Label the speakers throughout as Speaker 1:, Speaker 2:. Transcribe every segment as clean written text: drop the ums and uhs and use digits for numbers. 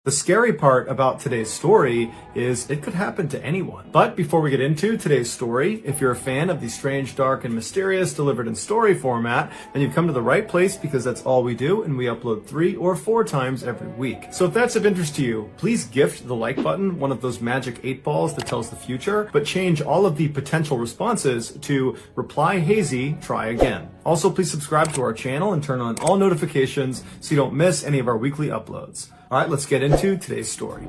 Speaker 1: The scary part about today's story is it could happen to anyone. But before we get into today's story, if you're a fan of the strange, dark, and mysterious delivered in story format, then you've come to the right place because that's all we do, and we upload 3 or 4 times every week. So if that's of interest to you, please gift the like button one of those magic 8 balls that tells the future, but change all of the potential responses to reply hazy, try again. Also, please subscribe to our channel and turn on all notifications so you don't miss any of our weekly uploads. All right, let's get into today's story.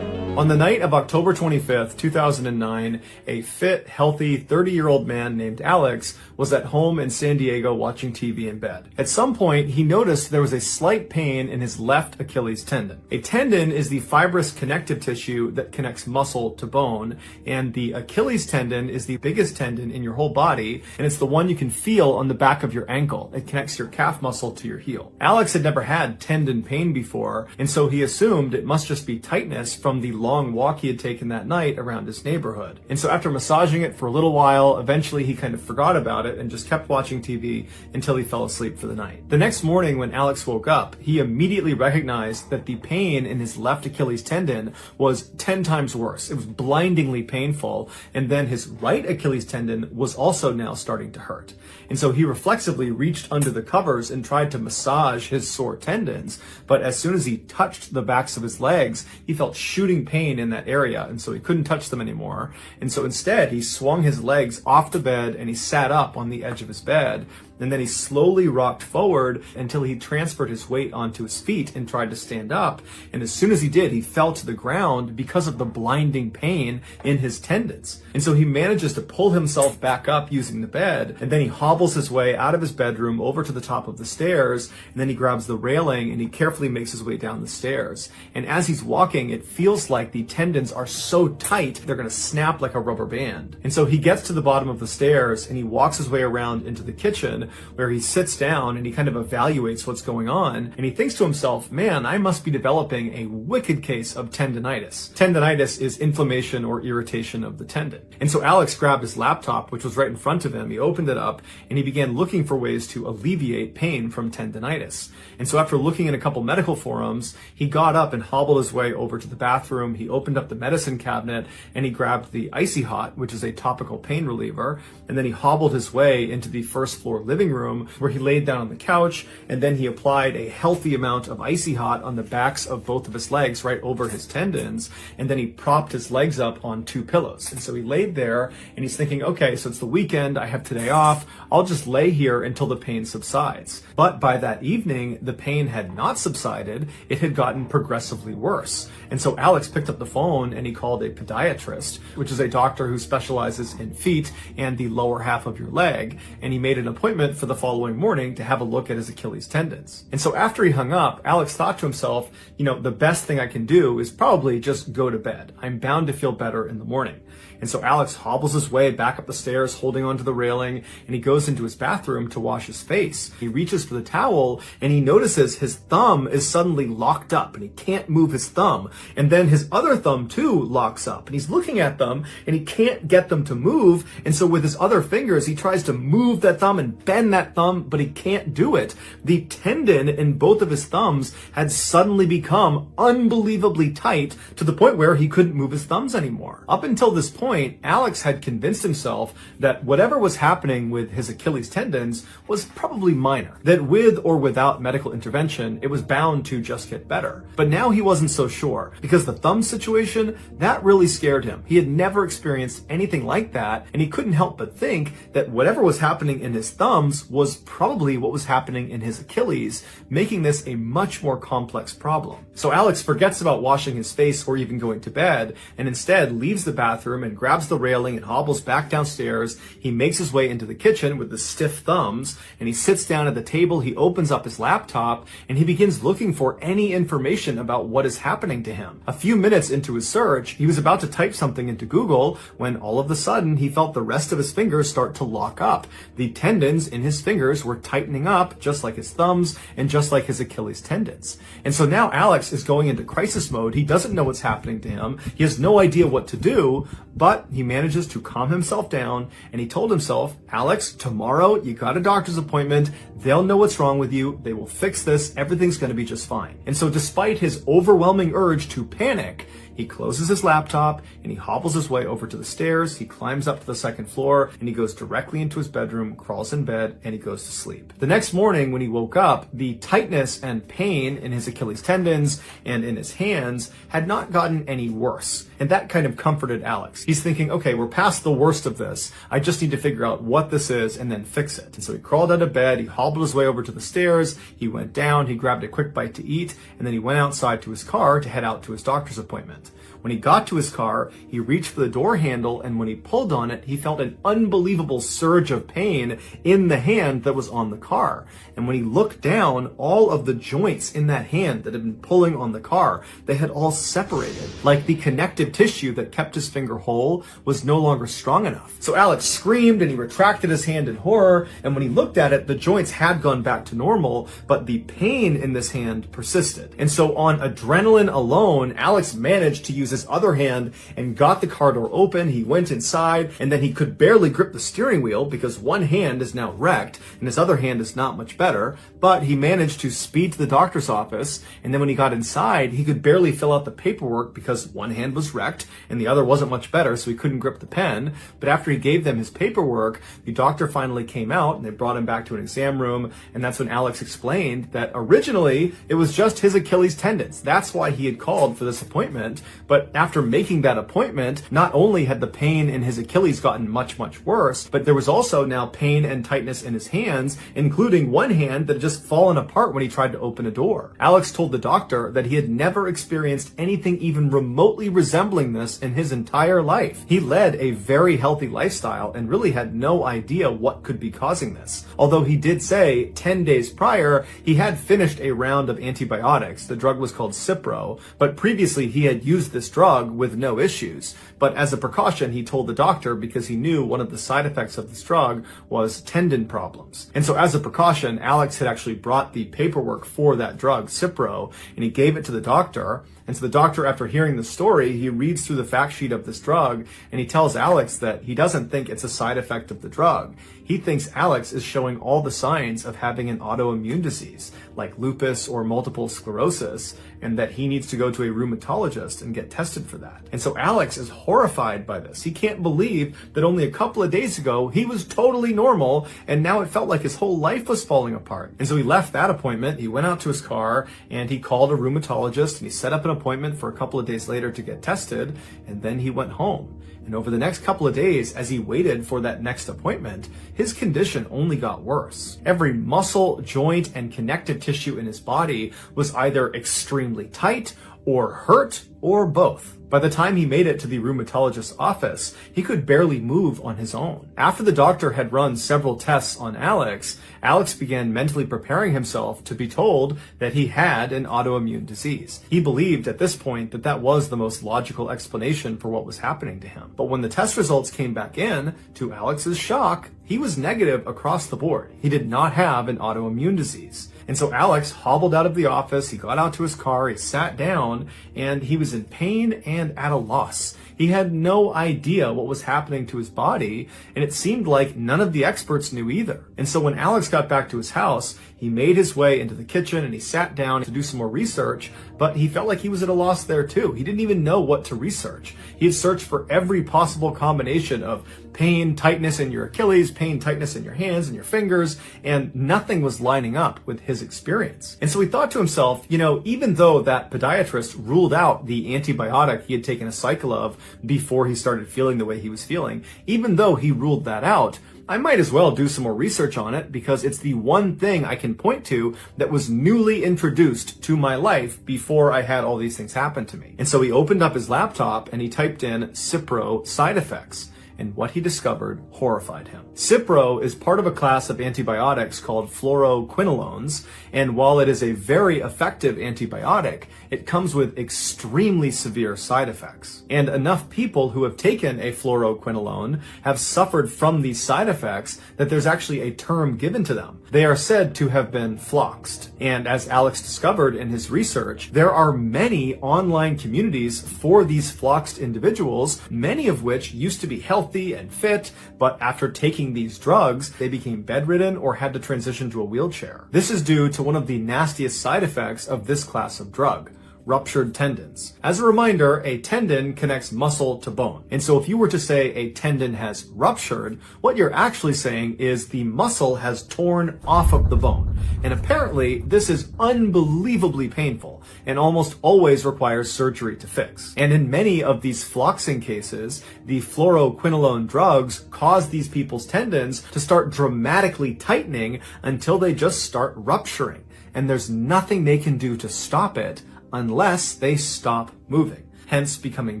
Speaker 1: On the night of October 25th, 2009, a fit, healthy 30-year-old man named Alex was at home in San Diego watching TV in bed. At some point, he noticed there was a slight pain in his left Achilles tendon. A tendon is the fibrous connective tissue that connects muscle to bone, and the Achilles tendon is the biggest tendon in your whole body, and it's the one you can feel on the back of your ankle. It connects your calf muscle to your heel. Alex had never had tendon pain before, and so he assumed it must just be tightness from the long walk he had taken that night around his neighborhood. And so after massaging it for a little while, eventually he kind of forgot about it and just kept watching TV until he fell asleep for the night. The next morning when Alex woke up, he immediately recognized that the pain in his left Achilles tendon was 10 times worse. It was blindingly painful, and then his right Achilles tendon was also now starting to hurt. And so he reflexively reached under the covers and tried to massage his sore tendons, but as soon as he touched the backs of his legs, he felt shooting pain in that area, and so he couldn't touch them anymore. And so instead, he swung his legs off the bed and he sat up on the edge of his bed. And then he slowly rocked forward until he transferred his weight onto his feet and tried to stand up. And as soon as he did, he fell to the ground because of the blinding pain in his tendons. And so he manages to pull himself back up using the bed. And then he hobbles his way out of his bedroom over to the top of the stairs. And then he grabs the railing and he carefully makes his way down the stairs. And as he's walking, it feels like the tendons are so tight, they're going to snap like a rubber band. And so he gets to the bottom of the stairs and he walks his way around into the kitchen, where he sits down and he kind of evaluates what's going on, and he thinks to himself, man, I must be developing a wicked case of tendinitis. Tendinitis is inflammation or irritation of the tendon. And so Alex grabbed his laptop, which was right in front of him, he opened it up, and he began looking for ways to alleviate pain from tendinitis. And so after looking in a couple medical forums, he got up and hobbled his way over to the bathroom, he opened up the medicine cabinet, and he grabbed the Icy Hot, which is a topical pain reliever, and then he hobbled his way into the first floor living room where he laid down on the couch, and then he applied a healthy amount of Icy Hot on the backs of both of his legs right over his tendons, and then he propped his legs up on 2 pillows. And so he laid there and he's thinking, okay, so it's the weekend, I have today off, I'll just lay here until the pain subsides. But by that evening, the pain had not subsided, it had gotten progressively worse. And so Alex picked up the phone and he called a podiatrist, which is a doctor who specializes in feet and the lower half of your leg, and he made an appointment for the following morning to have a look at his Achilles tendons. And so after he hung up, Alex thought to himself, the best thing I can do is probably just go to bed. I'm bound to feel better in the morning. And so Alex hobbles his way back up the stairs, holding onto the railing, and he goes into his bathroom to wash his face. He reaches for the towel, and he notices his thumb is suddenly locked up, and he can't move his thumb. And then his other thumb, too, locks up, and he's looking at them, and he can't get them to move. And so with his other fingers, he tries to move that thumb and bend that thumb, but he can't do it. The tendon in both of his thumbs had suddenly become unbelievably tight to the point where he couldn't move his thumbs anymore. Up until this point, Alex had convinced himself that whatever was happening with his Achilles tendons was probably minor, that with or without medical intervention, it was bound to just get better. But now he wasn't so sure, because the thumb situation, that really scared him. He had never experienced anything like that, and he couldn't help but think that whatever was happening in his thumbs was probably what was happening in his Achilles, making this a much more complex problem. So Alex forgets about washing his face or even going to bed, and instead leaves the bathroom and grabs the railing and hobbles back downstairs. He makes his way into the kitchen with the stiff thumbs, and he sits down at the table, he opens up his laptop, and he begins looking for any information about what is happening to him. A few minutes into his search, he was about to type something into Google when all of a sudden he felt the rest of his fingers start to lock up. The tendons in his fingers were tightening up just like his thumbs and just like his Achilles tendons. And so now Alex is going into crisis mode. He doesn't know what's happening to him. He has no idea what to do, but he manages to calm himself down, and he told himself, Alex, tomorrow you got a doctor's appointment. They'll know what's wrong with you. They will fix this. Everything's going to be just fine. And so despite his overwhelming urge to panic, he closes his laptop and he hobbles his way over to the stairs. He climbs up to the second floor and he goes directly into his bedroom, crawls in bed, and he goes to sleep. The next morning when he woke up, the tightness and pain in his Achilles tendons and in his hands had not gotten any worse. And that kind of comforted Alex. He's thinking, okay, we're past the worst of this. I just need to figure out what this is and then fix it. And so he crawled out of bed, he hobbled his way over to the stairs, he went down, he grabbed a quick bite to eat, and then he went outside to his car to head out to his doctor's appointment. When he got to his car, he reached for the door handle, and when he pulled on it, he felt an unbelievable surge of pain in the hand that was on the car. And when he looked down, all of the joints in that hand that had been pulling on the car, they had all separated. Like the connective tissue that kept his finger whole was no longer strong enough. So Alex screamed and he retracted his hand in horror, and when he looked at it, the joints had gone back to normal, but the pain in this hand persisted. And so on adrenaline alone, Alex managed to use his other hand and got the car door open. He went inside, and then he could barely grip the steering wheel because one hand is now wrecked and his other hand is not much better, but he managed to speed to the doctor's office. And then when he got inside, he could barely fill out the paperwork because one hand was wrecked and the other wasn't much better, so he couldn't grip the pen. But after he gave them his paperwork, the doctor finally came out and they brought him back to an exam room, and that's when Alex explained that originally it was just his Achilles tendons. That's why he had called for this appointment. But after making that appointment, not only had the pain in his Achilles gotten much, much worse, but there was also now pain and tightness in his hands, including one hand that had just fallen apart when he tried to open a door. Alex told the doctor that he had never experienced anything even remotely resembling this in his entire life. He led a very healthy lifestyle and really had no idea what could be causing this. Although he did say 10 days prior, he had finished a round of antibiotics. The drug was called Cipro, but previously he had used this drug with no issues. But as a precaution, he told the doctor because he knew one of the side effects of this drug was tendon problems. And so as a precaution, Alex had actually brought the paperwork for that drug, Cipro, and he gave it to the doctor. And so the doctor, after hearing the story, he reads through the fact sheet of this drug, and he tells Alex that he doesn't think it's a side effect of the drug. He thinks Alex is showing all the signs of having an autoimmune disease, like lupus or multiple sclerosis, and that he needs to go to a rheumatologist and get tested for that. And so Alex is horrified by this. He can't believe that only a couple of days ago, he was totally normal, and now it felt like his whole life was falling apart. And so he left that appointment, he went out to his car, and he called a rheumatologist, and he set up an appointment for a couple of days later to get tested, and then he went home. And over the next couple of days, as he waited for that next appointment, his condition only got worse. Every muscle, joint, and connective tissue in his body was either extremely tight or hurt or both. By the time he made it to the rheumatologist's office, he could barely move on his own. After the doctor had run several tests on Alex, Alex began mentally preparing himself to be told that he had an autoimmune disease. He believed at this point that that was the most logical explanation for what was happening to him. But when the test results came back in, to Alex's shock, he was negative across the board. He did not have an autoimmune disease. And so Alex hobbled out of the office, he got out to his car, he sat down, and he was in pain and at a loss. He had no idea what was happening to his body, and it seemed like none of the experts knew either. And so when Alex got back to his house, he made his way into the kitchen and he sat down to do some more research, but he felt like he was at a loss there too. He didn't even know what to research. He had searched for every possible combination of pain, tightness in your Achilles, pain, tightness in your hands and your fingers, and nothing was lining up with his experience. And so he thought to himself, even though that podiatrist ruled out the antibiotic he had taken a cycle of before he started feeling the way he was feeling, even though he ruled that out, I might as well do some more research on it because it's the one thing I can point to that was newly introduced to my life before I had all these things happen to me. And so he opened up his laptop and he typed in Cipro side effects. and what he discovered horrified him. Cipro is part of a class of antibiotics called fluoroquinolones, and while it is a very effective antibiotic, it comes with extremely severe side effects. And enough people who have taken a fluoroquinolone have suffered from these side effects that there's actually a term given to them. They are said to have been floxed. And as Alex discovered in his research, there are many online communities for these floxed individuals, many of which used to be healthy and fit, but after taking these drugs, they became bedridden or had to transition to a wheelchair. This is due to one of the nastiest side effects of this class of drug: ruptured tendons. As a reminder, a tendon connects muscle to bone. And so if you were to say a tendon has ruptured, what you're actually saying is the muscle has torn off of the bone. And apparently this is unbelievably painful and almost always requires surgery to fix. And in many of these floxing cases, the fluoroquinolone drugs cause these people's tendons to start dramatically tightening until they just start rupturing. And there's nothing they can do to stop it unless they stop moving, hence becoming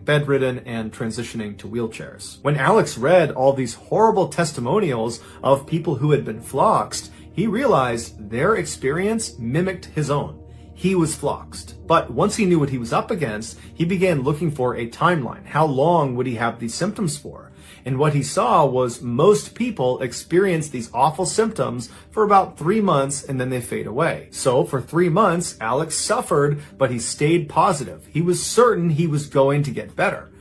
Speaker 1: bedridden and transitioning to wheelchairs. When Alex read all these horrible testimonials of people who had been floxed, he realized their experience mimicked his own. He was floxed. But once he knew what he was up against, he began looking for a timeline. How long would he have these symptoms for? And what he saw was most people experience these awful symptoms for about 3 months and then they fade away. So for 3 months, Alex suffered, but he stayed positive. He was certain he was going to get better.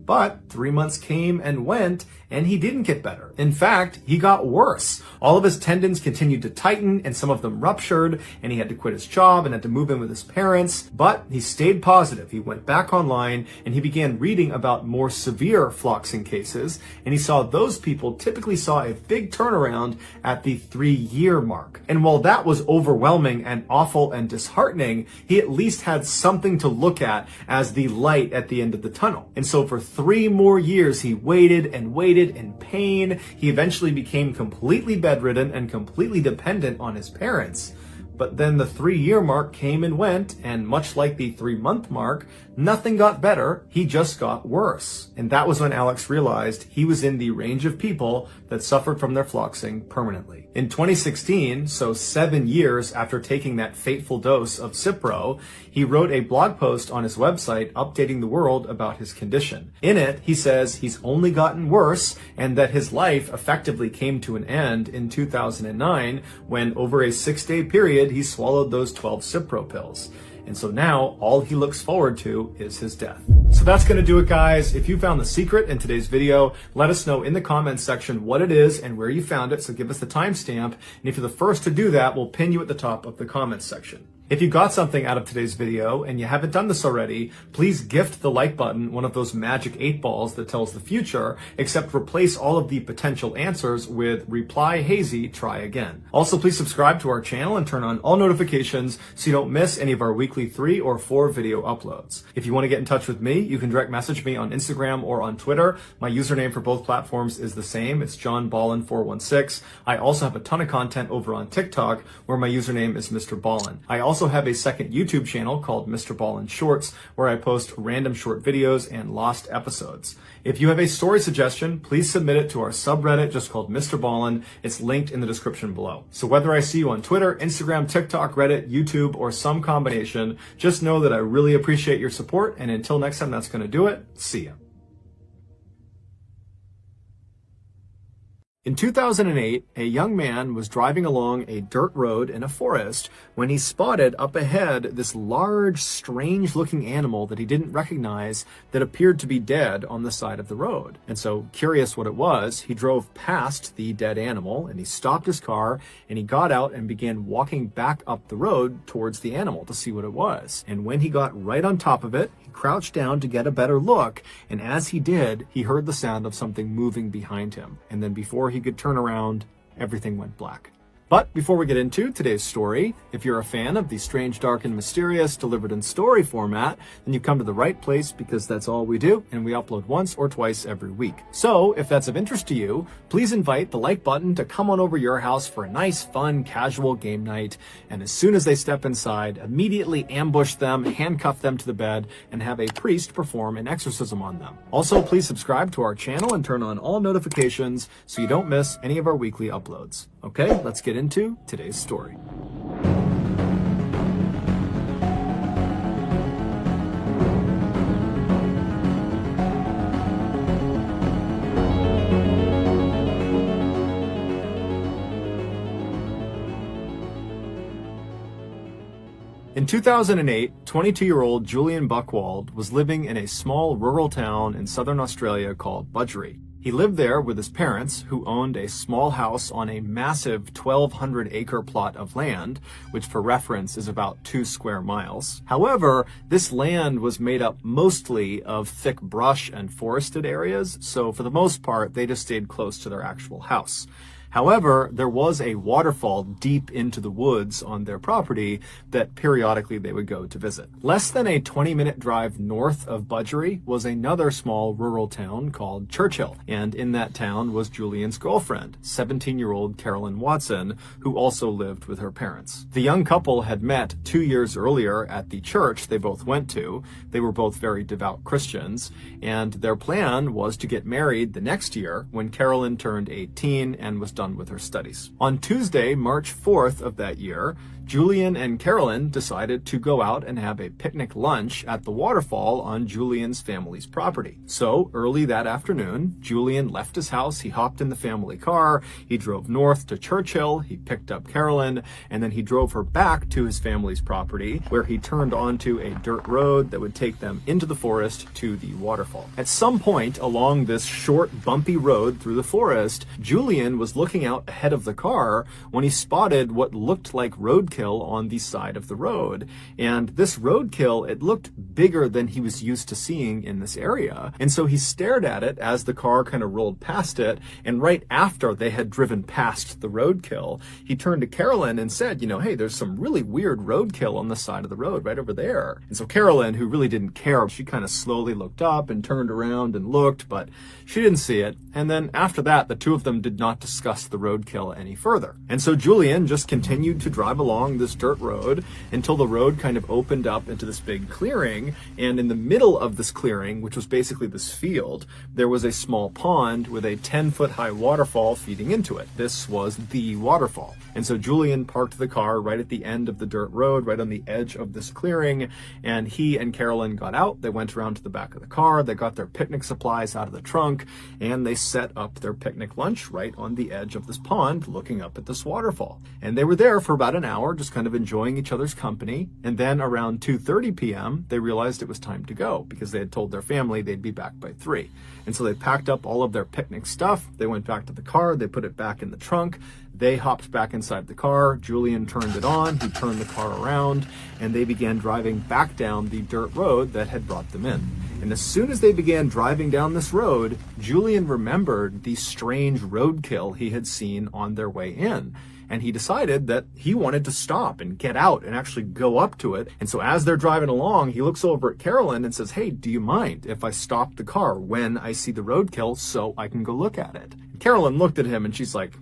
Speaker 1: But 3 months came and went, and he didn't get better. In fact, he got worse. All of his tendons continued to tighten, and some of them ruptured, and he had to quit his job and had to move in with his parents. But he stayed positive. He went back online, and he began reading about more severe floxing cases, and he saw those people typically saw a big turnaround at the 3-year mark. And while that was overwhelming and awful and disheartening, he at least had something to look at as the light at the end of the tunnel. And so for 3 more years, he waited and waited in pain. He eventually became completely bedridden and completely dependent on his parents. But then the 3-year mark came and went, and much like the 3-month mark, nothing got better, he just got worse. And that was when Alex realized he was in the range of people that suffered from their floxing permanently. In 2016, so 7 years after taking that fateful dose of Cipro, he wrote a blog post on his website updating the world about his condition. In it, he says he's only gotten worse and that his life effectively came to an end in 2009 when, over a 6-day period, he swallowed those 12 Cipro pills. And so now all he looks forward to is his death. So that's going to do it, guys. If you found the secret in today's video, let us know in the comments section what it is and where you found it. So give us the timestamp. And if you're the first to do that, we'll pin you at the top of the comments section. If you got something out of today's video and you haven't done this already, please gift the like button one of those magic 8 balls that tells the future, except replace all of the potential answers with reply hazy, try again. Also, please subscribe to our channel and turn on all notifications so you don't miss any of our weekly 3 or 4 video uploads. If you want to get in touch with me, you can direct message me on Instagram or on Twitter. My username for both platforms is the same. It's JohnBallen416. I also have a ton of content over on TikTok where my username is MrBallen. I also have a second YouTube channel called MrBallen's Shorts where I post random short videos and lost episodes. If you have a story suggestion, please submit it to our subreddit just called Mr. Ballen. It's linked in the description below. So whether I see you on Twitter, Instagram, TikTok, Reddit, YouTube, or some combination, just know that I really appreciate your support. And until next time, that's going to do it. See ya. In 2008, a young man was driving along a dirt road in a forest when he spotted up ahead this large, strange-looking animal that he didn't recognize that appeared to be dead on the side of the road. And so, curious what it was, he drove past the dead animal and he stopped his car and he got out and began walking back up the road towards the animal to see what it was. And when he got right on top of it, he crouched down to get a better look, and as he did, he heard the sound of something moving behind him. And then before he could turn around, everything went black. But before we get into today's story, if you're a fan of the strange, dark, and mysterious delivered in story format, then you've come to the right place because that's all we do, and we upload once or twice every week. So if that's of interest to you, please invite the like button to come on over your house for a nice, fun, casual game night, and as soon as they step inside, immediately ambush them, handcuff them to the bed, and have a priest perform an exorcism on them. Also, please subscribe to our channel and turn on all notifications so you don't miss any of our weekly uploads. Okay, let's get into today's story. In 2008, 22-year-old Julian Buchwald was living in a small rural town in southern Australia called Budgeree. He lived there with his parents, who owned a small house on a massive 1,200-acre plot of land, which for reference is about 2 square miles. However, this land was made up mostly of thick brush and forested areas, so for the most part, they just stayed close to their actual house. However, there was a waterfall deep into the woods on their property that periodically they would go to visit. Less than a 20-minute drive north of Budgeree was another small rural town called Churchill, and in that town was Julian's girlfriend, 17-year-old Carolyn Watson, who also lived with her parents. The young couple had met 2 years earlier at the church they both went to. They were both very devout Christians, and their plan was to get married the next year when Carolyn turned 18 and was done with her studies. On Tuesday, March 4th of that year, Julian and Carolyn decided to go out and have a picnic lunch at the waterfall on Julian's family's property. So early that afternoon, Julian left his house, he hopped in the family car, he drove north to Churchill, he picked up Carolyn, and then he drove her back to his family's property, where he turned onto a dirt road that would take them into the forest to the waterfall. At some point along this short, bumpy road through the forest, Julian was looking out ahead of the car when he spotted what looked like roadkill on the side of the road. And this roadkill, it looked bigger than he was used to seeing in this area. And so he stared at it as the car kind of rolled past it. And right after they had driven past the roadkill, he turned to Carolyn and said, hey, there's some really weird roadkill on the side of the road right over there. And so Carolyn, who really didn't care, she kind of slowly looked up and turned around and looked, but she didn't see it. And then after that, the two of them did not discuss the roadkill any further. And so Julian just continued to drive along this dirt road until the road kind of opened up into this big clearing. And in the middle of this clearing, which was basically this field, there was a small pond with a 10-foot high waterfall feeding into it. This was the waterfall. And so Julian parked the car right at the end of the dirt road, right on the edge of this clearing, and he and Carolyn got out. They went around to the back of the car, they got their picnic supplies out of the trunk, and they set up their picnic lunch right on the edge of this pond, looking up at this waterfall. And they were there for about an hour, just kind of enjoying each other's company. And then around 2:30 p.m., they realized it was time to go because they had told their family they'd be back by 3. And so they packed up all of their picnic stuff. They went back to the car. They put it back in the trunk. They hopped back inside the car. Julian turned it on. He turned the car around, and they began driving back down the dirt road that had brought them in. And as soon as they began driving down this road, Julian remembered the strange roadkill he had seen on their way in. And he decided that he wanted to stop and get out and actually go up to it. And so as they're driving along, he looks over at Carolyn and says, "Hey, do you mind if I stop the car when I see the roadkill so I can go look at it?" And Carolyn looked at him and she's like,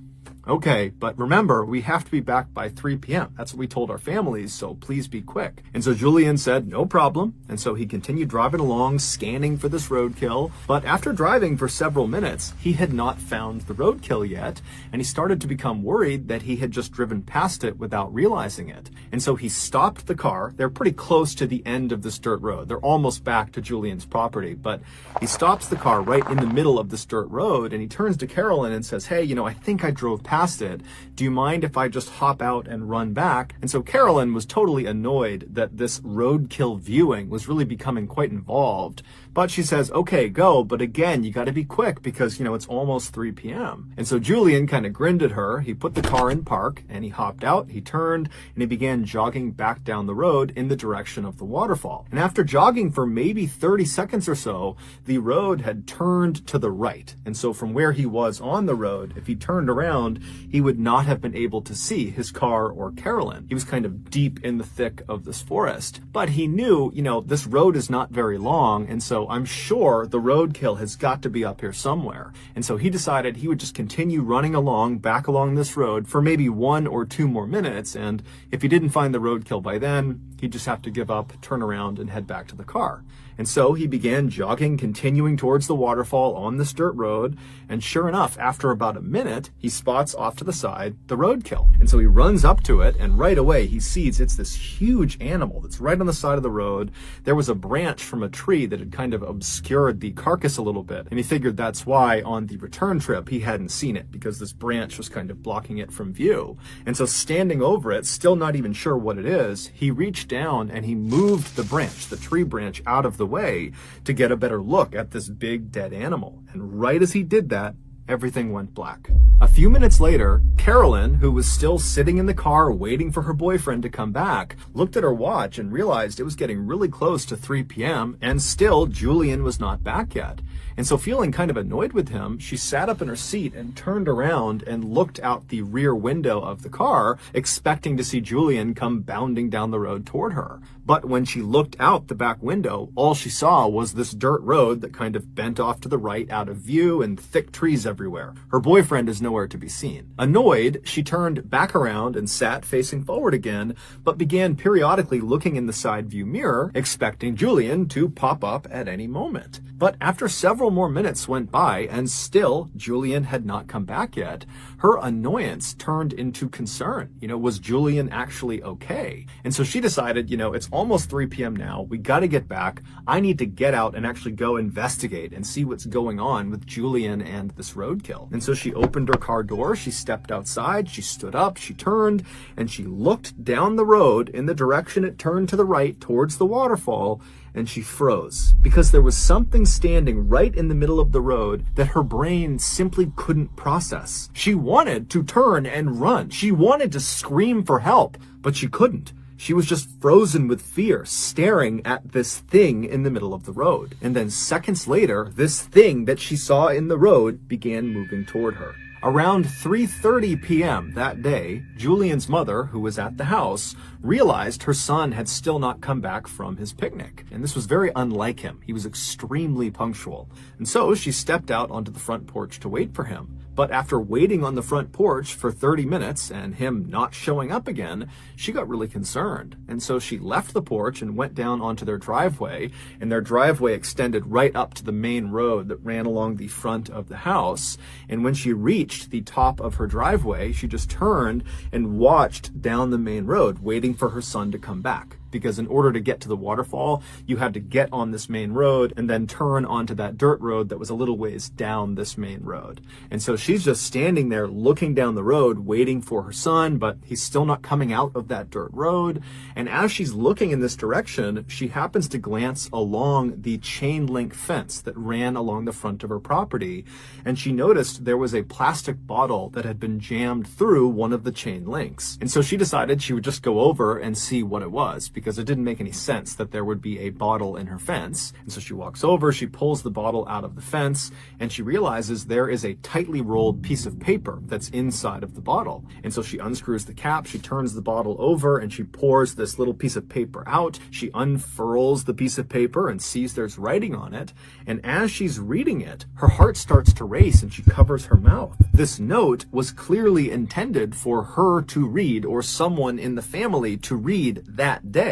Speaker 1: "Okay, but remember, we have to be back by 3 p.m. That's what we told our families, so please be quick." And so Julian said, "No problem." And so he continued driving along, scanning for this roadkill. But after driving for several minutes, he had not found the roadkill yet. And he started to become worried that he had just driven past it without realizing it. And so he stopped the car. They're pretty close to the end of this dirt road. They're almost back to Julian's property. But he stops the car right in the middle of this dirt road. And he turns to Carolyn and says, "Hey, I think I drove past it. Do you mind if I just hop out and run back?" And so Carolyn was totally annoyed that this roadkill viewing was really becoming quite involved. But she says, okay, go. But again, you got to be quick because, it's almost 3 p.m. And so Julian kind of grinned at her. He put the car in park and he hopped out, he turned, and he began jogging back down the road in the direction of the waterfall. And after jogging for maybe 30 seconds or so, the road had turned to the right. And so from where he was on the road, if he turned around, he would not have been able to see his car or Carolyn. He was kind of deep in the thick of this forest. But he knew, this road is not very long, and so I'm sure the roadkill has got to be up here somewhere. And so he decided he would just continue running back along this road for maybe 1 or 2 more minutes, and if he didn't find the roadkill by then, he'd just have to give up, turn around, and head back to the car. And so he began jogging, continuing towards the waterfall on this dirt road, and sure enough, after about a minute, he spots off to the side the roadkill. And so he runs up to it, and right away he sees it's this huge animal that's right on the side of the road. There was a branch from a tree that had kind of obscured the carcass a little bit, and he figured that's why on the return trip he hadn't seen it, because this branch was kind of blocking it from view. And so standing over it, still not even sure what it is, he reached down and he moved the branch, the tree branch, out of the way to get a better look at this big dead animal. And right as he did that, everything went black. A few minutes later, Carolyn, who was still sitting in the car waiting for her boyfriend to come back, looked at her watch and realized it was getting really close to 3 p.m. and still Julian was not back yet. And so feeling kind of annoyed with him, she sat up in her seat and turned around and looked out the rear window of the car, expecting to see Julian come bounding down the road toward her. But when she looked out the back window, all she saw was this dirt road that kind of bent off to the right out of view and thick trees everywhere. Her boyfriend is nowhere to be seen. Annoyed, she turned back around and sat facing forward again, but began periodically looking in the side view mirror, expecting Julian to pop up at any moment. But after several more minutes went by and still Julian had not come back yet, her annoyance turned into concern. Was Julian actually okay? And so she decided, it's almost 3 p.m. now. We got to get back. I need to get out and actually go investigate and see what's going on with Julian and this roadkill. And so she opened her car door. She stepped outside. She stood up. She turned and she looked down the road in the direction it turned to the right towards the waterfall. And she froze because there was something standing right in the middle of the road that her brain simply couldn't process. She wanted to turn and run. She wanted to scream for help, but she couldn't. She was just frozen with fear, staring at this thing in the middle of the road. And then seconds later, this thing that she saw in the road began moving toward her. Around 3:30 p.m. that day, Julian's mother, who was at the house, realized her son had still not come back from his picnic. And this was very unlike him. He was extremely punctual. And so she stepped out onto the front porch to wait for him. But after waiting on the front porch for 30 minutes and him not showing up again, she got really concerned. And so she left the porch and went down onto their driveway, and their driveway extended right up to the main road that ran along the front of the house. And when she reached the top of her driveway, she just turned and watched down the main road, waiting for her son to come back. Because in order to get to the waterfall, you had to get on this main road and then turn onto that dirt road that was a little ways down this main road. And so she's just standing there looking down the road, waiting for her son, but he's still not coming out of that dirt road. And as she's looking in this direction, she happens to glance along the chain link fence that ran along the front of her property. And she noticed there was a plastic bottle that had been jammed through one of the chain links. And so she decided she would just go over and see what it was, because it didn't make any sense that there would be a bottle in her fence. And so she walks over, she pulls the bottle out of the fence, and she realizes there is a tightly rolled piece of paper that's inside of the bottle. And so she unscrews the cap, she turns the bottle over, and she pours this little piece of paper out. She unfurls the piece of paper and sees there's writing on it. And as she's reading it, her heart starts to race and she covers her mouth. This note was clearly intended for her to read, or someone in the family to read that day,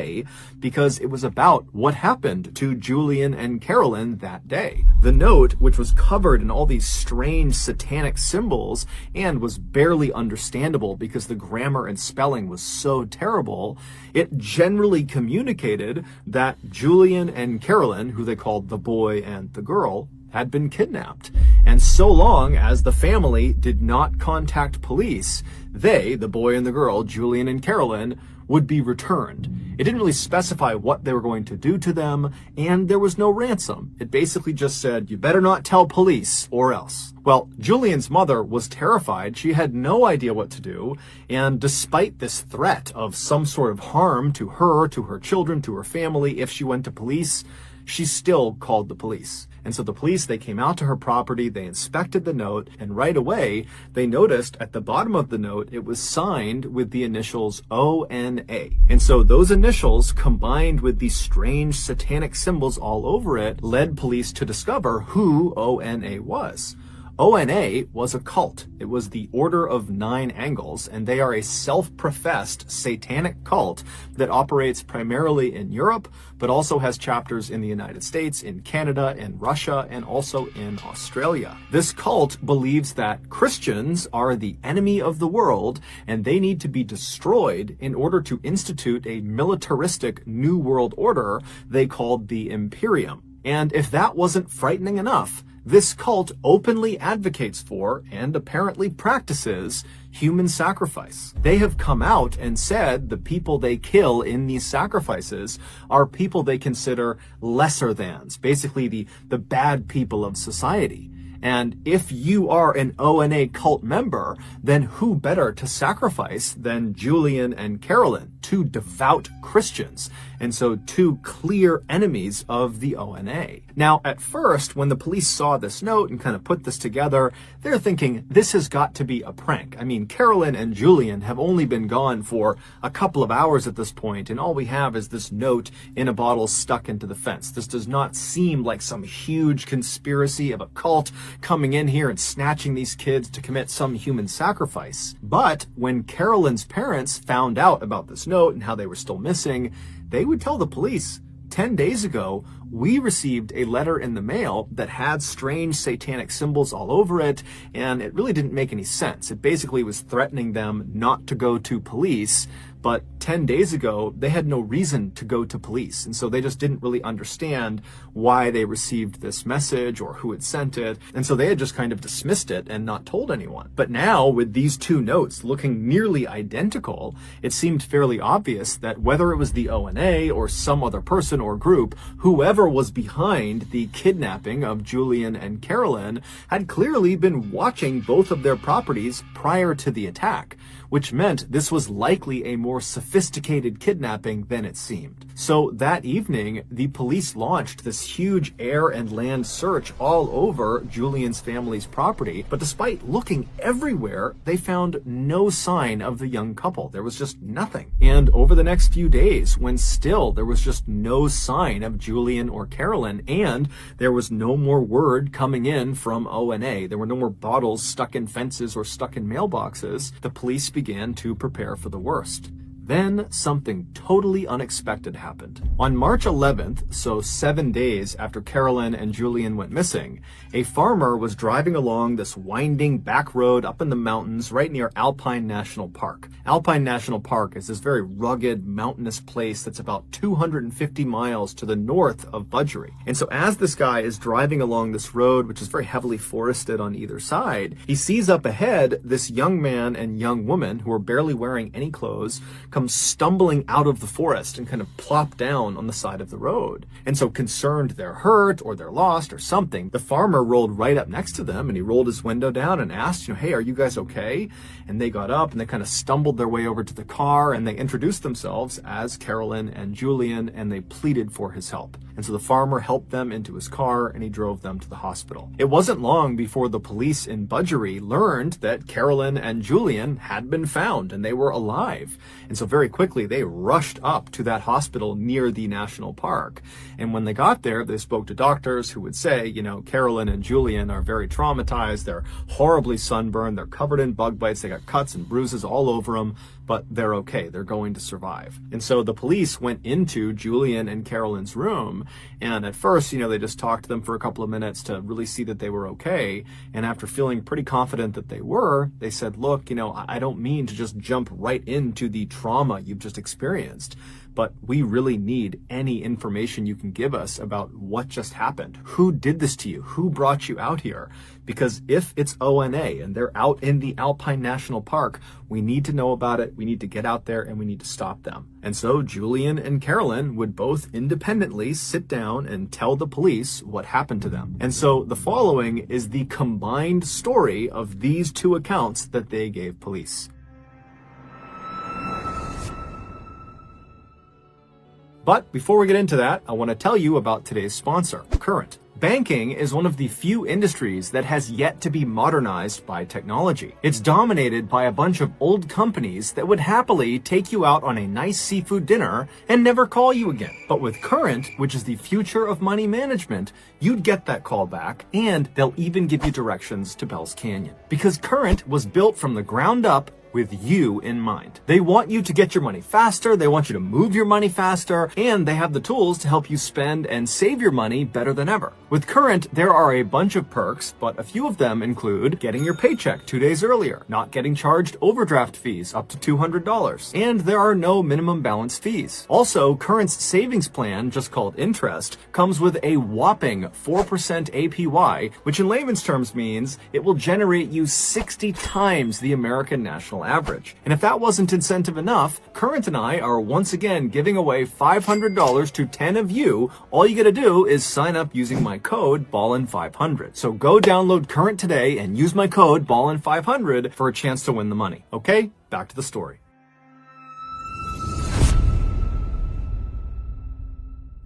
Speaker 1: because it was about what happened to Julian and Carolyn that day. The note, which was covered in all these strange satanic symbols and was barely understandable because the grammar and spelling was so terrible, it generally communicated that Julian and Carolyn, who they called the boy and the girl, had been kidnapped. And so long as the family did not contact police, they, the boy and the girl, Julian and Carolyn, would be returned. It didn't really specify what they were going to do to them, and there was no ransom. It basically just said, you better not tell police or else. Well, Julian's mother was terrified. She had no idea what to do, and despite this threat of some sort of harm to her, to her children, to her family if she went to police, she still called the police. And so the police, they came out to her property, they inspected the note, and right away, they noticed at the bottom of the note, it was signed with the initials ONA. And so those initials, combined with these strange satanic symbols all over it, led police to discover who ONA was. ONA was a cult. It was the Order of Nine Angles, and they are a self-professed satanic cult that operates primarily in Europe, but also has chapters in the United States, in Canada, in Russia, and also in Australia. This cult believes that Christians are the enemy of the world, and they need to be destroyed in order to institute a militaristic New World Order they called the Imperium. And if that wasn't frightening enough, this cult openly advocates for, and apparently practices, human sacrifice. They have come out and said the people they kill in these sacrifices are people they consider lesser thans, basically the bad people of society. And if you are an ONA cult member, then who better to sacrifice than Julian and Carolyn, two devout Christians, and so two clear enemies of the ONA. Now, at first, when the police saw this note and kind of put this together, they're thinking, this has got to be a prank. I mean, Carolyn and Julian have only been gone for a couple of hours at this point, and all we have is this note in a bottle stuck into the fence. This does not seem like some huge conspiracy of a cult coming in here and snatching these kids to commit some human sacrifice. But when Carolyn's parents found out about this note and how they were still missing, they would tell the police, 10 days ago, we received a letter in the mail that had strange satanic symbols all over it, and it really didn't make any sense. It basically was threatening them not to go to police, but 10 days ago, they had no reason to go to police, and so they just didn't really understand why they received this message or who had sent it, and so they had just kind of dismissed it and not told anyone. But now, with these two notes looking nearly identical, it seemed fairly obvious that whether it was the ONA or some other person or group, whoever was behind the kidnapping of Julian and Carolyn had clearly been watching both of their properties prior to the attack, which meant this was likely a more sophisticated kidnapping than it seemed. So that evening, the police launched this huge air and land search all over Julian's family's property, but despite looking everywhere, they found no sign of the young couple. There was just nothing. And over the next few days, when still there was just no sign of Julian or Carolyn, and there was no more word coming in from ONA, there were no more bottles stuck in fences or stuck in mailboxes, the police began to prepare for the worst. Then something totally unexpected happened. On March 11th, so 7 days after Carolyn and Julian went missing, a farmer was driving along this winding back road up in the mountains right near Alpine National Park. Alpine National Park is this very rugged, mountainous place that's about 250 miles to the north of Budgery. And so as this guy is driving along this road, which is very heavily forested on either side, he sees up ahead this young man and young woman who are barely wearing any clothes, come stumbling out of the forest and kind of plop down on the side of the road. And so concerned they're hurt or they're lost or something, the farmer rolled right up next to them and he rolled his window down and asked, hey, are you guys okay? And they got up and they kind of stumbled their way over to the car and they introduced themselves as Carolyn and Julian and they pleaded for his help. And so the farmer helped them into his car and he drove them to the hospital. It wasn't long before the police in Budgery learned that Carolyn and Julian had been found and they were alive. And so very quickly they rushed up to that hospital near the national park. And when they got there, they spoke to doctors who would say, Carolyn and Julian are very traumatized. They're horribly sunburned. They're covered in bug bites. They got cuts and bruises all over them, but they're okay. They're going to survive. And so the police went into Julian and Carolyn's room. And at first, they just talked to them for a couple of minutes to really see that they were okay. And after feeling pretty confident that they were, they said, look, I don't mean to just jump right into the trauma you've just experienced, but we really need any information you can give us about what just happened. Who did this to you? Who brought you out here? Because if it's ONA and they're out in the Alpine National Park, we need to know about it, we need to get out there, and we need to stop them. And so Julian and Carolyn would both independently sit down and tell the police what happened to them. And so the following is the combined story of these two accounts that they gave police. But before we get into that, I want to tell you about today's sponsor, Current. Banking is one of the few industries that has yet to be modernized by technology. It's dominated by a bunch of old companies that would happily take you out on a nice seafood dinner and never call you again. But with Current, which is the future of money management, you'd get that call back, and they'll even give you directions to Bell's Canyon. Because Current was built from the ground up with you in mind. They want you to get your money faster, they want you to move your money faster, and they have the tools to help you spend and save your money better than ever. With Current, there are a bunch of perks, but a few of them include getting your paycheck 2 days earlier, not getting charged overdraft fees up to $200, and there are no minimum balance fees. Also, Current's savings plan, just called Interest, comes with a whopping 4% APY, which in layman's terms means it will generate you 60 times the American national average. And if that wasn't incentive enough, Current and I are once again giving away $500 to 10 of you. All you gotta do is sign up using my code BALLIN500. So go download Current today and use my code BALLIN500 for a chance to win the money. Okay, back to the story.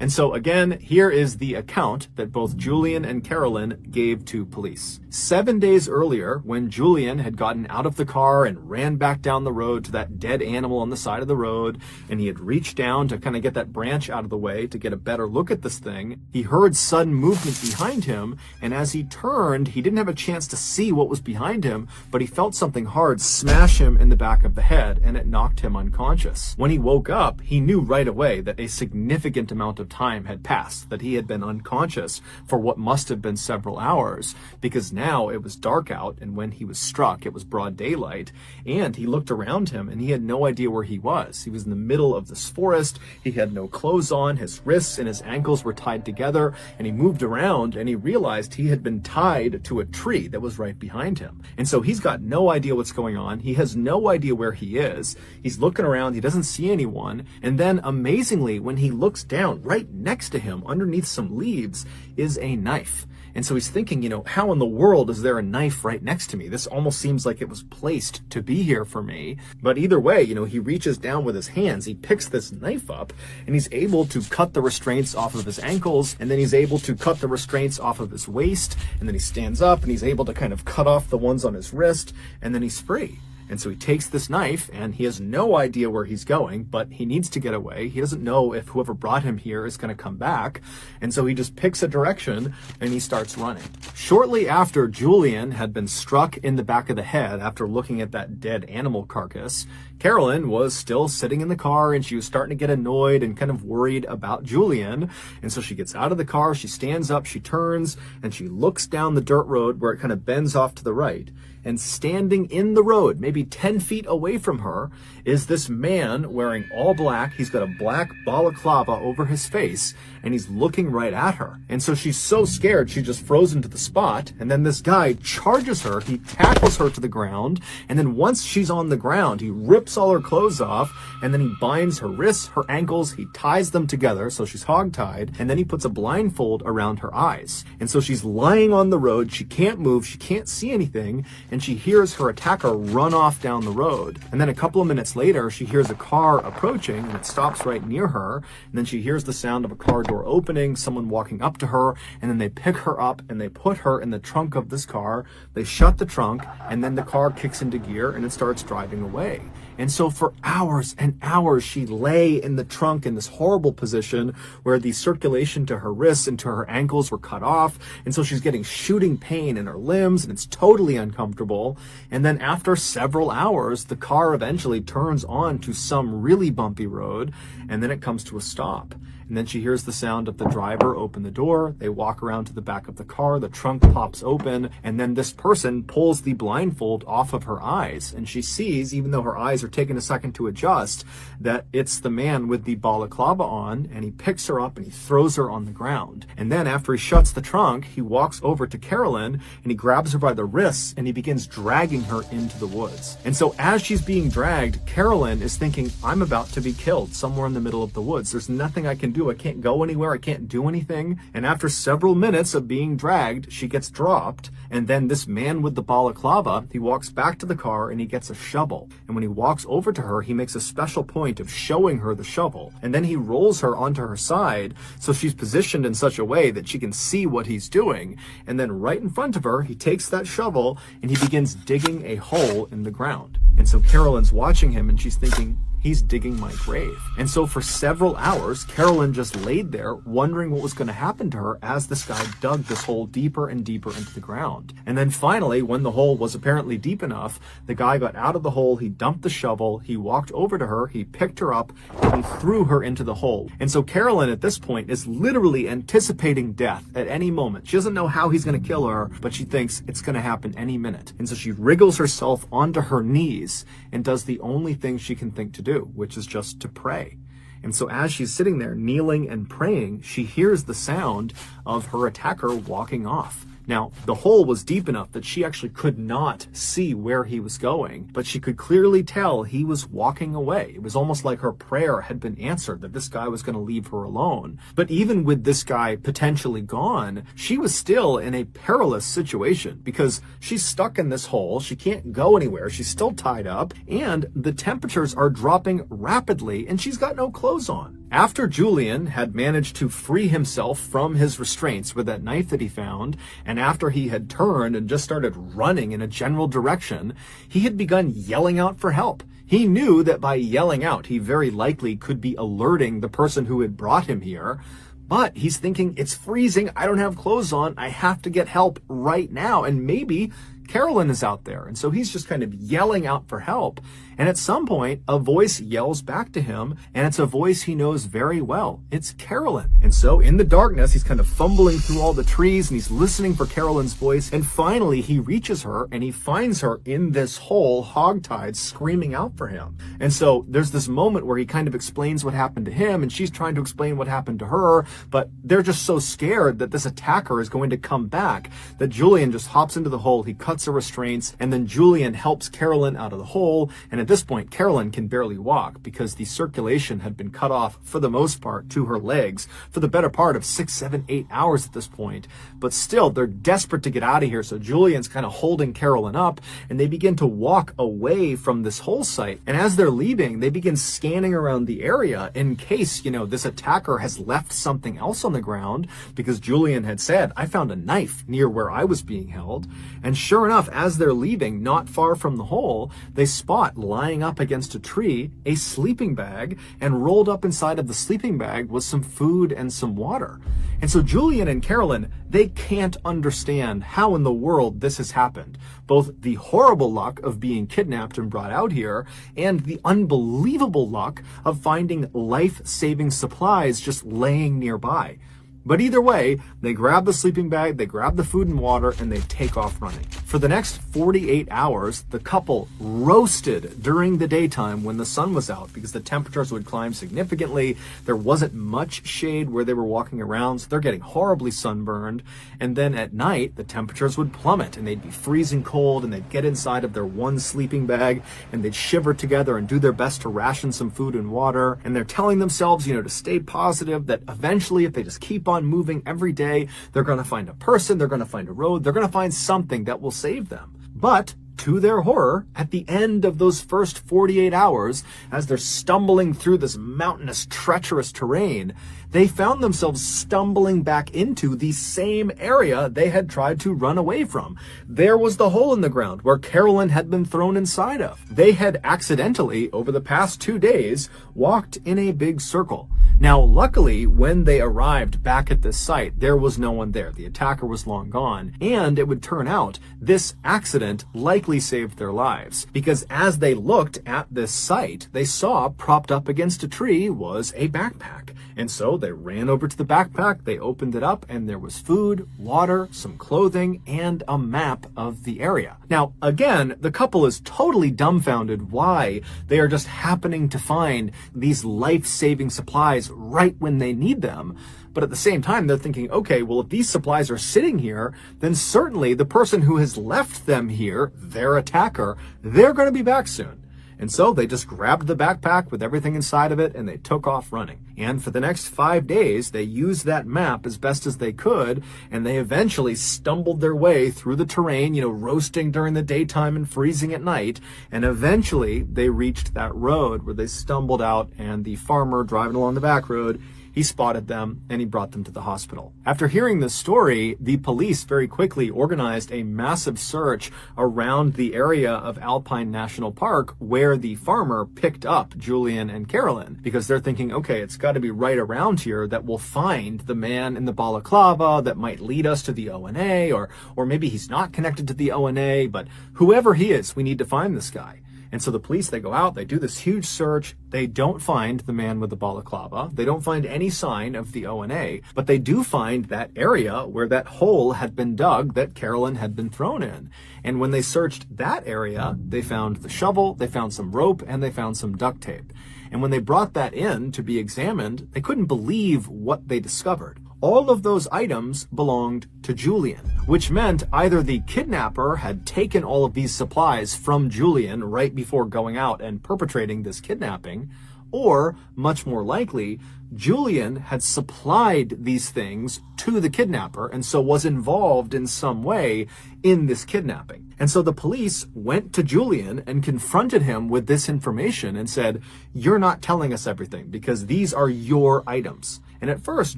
Speaker 1: And so again, here is the account that both Julian and Carolyn gave to police. 7 days earlier, when Julian had gotten out of the car and ran back down the road to that dead animal on the side of the road, and he had reached down to kind of get that branch out of the way to get a better look at this thing, he heard sudden movement behind him, and as he turned, he didn't have a chance to see what was behind him, but he felt something hard smash him in the back of the head, and it knocked him unconscious. When he woke up, he knew right away that a significant amount of time had passed, that he had been unconscious for what must have been several hours, because now it was dark out, and when he was struck, it was broad daylight, and he looked around him and he had no idea where he was. He was in the middle of this forest, he had no clothes on, his wrists and his ankles were tied together, and he moved around and he realized he had been tied to a tree that was right behind him. And so he's got no idea what's going on, he has no idea where he is, he's looking around, he doesn't see anyone, and then amazingly, when he looks down, right next to him, underneath some leaves, is a knife. And so he's thinking, how in the world is there a knife right next to me? This almost seems like it was placed to be here for me. But either way, he reaches down with his hands, he picks this knife up, and he's able to cut the restraints off of his ankles, and then he's able to cut the restraints off of his waist, and then he stands up and he's able to kind of cut off the ones on his wrist, and then he's free. And so he takes this knife, and he has no idea where he's going, but he needs to get away. He doesn't know if whoever brought him here is going to come back. And so he just picks a direction, and he starts running. Shortly after Julian had been struck in the back of the head after looking at that dead animal carcass, Carolyn was still sitting in the car, and she was starting to get annoyed and kind of worried about Julian. And so she gets out of the car, she stands up, she turns, and she looks down the dirt road where it kind of bends off to the right. And standing in the road, maybe 10 feet away from her, is this man wearing all black. He's got a black balaclava over his face, and he's looking right at her. And so she's so scared, she just frozen to the spot. And then this guy charges her, he tackles her to the ground, and then once she's on the ground, he rips all her clothes off, and then he binds her wrists, her ankles, he ties them together so she's hogtied, and then he puts a blindfold around her eyes. And so she's lying on the road, she can't move, she can't see anything, and she hears her attacker run off down the road. And then a couple of minutes later, she hears a car approaching, and it stops right near her, and then she hears the sound of a car door opening, someone walking up to her, and then they pick her up and they put her in the trunk of this car, they shut the trunk, and then the car kicks into gear and it starts driving away. And so for hours and hours, she lay in the trunk in this horrible position where the circulation to her wrists and to her ankles were cut off. And so she's getting shooting pain in her limbs, and it's totally uncomfortable. And then after several hours, the car eventually turns on to some really bumpy road, and then it comes to a stop. and then she hears the sound of the driver open the door. They walk around to the back of the car, the trunk pops open, and then this person pulls the blindfold off of her eyes, and she sees, even though her eyes are taking a second to adjust, that it's the man with the balaclava on, and he picks her up and he throws her on the ground. And then after he shuts the trunk, he walks over to Carolyn and he grabs her by the wrists and he begins dragging her into the woods. And so as she's being dragged, Carolyn is thinking, I'm about to be killed somewhere in the middle of the woods. There's nothing I can do. I can't go anywhere. I can't do anything. And after several minutes of being dragged, she gets dropped. And then this man with the balaclava, he walks back to the car and he gets a shovel. And when he walks over to her, he makes a special point of showing her the shovel. And then he rolls her onto her side so she's positioned in such a way that she can see what he's doing. And then right in front of her, he takes that shovel and he begins digging a hole in the ground. And so Carolyn's watching him and she's thinking, he's digging my grave. And so for several hours, Carolyn just laid there wondering what was going to happen to her as this guy dug this hole deeper and deeper into the ground. And then finally, when the hole was apparently deep enough, the guy got out of the hole, he dumped the shovel, he walked over to her, he picked her up, and he threw her into the hole. And so Carolyn at this point is literally anticipating death at any moment. She doesn't know how he's going to kill her, but she thinks it's going to happen any minute. And so she wriggles herself onto her knees and does the only thing she can think to do, which is just to pray. And so as she's sitting there kneeling and praying, she hears the sound of her attacker walking off. Now, the hole was deep enough that she actually could not see where he was going, but she could clearly tell he was walking away. It was almost like her prayer had been answered, that this guy was going to leave her alone. But even with this guy potentially gone, she was still in a perilous situation because she's stuck in this hole. She can't go anywhere. She's still tied up, and the temperatures are dropping rapidly, and she's got no clothes on. After Julian had managed to free himself from his restraints with that knife that he found, and after he had turned and just started running in a general direction, he had begun yelling out for help. He knew that by yelling out, he very likely could be alerting the person who had brought him here. But he's thinking, it's freezing, I don't have clothes on, I have to get help right now. And maybe Carolyn is out there. And so he's just kind of yelling out for help. And at some point, a voice yells back to him, and it's a voice he knows very well. It's Carolyn. And so in the darkness, he's kind of fumbling through all the trees and he's listening for Carolyn's voice. And finally, he reaches her and he finds her in this hole, hogtied, screaming out for him. And so there's this moment where he kind of explains what happened to him, and she's trying to explain what happened to her, but they're just so scared that this attacker is going to come back that Julian just hops into the hole, he cuts her restraints, and then Julian helps Carolyn out of the hole. And at this point, Carolyn can barely walk because the circulation had been cut off for the most part to her legs for the better part of 6, 7, 8 hours at this point. But still, they're desperate to get out of here. So Julian's kind of holding Carolyn up, and they begin to walk away from this hole site. And as they're leaving, they begin scanning around the area in case, this attacker has left something else on the ground, because Julian had said, I found a knife near where I was being held. And sure enough, as they're leaving, not far from the hole, they spot lying up against a tree a sleeping bag, and rolled up inside of the sleeping bag was some food and some water. And so Julian and Carolyn, they can't understand how in the world this has happened. Both the horrible luck of being kidnapped and brought out here, and the unbelievable luck of finding life-saving supplies just laying nearby. But either way, they grab the sleeping bag, they grab the food and water, and they take off running. For the next 48 hours, the couple roasted during the daytime when the sun was out because the temperatures would climb significantly. There wasn't much shade where they were walking around, so they're getting horribly sunburned. And then at night, the temperatures would plummet and they'd be freezing cold, and they'd get inside of their one sleeping bag and they'd shiver together and do their best to ration some food and water. And they're telling themselves, to stay positive, that eventually if they just keep on moving every day, they're going to find a person, they're going to find a road, they're going to find something that will save them. But to their horror, at the end of those first 48 hours, as they're stumbling through this mountainous, treacherous terrain, they found themselves stumbling back into the same area they had tried to run away from. There was the hole in the ground where Carolyn had been thrown inside of. They had accidentally, over the past 2 days, walked in a big circle. Now, luckily, when they arrived back at this site, there was no one there. The attacker was long gone, and it would turn out this accident likely saved their lives, because as they looked at this site, they saw propped up against a tree was a backpack. And so they ran over to the backpack, they opened it up, and there was food, water, some clothing, and a map of the area. Now, again, the couple is totally dumbfounded why they are just happening to find these life-saving supplies right when they need them. But at the same time, they're thinking, okay, well, if these supplies are sitting here, then certainly the person who has left them here, their attacker, they're going to be back soon. And so they just grabbed the backpack with everything inside of it and they took off running. And for the next 5 days, they used that map as best as they could, and they eventually stumbled their way through the terrain, roasting during the daytime and freezing at night. And eventually they reached that road where they stumbled out, and the farmer driving along the back road, he spotted them and he brought them to the hospital. After hearing this story, the police very quickly organized a massive search around the area of Alpine National Park where the farmer picked up Julian and Carolyn, because they're thinking, okay, it's got to be right around here that we'll find the man in the balaclava that might lead us to the ONA, or maybe he's not connected to the ONA, but whoever he is, we need to find this guy. And so the police, they go out, they do this huge search. They don't find the man with the balaclava. They don't find any sign of the ONA, but they do find that area where that hole had been dug that Carolyn had been thrown in. And when they searched that area, they found the shovel, they found some rope, and they found some duct tape. And when they brought that in to be examined, they couldn't believe what they discovered. All of those items belonged to Julian, which meant either the kidnapper had taken all of these supplies from Julian right before going out and perpetrating this kidnapping, or, much more likely, Julian had supplied these things to the kidnapper and so was involved in some way in this kidnapping. And so the police went to Julian and confronted him with this information and said, "You're not telling us everything because these are your items." And at first,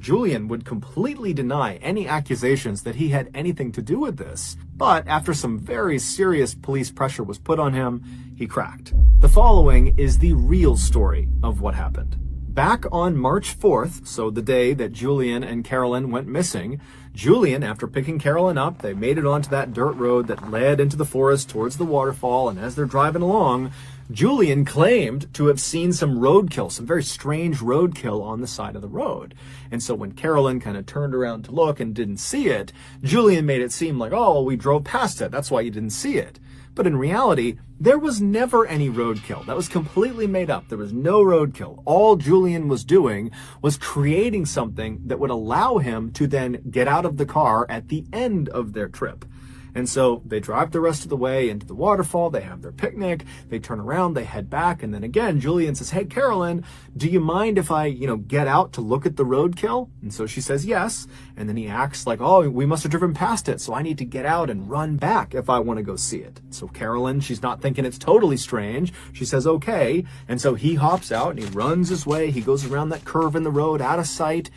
Speaker 1: Julian would completely deny any accusations that he had anything to do with this. But after some very serious police pressure was put on him, he cracked. The following is the real story of what happened. Back on March 4th, so the day that Julian and Carolyn went missing, Julian, after picking Carolyn up, they made it onto that dirt road that led into the forest towards the waterfall, and as they're driving along, Julian claimed to have seen some roadkill, some very strange roadkill on the side of the road. And so when Carolyn kind of turned around to look and didn't see it, Julian made it seem like, oh, we drove past it, that's why you didn't see it. But in reality, there was never any roadkill. That was completely made up. There was no roadkill. All Julian was doing was creating something that would allow him to then get out of the car at the end of their trip. And so they drive the rest of the way into the waterfall, they have their picnic, they turn around, they head back, and then again, Julian says, "Hey, Carolyn, do you mind if I, get out to look at the roadkill?" And so she says yes, and then he acts like, "Oh, we must have driven past it, so I need to get out and run back if I want to go see it." So Carolyn, she's not thinking it's totally strange, she says okay, and so he hops out and he runs his way, he goes around that curve in the road, out of sight.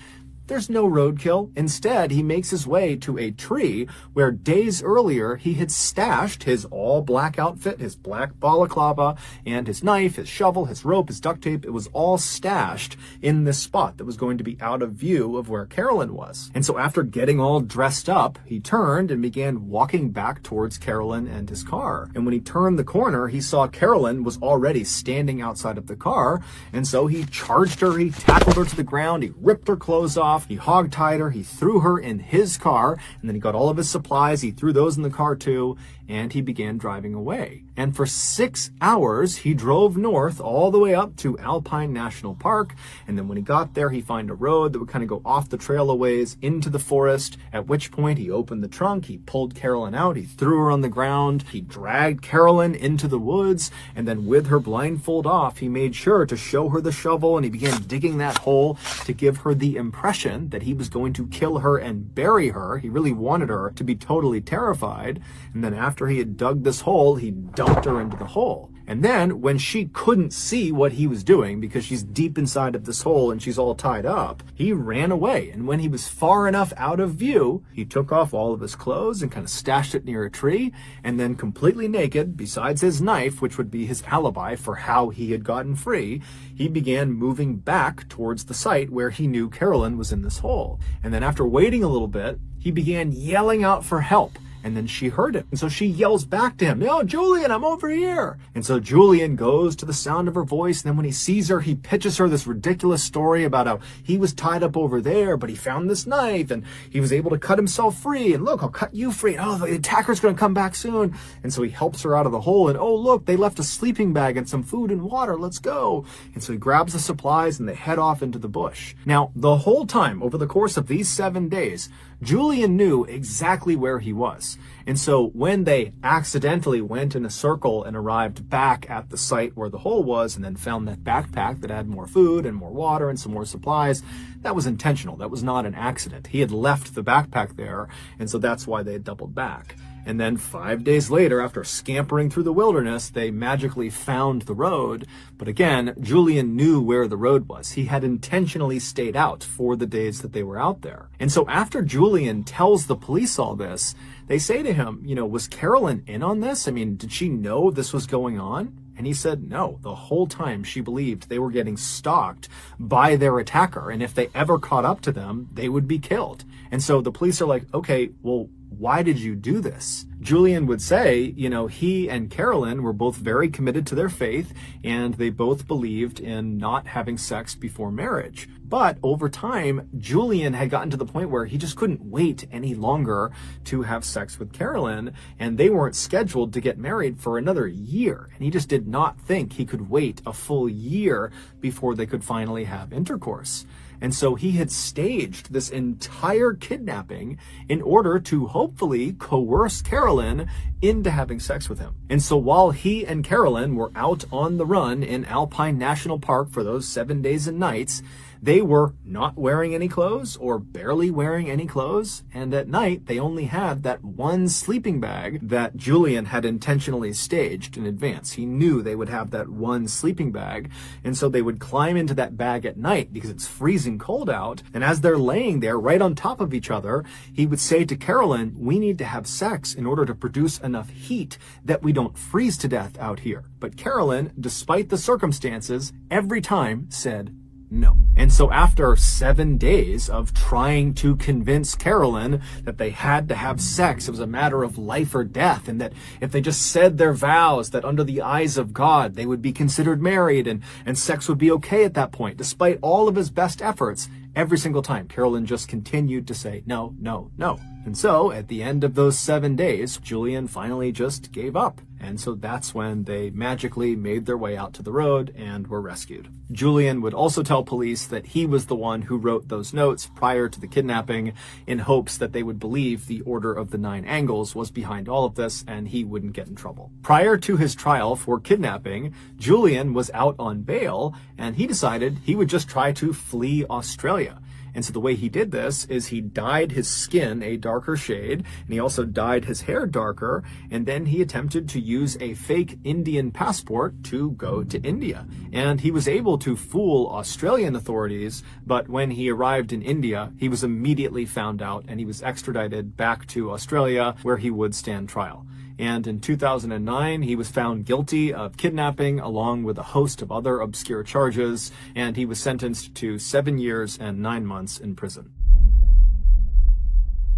Speaker 1: There's no roadkill. Instead, he makes his way to a tree where days earlier he had stashed his all-black outfit, his black balaclava, and his knife, his shovel, his rope, his duct tape. It was all stashed in this spot that was going to be out of view of where Carolyn was. And so after getting all dressed up, he turned and began walking back towards Carolyn and his car. And when he turned the corner, he saw Carolyn was already standing outside of the car. And so he charged her, he tackled her to the ground, he ripped her clothes off, he hog-tied her, he threw her in his car, and then he got all of his supplies, he threw those in the car too, and he began driving away. And for 6 hours, he drove north all the way up to Alpine National Park, and then when he got there, he found a road that would kind of go off the trail a ways into the forest, at which point he opened the trunk, he pulled Carolyn out, he threw her on the ground, he dragged Carolyn into the woods, and then with her blindfold off, he made sure to show her the shovel, and he began digging that hole to give her the impression that he was going to kill her and bury her. He really wanted her to be totally terrified. And then after he had dug this hole, he dumped her into the hole. And then when she couldn't see what he was doing because she's deep inside of this hole and she's all tied up, he ran away. And when he was far enough out of view, he took off all of his clothes and kind of stashed it near a tree. And then completely naked, besides his knife, which would be his alibi for how he had gotten free, he began moving back towards the site where he knew Carolyn was in this hole. And then after waiting a little bit, he began yelling out for help. and then she heard it. And so she yells back to him, "No, Julian, I'm over here." And so Julian goes to the sound of her voice, and then when he sees her, he pitches her this ridiculous story about how he was tied up over there, but he found this knife, and he was able to cut himself free, and look, I'll cut you free, and oh, the attacker's gonna come back soon. And so he helps her out of the hole, and oh, look, they left a sleeping bag and some food and water, let's go. And so he grabs the supplies, and they head off into the bush. Now, the whole time, over the course of these 7 days, Julian knew exactly where he was. And so when they accidentally went in a circle and arrived back at the site where the hole was and then found that backpack that had more food and more water and some more supplies, that was intentional. That was not an accident. He had left the backpack there, and so that's why they had doubled back. And then 5 days later, after scampering through the wilderness, they magically found the road. But again, Julian knew where the road was. He had intentionally stayed out for the days that they were out there. And so after Julian tells the police all this, they say to him, was Carolyn in on this? I mean, did she know this was going on? And he said no. The whole time she believed they were getting stalked by their attacker. And if they ever caught up to them, they would be killed. And so the police are like, okay, well, why did you do this? Julian would say, he and Carolyn were both very committed to their faith, and they both believed in not having sex before marriage. But over time, Julian had gotten to the point where he just couldn't wait any longer to have sex with Carolyn, and they weren't scheduled to get married for another year. And he just did not think he could wait a full year before they could finally have intercourse. And so he had staged this entire kidnapping in order to hopefully coerce Carolyn into having sex with him. And so while he and Carolyn were out on the run in Alpine National Park for those 7 days and nights, they were not wearing any clothes or barely wearing any clothes. And at night, they only had that one sleeping bag that Julian had intentionally staged in advance. He knew they would have that one sleeping bag. And so they would climb into that bag at night because it's freezing cold out. And as they're laying there right on top of each other, he would say to Carolyn, "We need to have sex in order to produce enough heat that we don't freeze to death out here." But Carolyn, despite the circumstances, every time said no. And so after 7 days of trying to convince Carolyn that they had to have sex, it was a matter of life or death, and that if they just said their vows, that under the eyes of God, they would be considered married and sex would be okay at that point, despite all of his best efforts, every single time, Carolyn just continued to say no, no, no. And so at the end of those 7 days, Julian finally just gave up. And so that's when they magically made their way out to the road and were rescued. Julian would also tell police that he was the one who wrote those notes prior to the kidnapping in hopes that they would believe the Order of the Nine Angles was behind all of this and he wouldn't get in trouble. Prior to his trial for kidnapping, Julian was out on bail and he decided he would just try to flee Australia. And so the way he did this is he dyed his skin a darker shade, and he also dyed his hair darker, and then he attempted to use a fake Indian passport to go to India. And he was able to fool Australian authorities, but when he arrived in India, he was immediately found out and he was extradited back to Australia where he would stand trial. And in 2009, he was found guilty of kidnapping along with a host of other obscure charges, and he was sentenced to 7 years and 9 months in prison.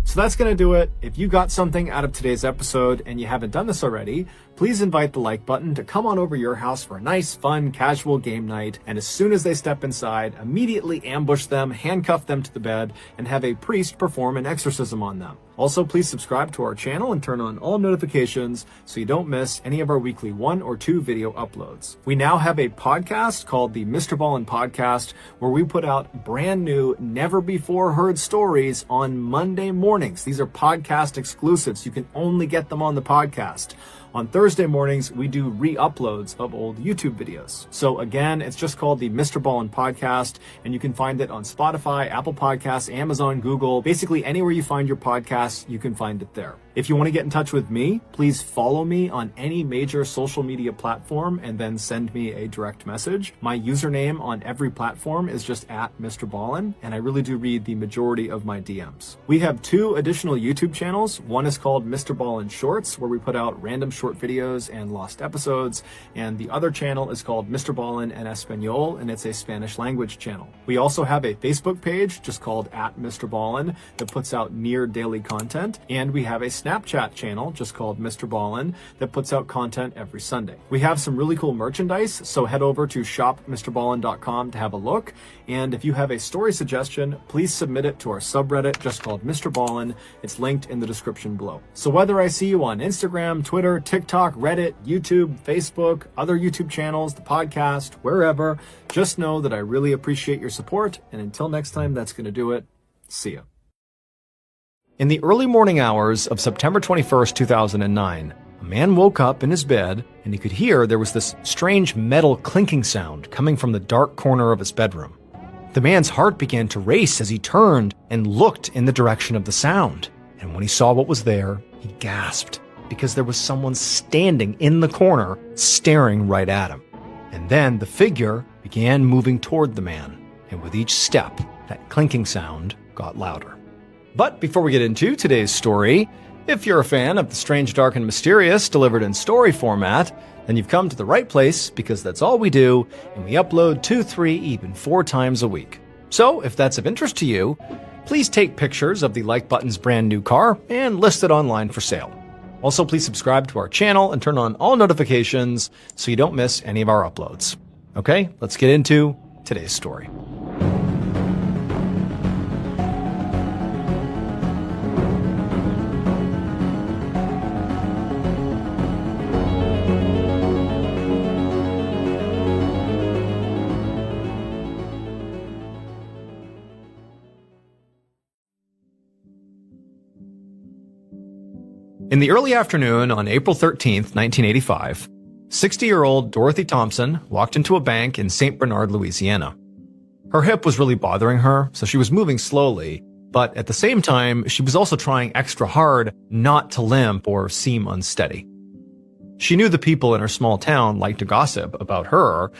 Speaker 1: So that's going to do it. If you got something out of today's episode and you haven't done this already, please invite the like button to come on over your house for a nice, fun, casual game night. And as soon as they step inside, immediately ambush them, handcuff them to the bed, and have a priest perform an exorcism on them. Also, please subscribe to our channel and turn on all notifications so you don't miss any of our weekly 1 or 2 video uploads. We now have a podcast called the MrBallen's Podcast, where we put out brand new, never before heard stories on Monday mornings. These are podcast exclusives. You can only get them on the podcast. On Thursday mornings, we do re-uploads of old YouTube videos. So again, it's just called the MrBallen's Podcast, and you can find it on Spotify, Apple Podcasts, Amazon, Google, basically anywhere you find your podcasts, you can find it there. If you want to get in touch with me, please follow me on any major social media platform and then send me a direct message. My username on every platform is just @MrBallen, and I really do read the majority of my DMs. We have 2 additional YouTube channels. One is called MrBallen's Shorts, where we put out random short videos and lost episodes, and the other channel is called MrBallen en Español, and it's a Spanish language channel. We also have a Facebook page just called @MrBallen that puts out near daily content, and we have a Snapchat channel just called Mr. Ballin that puts out content every Sunday. We have some really cool merchandise, so head over to shopmrballin.com to have a look. And if you have a story suggestion, please submit it to our subreddit just called Mr. Ballin. It's linked in the description below. So whether I see you on Instagram, Twitter, TikTok, Reddit, YouTube, Facebook, other YouTube channels, the podcast, wherever, just know that I really appreciate your support. And until next time, that's going to do it. See ya. In the early morning hours of September 21st, 2009, a man woke up in his bed and he could hear there was this strange metal clinking sound coming from the dark corner of his bedroom. The man's heart began to race as he turned and looked in the direction of the sound. And when he saw what was there, he gasped because there was someone standing in the corner staring right at him. And then the figure began moving toward the man, and with each step, that clinking sound got louder. But before we get into today's story, if you're a fan of the strange, dark, and mysterious delivered in story format, then you've come to the right place because that's all we do, and we upload 2, 3, even 4 times a week. So if that's of interest to you, please take pictures of the Like Button's brand new car and list it online for sale. Also, please subscribe to our channel and turn on all notifications so you don't miss any of our uploads. Okay, let's get into today's story. In the early afternoon on April 13th, 1985, 60-year-old Dorothy Thompson walked into a bank in St. Bernard, Louisiana. Her hip was really bothering her, so she was moving slowly, but at the same time, she was also trying extra hard not to limp or seem unsteady. She knew the people in her small town liked to gossip about her,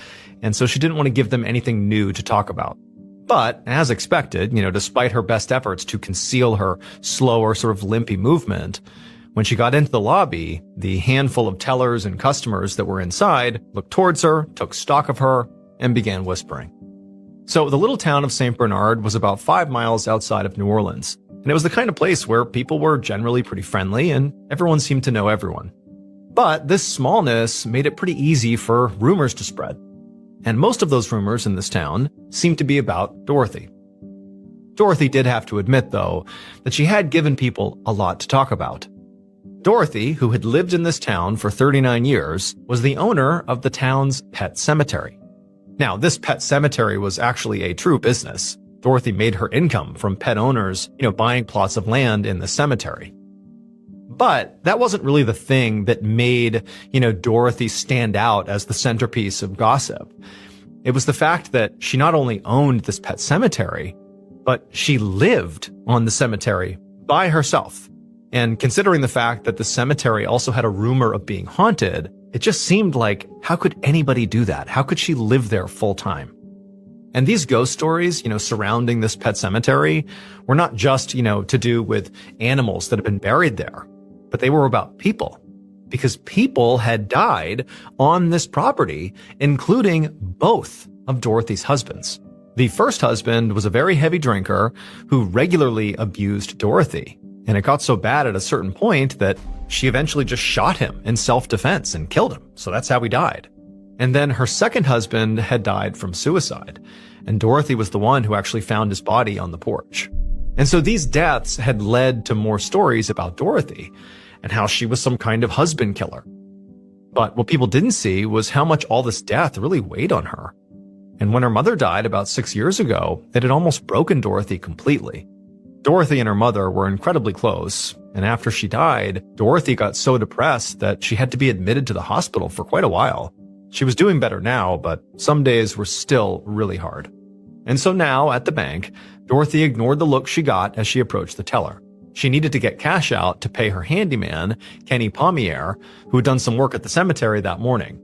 Speaker 1: and so she didn't want to give them anything new to talk about. But, as expected, despite her best efforts to conceal her slower, sort of limpy movement, when she got into the lobby, the handful of tellers and customers that were inside looked towards her, took stock of her, and began whispering. So the little town of St. Bernard was about 5 miles outside of New Orleans, and it was the kind of place where people were generally pretty friendly and everyone seemed to know everyone. But this smallness made it pretty easy for rumors to spread. And most of those rumors in this town seemed to be about Dorothy. Dorothy did have to admit, though, that she had given people a lot to talk about. Dorothy, who had lived in this town for 39 years, was the owner of the town's pet cemetery. Now, this pet cemetery was actually a true business. Dorothy made her income from pet owners, buying plots of land in the cemetery. But that wasn't really the thing that made, Dorothy stand out as the centerpiece of gossip. It was the fact that she not only owned this pet cemetery, but she lived on the cemetery by herself. And considering the fact that the cemetery also had a rumor of being haunted, it just seemed like, how could anybody do that? How could she live there full time? And these ghost stories, surrounding this pet cemetery were not just, to do with animals that had been buried there, but they were about people. Because people had died on this property, including both of Dorothy's husbands. The first husband was a very heavy drinker who regularly abused Dorothy. And it got so bad at a certain point that she eventually just shot him in self-defense and killed him. So that's how he died. And then her second husband had died from suicide. And Dorothy was the one who actually found his body on the porch. And so these deaths had led to more stories about Dorothy and how she was some kind of husband killer. But what people didn't see was how much all this death really weighed on her. And when her mother died about 6 years ago, it had almost broken Dorothy completely. Dorothy and her mother were incredibly close, and after she died, Dorothy got so depressed that she had to be admitted to the hospital for quite a while. She was doing better now, but some days were still really hard. And so now, at the bank, Dorothy ignored the look she got as she approached the teller. She needed to get cash out to pay her handyman, Kenny Pommier, who had done some work at the cemetery that morning.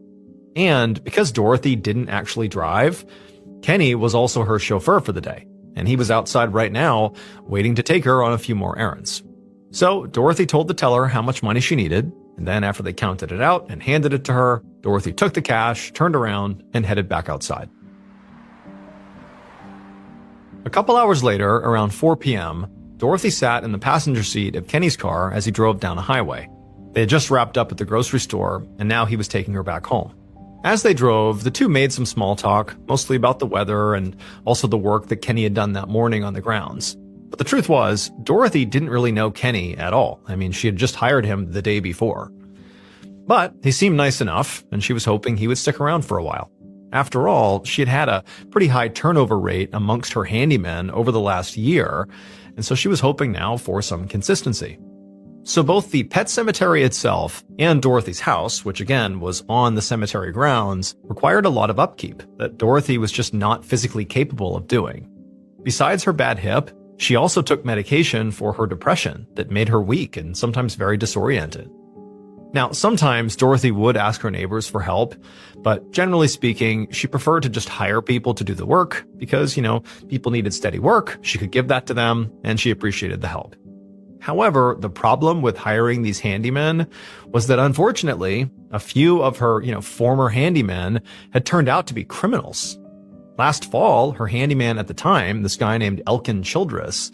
Speaker 1: And because Dorothy didn't actually drive, Kenny was also her chauffeur for the day. And he was outside right now, waiting to take her on a few more errands. So Dorothy told the teller how much money she needed, and then after they counted it out and handed it to her, Dorothy took the cash, turned around, and headed back outside. A couple hours later, around 4 p.m., Dorothy sat in the passenger seat of Kenny's car as he drove down a highway. They had just wrapped up at the grocery store, and now he was taking her back home. As they drove, the two made some small talk, mostly about the weather and also the work that Kenny had done that morning on the grounds. But the truth was, Dorothy didn't really know Kenny at all. I mean, she had just hired him the day before. But he seemed nice enough, and she was hoping he would stick around for a while. After all, she had had a pretty high turnover rate amongst her handymen over the last year, and so she was hoping now for some consistency. So both the pet cemetery itself and Dorothy's house, which again was on the cemetery grounds, required a lot of upkeep that Dorothy was just not physically capable of doing. Besides her bad hip, she also took medication for her depression that made her weak and sometimes very disoriented. Now, sometimes Dorothy would ask her neighbors for help, but generally speaking, she preferred to just hire people to do the work because, people needed steady work, she could give that to them, and she appreciated the help. However, the problem with hiring these handymen was that unfortunately, a few of her, former handymen had turned out to be criminals. Last fall, her handyman at the time, this guy named Elkin Childress,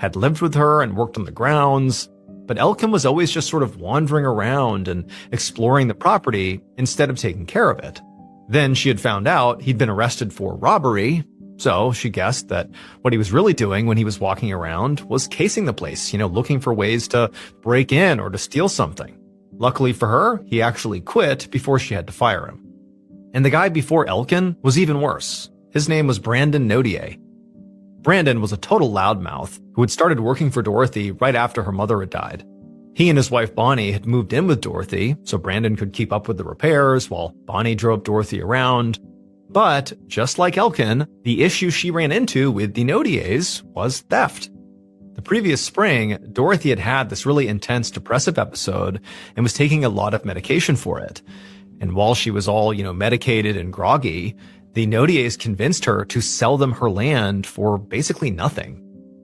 Speaker 1: had lived with her and worked on the grounds, but Elkin was always just sort of wandering around and exploring the property instead of taking care of it. Then she had found out he'd been arrested for robbery, so she guessed that what he was really doing when he was walking around was casing the place, looking for ways to break in or to steal something. Luckily for her, he actually quit before she had to fire him. And the guy before Elkin was even worse. His name was Brandon Nodier. Brandon was a total loudmouth who had started working for Dorothy right after her mother had died. He and his wife Bonnie had moved in with Dorothy, so Brandon could keep up with the repairs while Bonnie drove Dorothy around. But, just like Elkin, the issue she ran into with the Nodiers was theft. The previous spring, Dorothy had had this really intense depressive episode and was taking a lot of medication for it. And while she was all, medicated and groggy, the Nodiers convinced her to sell them her land for basically nothing.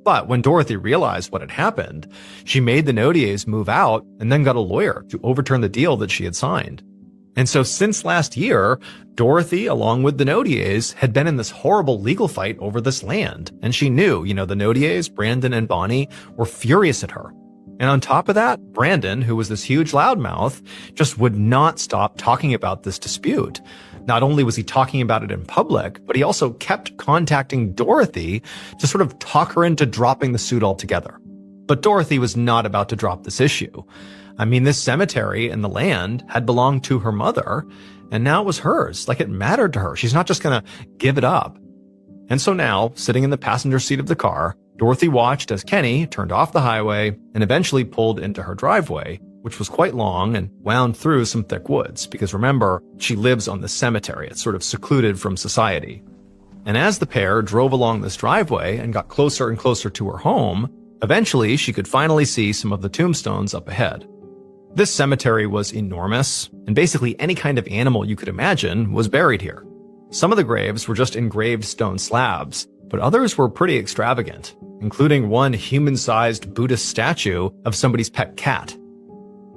Speaker 1: But when Dorothy realized what had happened, she made the Nodiers move out and then got a lawyer to overturn the deal that she had signed. And so since last year, Dorothy, along with the Nodiers, had been in this horrible legal fight over this land. And she knew, the Nodiers, Brandon and Bonnie, were furious at her. And on top of that, Brandon, who was this huge loudmouth, just would not stop talking about this dispute. Not only was he talking about it in public, but he also kept contacting Dorothy to sort of talk her into dropping the suit altogether. But Dorothy was not about to drop this issue. I mean, this cemetery and the land had belonged to her mother, and now it was hers. Like, it mattered to her. She's not just gonna give it up. And so now, sitting in the passenger seat of the car, Dorothy watched as Kenny turned off the highway and eventually pulled into her driveway, which was quite long and wound through some thick woods, because remember, she lives on the cemetery. It's sort of secluded from society. And as the pair drove along this driveway and got closer and closer to her home, eventually she could finally see some of the tombstones up ahead. This cemetery was enormous, and basically any kind of animal you could imagine was buried here. Some of the graves were just engraved stone slabs, but others were pretty extravagant, including one human-sized Buddhist statue of somebody's pet cat.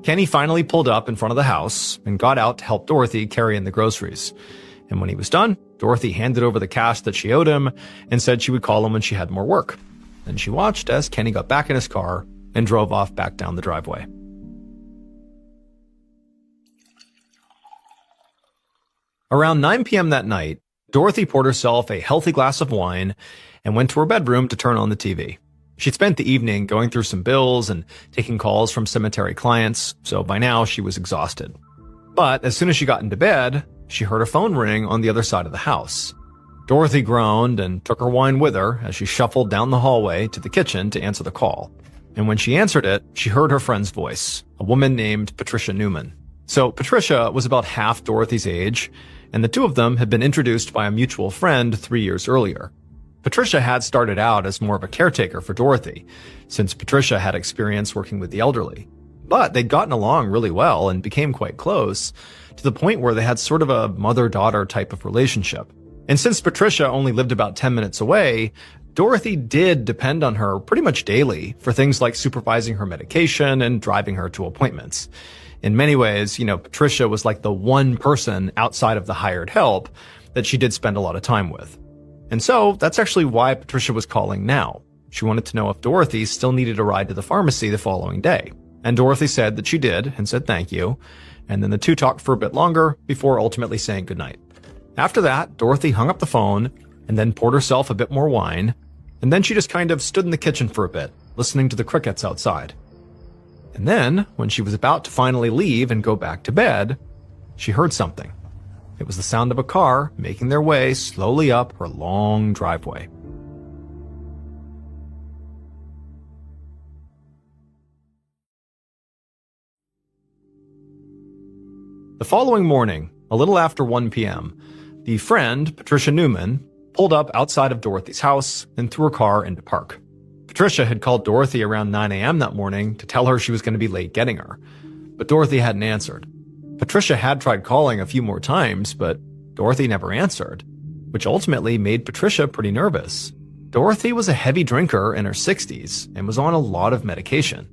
Speaker 1: Kenny finally pulled up in front of the house and got out to help Dorothy carry in the groceries. And when he was done, Dorothy handed over the cash that she owed him and said she would call him when she had more work. Then she watched as Kenny got back in his car and drove off back down the driveway. Around 9 p.m. that night, Dorothy poured herself a healthy glass of wine and went to her bedroom to turn on the TV. She'd spent the evening going through some bills and taking calls from cemetery clients, so by now she was exhausted. But as soon as she got into bed, she heard a phone ring on the other side of the house. Dorothy groaned and took her wine with her as she shuffled down the hallway to the kitchen to answer the call. And when she answered it, she heard her friend's voice, a woman named Patricia Newman. So Patricia was about half Dorothy's age, and the two of them had been introduced by a mutual friend 3 years earlier. Patricia had started out as more of a caretaker for Dorothy, since Patricia had experience working with the elderly. But they'd gotten along really well and became quite close, to the point where they had sort of a mother-daughter type of relationship. And since Patricia only lived about 10 minutes away, Dorothy did depend on her pretty much daily for things like supervising her medication and driving her to appointments. In many ways, Patricia was like the one person outside of the hired help that she did spend a lot of time with. And so that's actually why Patricia was calling now, She wanted to know if Dorothy still needed a ride to the pharmacy the following day. And Dorothy said that she did and said thank you. And then the two talked for a bit longer before ultimately saying goodnight. After that, Dorothy hung up the phone and then poured herself a bit more wine. And then she just kind of stood in the kitchen for a bit, listening to the crickets outside. And then, when she was about to finally leave and go back to bed, she heard something. It was the sound of a car making their way slowly up her long driveway. The following morning, a little after 1 p.m., the friend, Patricia Newman, pulled up outside of Dorothy's house and threw her car into park. Patricia had called Dorothy around 9 a.m. that morning to tell her she was going to be late getting her, but Dorothy hadn't answered. Patricia had tried calling a few more times, but Dorothy never answered, which ultimately made Patricia pretty nervous. Dorothy was a heavy drinker in her 60s and was on a lot of medication.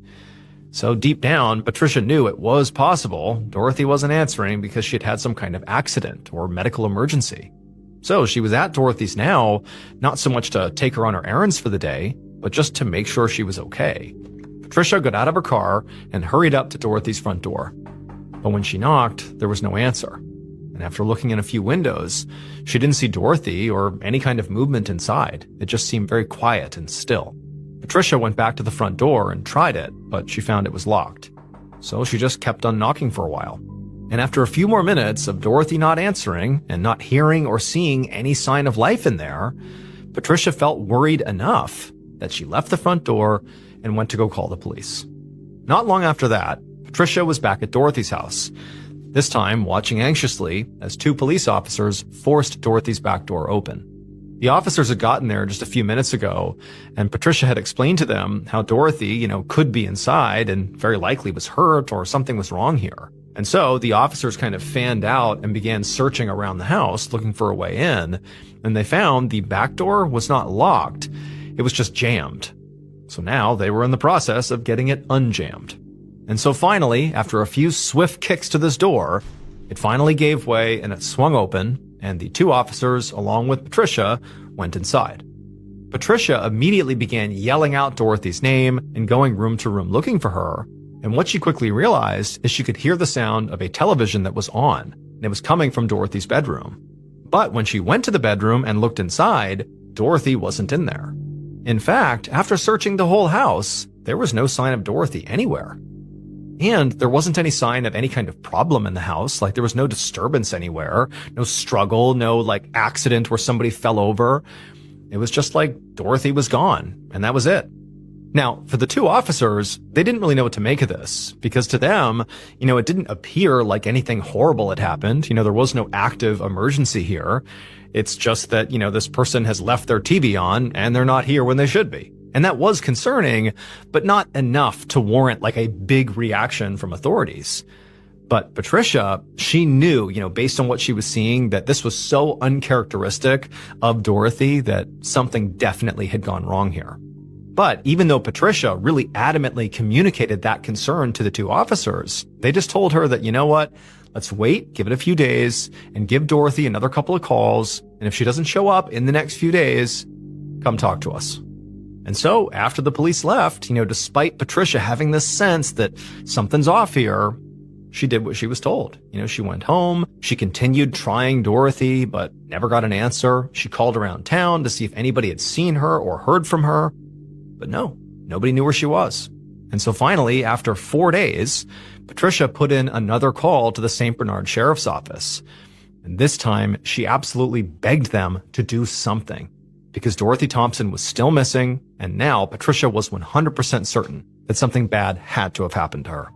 Speaker 1: So deep down, Patricia knew it was possible Dorothy wasn't answering because she had had some kind of accident or medical emergency. So she was at Dorothy's now, not so much to take her on her errands for the day, but just to make sure she was okay. Patricia got out of her car and hurried up to Dorothy's front door. But when she knocked, there was no answer. And after looking in a few windows, she didn't see Dorothy or any kind of movement inside. It just seemed very quiet and still. Patricia went back to the front door and tried it, but she found it was locked. So she just kept on knocking for a while. And after a few more minutes of Dorothy not answering and not hearing or seeing any sign of life in there, Patricia felt worried enough that she left the front door and went to go call the police. Not long after that, Patricia was back at Dorothy's house, this time watching anxiously as two police officers forced Dorothy's back door open. The officers had gotten there just a few minutes ago, and Patricia had explained to them how Dorothy, could be inside and very likely was hurt or something was wrong here. And so the officers kind of fanned out and began searching around the house looking for a way in, and they found the back door was not locked, it was just jammed. So now they were in the process of getting it unjammed. And so finally, after a few swift kicks to this door, it finally gave way and it swung open, and the two officers, along with Patricia, went inside. Patricia immediately began yelling out Dorothy's name and going room to room looking for her, and what she quickly realized is she could hear the sound of a television that was on, and it was coming from Dorothy's bedroom. But when she went to the bedroom and looked inside, Dorothy wasn't in there. In fact, after searching the whole house, there was no sign of Dorothy anywhere. And there wasn't any sign of any kind of problem in the house, like there was no disturbance anywhere, no struggle, no accident where somebody fell over. It was just like Dorothy was gone, and that was it. Now, for the two officers, they didn't really know what to make of this, because to them, it didn't appear like anything horrible had happened. There was no active emergency here. It's just that, this person has left their TV on, and they're not here when they should be. And that was concerning, but not enough to warrant a big reaction from authorities. But Patricia, she knew, based on what she was seeing, that this was so uncharacteristic of Dorothy that something definitely had gone wrong here. But even though Patricia really adamantly communicated that concern to the two officers, they just told her that, let's wait, give it a few days, and give Dorothy another couple of calls, and if she doesn't show up in the next few days, come talk to us. And so, after the police left, despite Patricia having this sense that something's off here, she did what she was told. She went home, she continued trying Dorothy, but never got an answer. She called around town to see if anybody had seen her or heard from her, but no, nobody knew where she was. And so finally, after 4 days, Patricia put in another call to the St. Bernard Sheriff's Office. And this time, she absolutely begged them to do something, because Dorothy Thompson was still missing, and now Patricia was 100% certain that something bad had to have happened to her.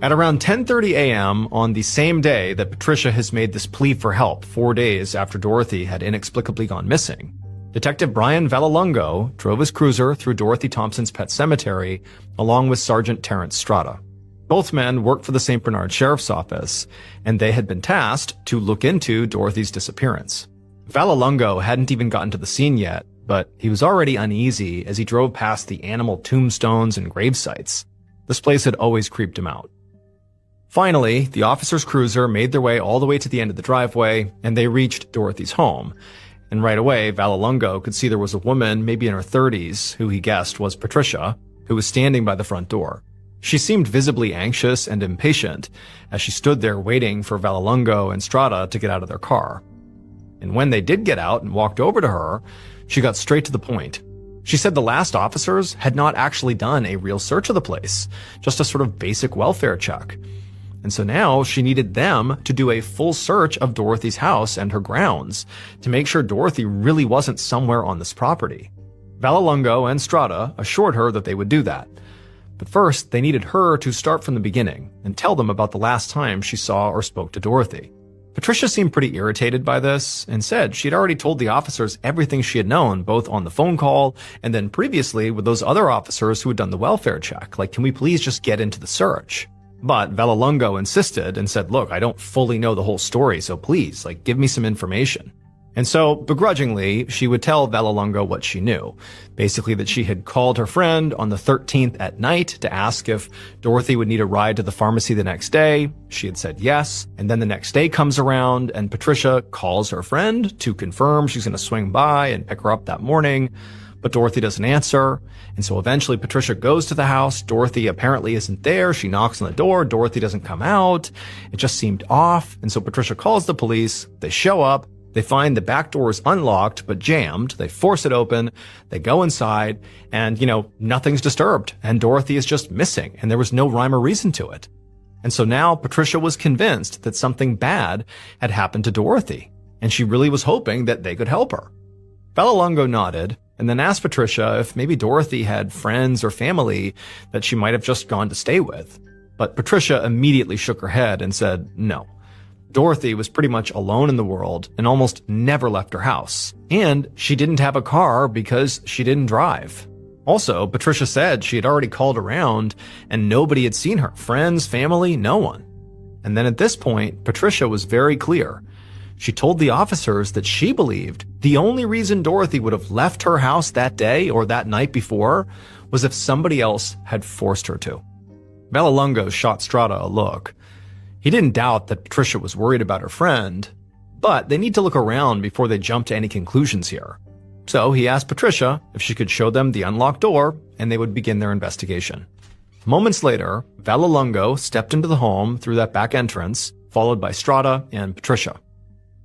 Speaker 1: At around 10:30 a.m. on the same day that Patricia has made this plea for help 4 days after Dorothy had inexplicably gone missing, Detective Brian Vallelongo drove his cruiser through Dorothy Thompson's pet cemetery along with Sergeant Terrence Strata. Both men worked for the St. Bernard Sheriff's Office, and they had been tasked to look into Dorothy's disappearance. Vallelongo hadn't even gotten to the scene yet, but he was already uneasy as he drove past the animal tombstones and grave sites. This place had always creeped him out. Finally, the officer's cruiser made their way all the way to the end of the driveway, and they reached Dorothy's home. And right away, Vallelongo could see there was a woman, maybe in her 30s, who he guessed was Patricia, who was standing by the front door. She seemed visibly anxious and impatient as she stood there waiting for Vallelongo and Strada to get out of their car. And when they did get out and walked over to her, she got straight to the point. She said the last officers had not actually done a real search of the place, just a sort of basic welfare check. And so now she needed them to do a full search of Dorothy's house and her grounds to make sure Dorothy really wasn't somewhere on this property. Vallelongo and Strada assured her that they would do that. But first, they needed her to start from the beginning and tell them about the last time she saw or spoke to Dorothy. Patricia seemed pretty irritated by this and said she'd already told the officers everything she had known, both on the phone call and then previously with those other officers who had done the welfare check. Like, can we please just get into the search? But Vallelongo insisted and said, look, I don't fully know the whole story, so please, give me some information. And so, begrudgingly, she would tell Vallelongo what she knew. Basically that she had called her friend on the 13th at night to ask if Dorothy would need a ride to the pharmacy the next day. She had said yes. And then the next day comes around and Patricia calls her friend to confirm she's going to swing by and pick her up that morning. But Dorothy doesn't answer. And so eventually Patricia goes to the house. Dorothy apparently isn't there. She knocks on the door. Dorothy doesn't come out. It just seemed off. And so Patricia calls the police. They show up. They find the back door is unlocked, but jammed. They force it open. They go inside and, nothing's disturbed. And Dorothy is just missing. And there was no rhyme or reason to it. And so now Patricia was convinced that something bad had happened to Dorothy. And she really was hoping that they could help her. Vallelongo nodded and then asked Patricia if maybe Dorothy had friends or family that she might have just gone to stay with. But Patricia immediately shook her head and said no. Dorothy was pretty much alone in the world and almost never left her house. And she didn't have a car because she didn't drive. Also, Patricia said she had already called around and nobody had seen her. Friends, family, no one. And then at this point, Patricia was very clear. She told the officers that she believed the only reason Dorothy would have left her house that day or that night before was if somebody else had forced her to. Vallelongo shot Strada a look. He didn't doubt that Patricia was worried about her friend, but they need to look around before they jump to any conclusions here. So he asked Patricia if she could show them the unlocked door, and they would begin their investigation. Moments later, Vallelongo stepped into the home through that back entrance, followed by Strada and Patricia.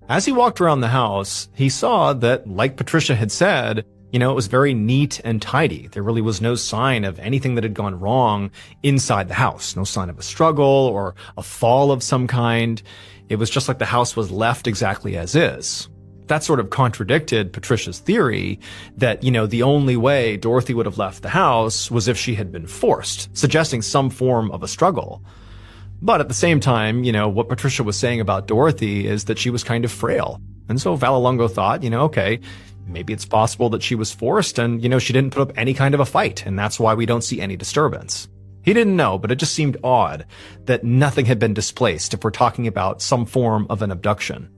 Speaker 1: As he walked around the house, he saw that, like Patricia had said, it was very neat and tidy. There really was no sign of anything that had gone wrong inside the house. No sign of a struggle or a fall of some kind. It was just like the house was left exactly as is. That sort of contradicted Patricia's theory that, the only way Dorothy would have left the house was if she had been forced, suggesting some form of a struggle. But at the same time, what Patricia was saying about Dorothy is that she was kind of frail. And so Vallelongo thought, okay, maybe it's possible that she was forced and, she didn't put up any kind of a fight, and that's why we don't see any disturbance. He didn't know, but it just seemed odd that nothing had been displaced if we're talking about some form of an abduction.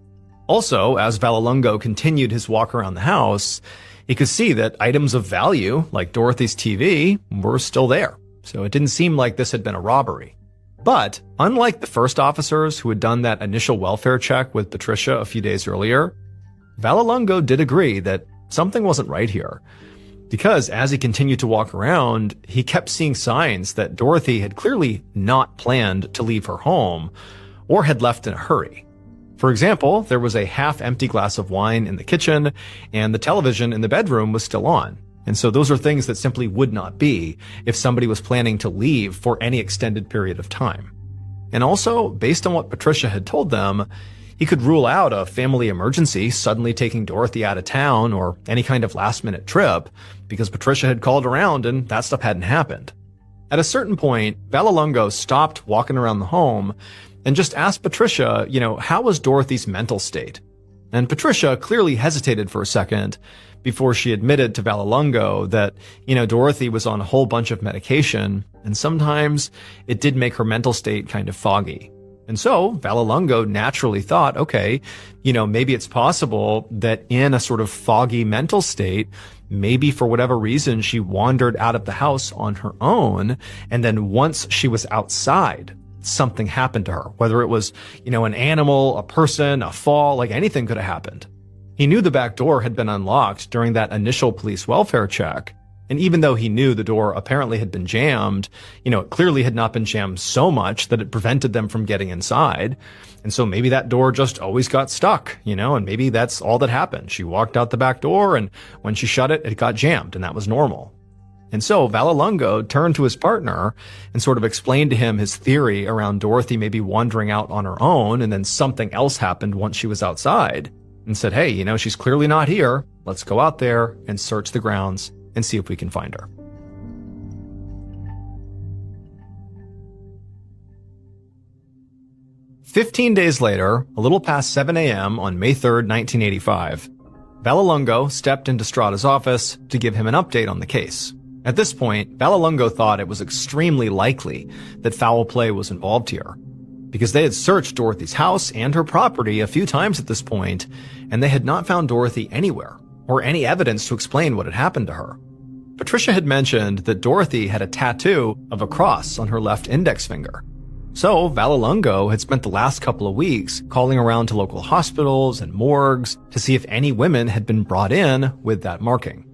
Speaker 1: Also, as Vallelongo continued his walk around the house, he could see that items of value, like Dorothy's TV, were still there. So it didn't seem like this had been a robbery. But unlike the first officers who had done that initial welfare check with Patricia a few days earlier, Vallelongo did agree that something wasn't right here. Because as he continued to walk around, he kept seeing signs that Dorothy had clearly not planned to leave her home or had left in a hurry. For example, there was a half-empty glass of wine in the kitchen and the television in the bedroom was still on. And so those are things that simply would not be if somebody was planning to leave for any extended period of time. And also, based on what Patricia had told them, he could rule out a family emergency suddenly taking Dorothy out of town or any kind of last-minute trip because Patricia had called around and that stuff hadn't happened. At a certain point, Vallelongo stopped walking around the home and just asked Patricia, how was Dorothy's mental state? And Patricia clearly hesitated for a second before she admitted to Vallelongo that, Dorothy was on a whole bunch of medication, and sometimes it did make her mental state kind of foggy. And so Vallelongo naturally thought, okay, maybe it's possible that in a sort of foggy mental state, maybe for whatever reason, she wandered out of the house on her own. And then once she was outside, something happened to her, whether it was, an animal, a person, a fall, like anything could have happened. He knew the back door had been unlocked during that initial police welfare check. And even though he knew the door apparently had been jammed, it clearly had not been jammed so much that it prevented them from getting inside. And so maybe that door just always got stuck, and maybe that's all that happened. She walked out the back door, and when she shut it, it got jammed, and that was normal. And so Vallelonga turned to his partner and sort of explained to him his theory around Dorothy maybe wandering out on her own, and then something else happened once she was outside, and said, hey, she's clearly not here. Let's go out there and search the grounds and see if we can find her. "15 days later, a little past 7 a.m. on May 3rd, 1985, Vallelonga stepped into Strada's office to give him an update on the case. At this point, Vallelonga thought it was extremely likely that foul play was involved here, because they had searched Dorothy's house and her property a few times at this point, and they had not found Dorothy anywhere, or any evidence to explain what had happened to her. Patricia had mentioned that Dorothy had a tattoo of a cross on her left index finger. So Vallelonga had spent the last couple of weeks calling around to local hospitals and morgues to see if any women had been brought in with that marking.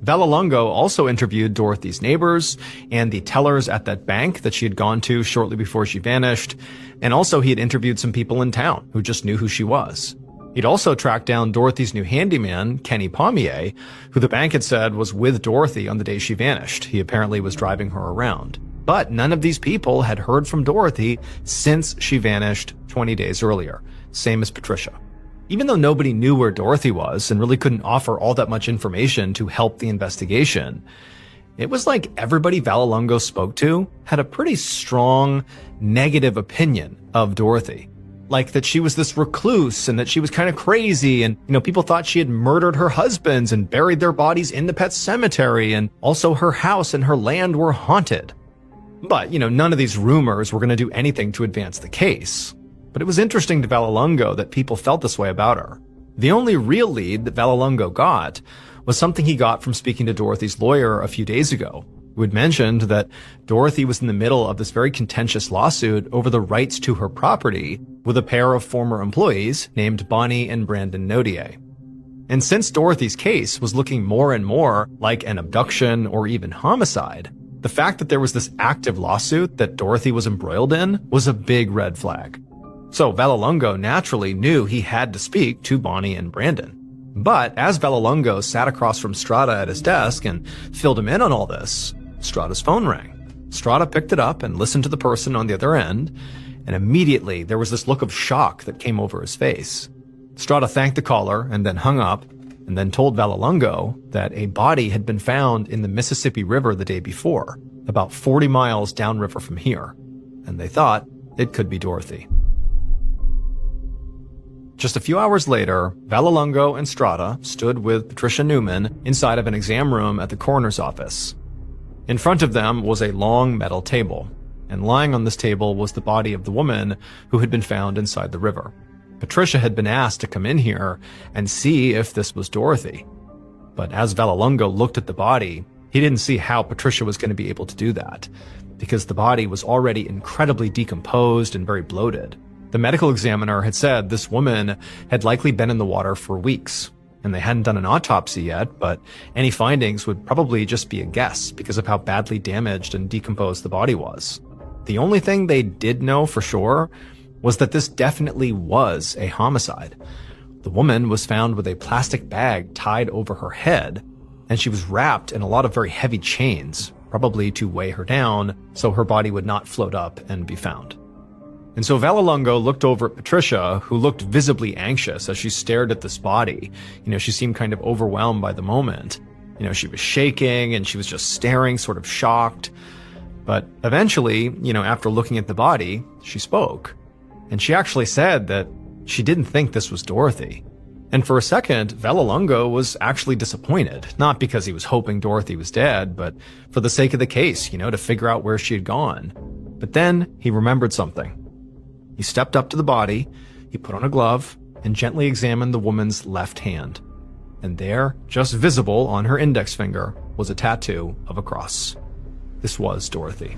Speaker 1: Vallelonga also interviewed Dorothy's neighbors and the tellers at that bank that she had gone to shortly before she vanished, and also he had interviewed some people in town who just knew who she was. He'd also tracked down Dorothy's new handyman, Kenny Pommier, who the bank had said was with Dorothy on the day she vanished. He apparently was driving her around. But none of these people had heard from Dorothy since she vanished 20 days earlier, same as Patricia. Even though nobody knew where Dorothy was and really couldn't offer all that much information to help the investigation, it was like everybody Vallelonga spoke to had a pretty strong negative opinion of Dorothy. Like that she was this recluse and that she was kind of crazy, and people thought she had murdered her husbands and buried their bodies in the pet cemetery, and also her house and her land were haunted. But, none of these rumors were going to do anything to advance the case. But it was interesting to Vallelonga that people felt this way about her. The only real lead that Vallelonga got was something he got from speaking to Dorothy's lawyer a few days ago, who had mentioned that Dorothy was in the middle of this very contentious lawsuit over the rights to her property with a pair of former employees named Bonnie and Brandon Nodier. And since Dorothy's case was looking more and more like an abduction or even homicide, the fact that there was this active lawsuit that Dorothy was embroiled in was a big red flag. So Vallelonga naturally knew he had to speak to Bonnie and Brandon. But as Vallelonga sat across from Strada at his desk and filled him in on all this, Strada's phone rang. Strada picked it up and listened to the person on the other end, and immediately there was this look of shock that came over his face. Strada thanked the caller and then hung up, and then told Vallelonga that a body had been found in the Mississippi River the day before, about 40 miles downriver from here, and they thought it could be Dorothy. Just a few hours later, Vallelonga and Strada stood with Patricia Newman inside of an exam room at the coroner's office. In front of them was a long metal table, and lying on this table was the body of the woman who had been found inside the river. Patricia had been asked to come in here and see if this was Dorothy. But as Vallelonga looked at the body, he didn't see how Patricia was going to be able to do that, because the body was already incredibly decomposed and very bloated. The medical examiner had said this woman had likely been in the water for weeks, and they hadn't done an autopsy yet, but any findings would probably just be a guess because of how badly damaged and decomposed the body was. The only thing they did know for sure was that this definitely was a homicide. The woman was found with a plastic bag tied over her head, and she was wrapped in a lot of very heavy chains, probably to weigh her down so her body would not float up and be found. And so Vallelonga looked over at Patricia, who looked visibly anxious as she stared at this body. She seemed kind of overwhelmed by the moment. She was shaking and she was just staring, sort of shocked. But eventually, after looking at the body, she spoke. And she actually said that she didn't think this was Dorothy. And for a second, Vallelonga was actually disappointed, not because he was hoping Dorothy was dead, but for the sake of the case, to figure out where she had gone. But then he remembered something. He stepped up to the body, he put on a glove, and gently examined the woman's left hand. And there, just visible on her index finger, was a tattoo of a cross. This was Dorothy.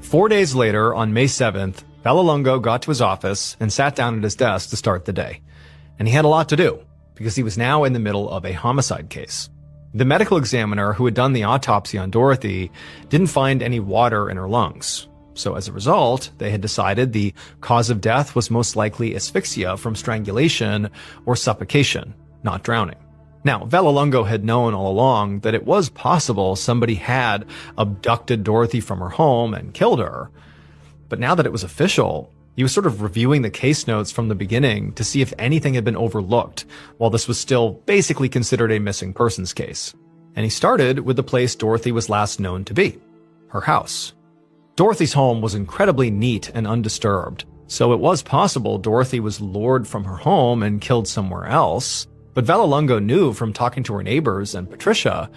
Speaker 1: 4 days later, on May 7th, Vallelongo got to his office and sat down at his desk to start the day. And he had a lot to do, because he was now in the middle of a homicide case. The medical examiner who had done the autopsy on Dorothy didn't find any water in her lungs. So as a result, they had decided the cause of death was most likely asphyxia from strangulation or suffocation, not drowning. Now, Vallelongo had known all along that it was possible somebody had abducted Dorothy from her home and killed her. But now that it was official, he was sort of reviewing the case notes from the beginning to see if anything had been overlooked, while this was still basically considered a missing persons case. And he started with the place Dorothy was last known to be, her house. Dorothy's home was incredibly neat and undisturbed, so it was possible Dorothy was lured from her home and killed somewhere else. But Vallelongo knew from talking to her neighbors and Patricia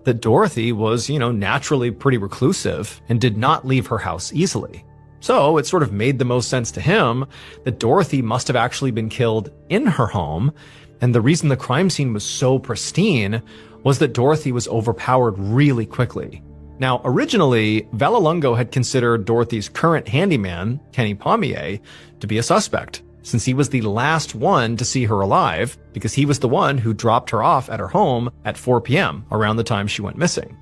Speaker 1: that Dorothy was, naturally pretty reclusive and did not leave her house easily. So it sort of made the most sense to him that Dorothy must have actually been killed in her home, and the reason the crime scene was so pristine was that Dorothy was overpowered really quickly. Now, originally, Vallelongo had considered Dorothy's current handyman, Kenny Pommier, to be a suspect, since he was the last one to see her alive, because he was the one who dropped her off at her home at 4 p.m., around the time she went missing.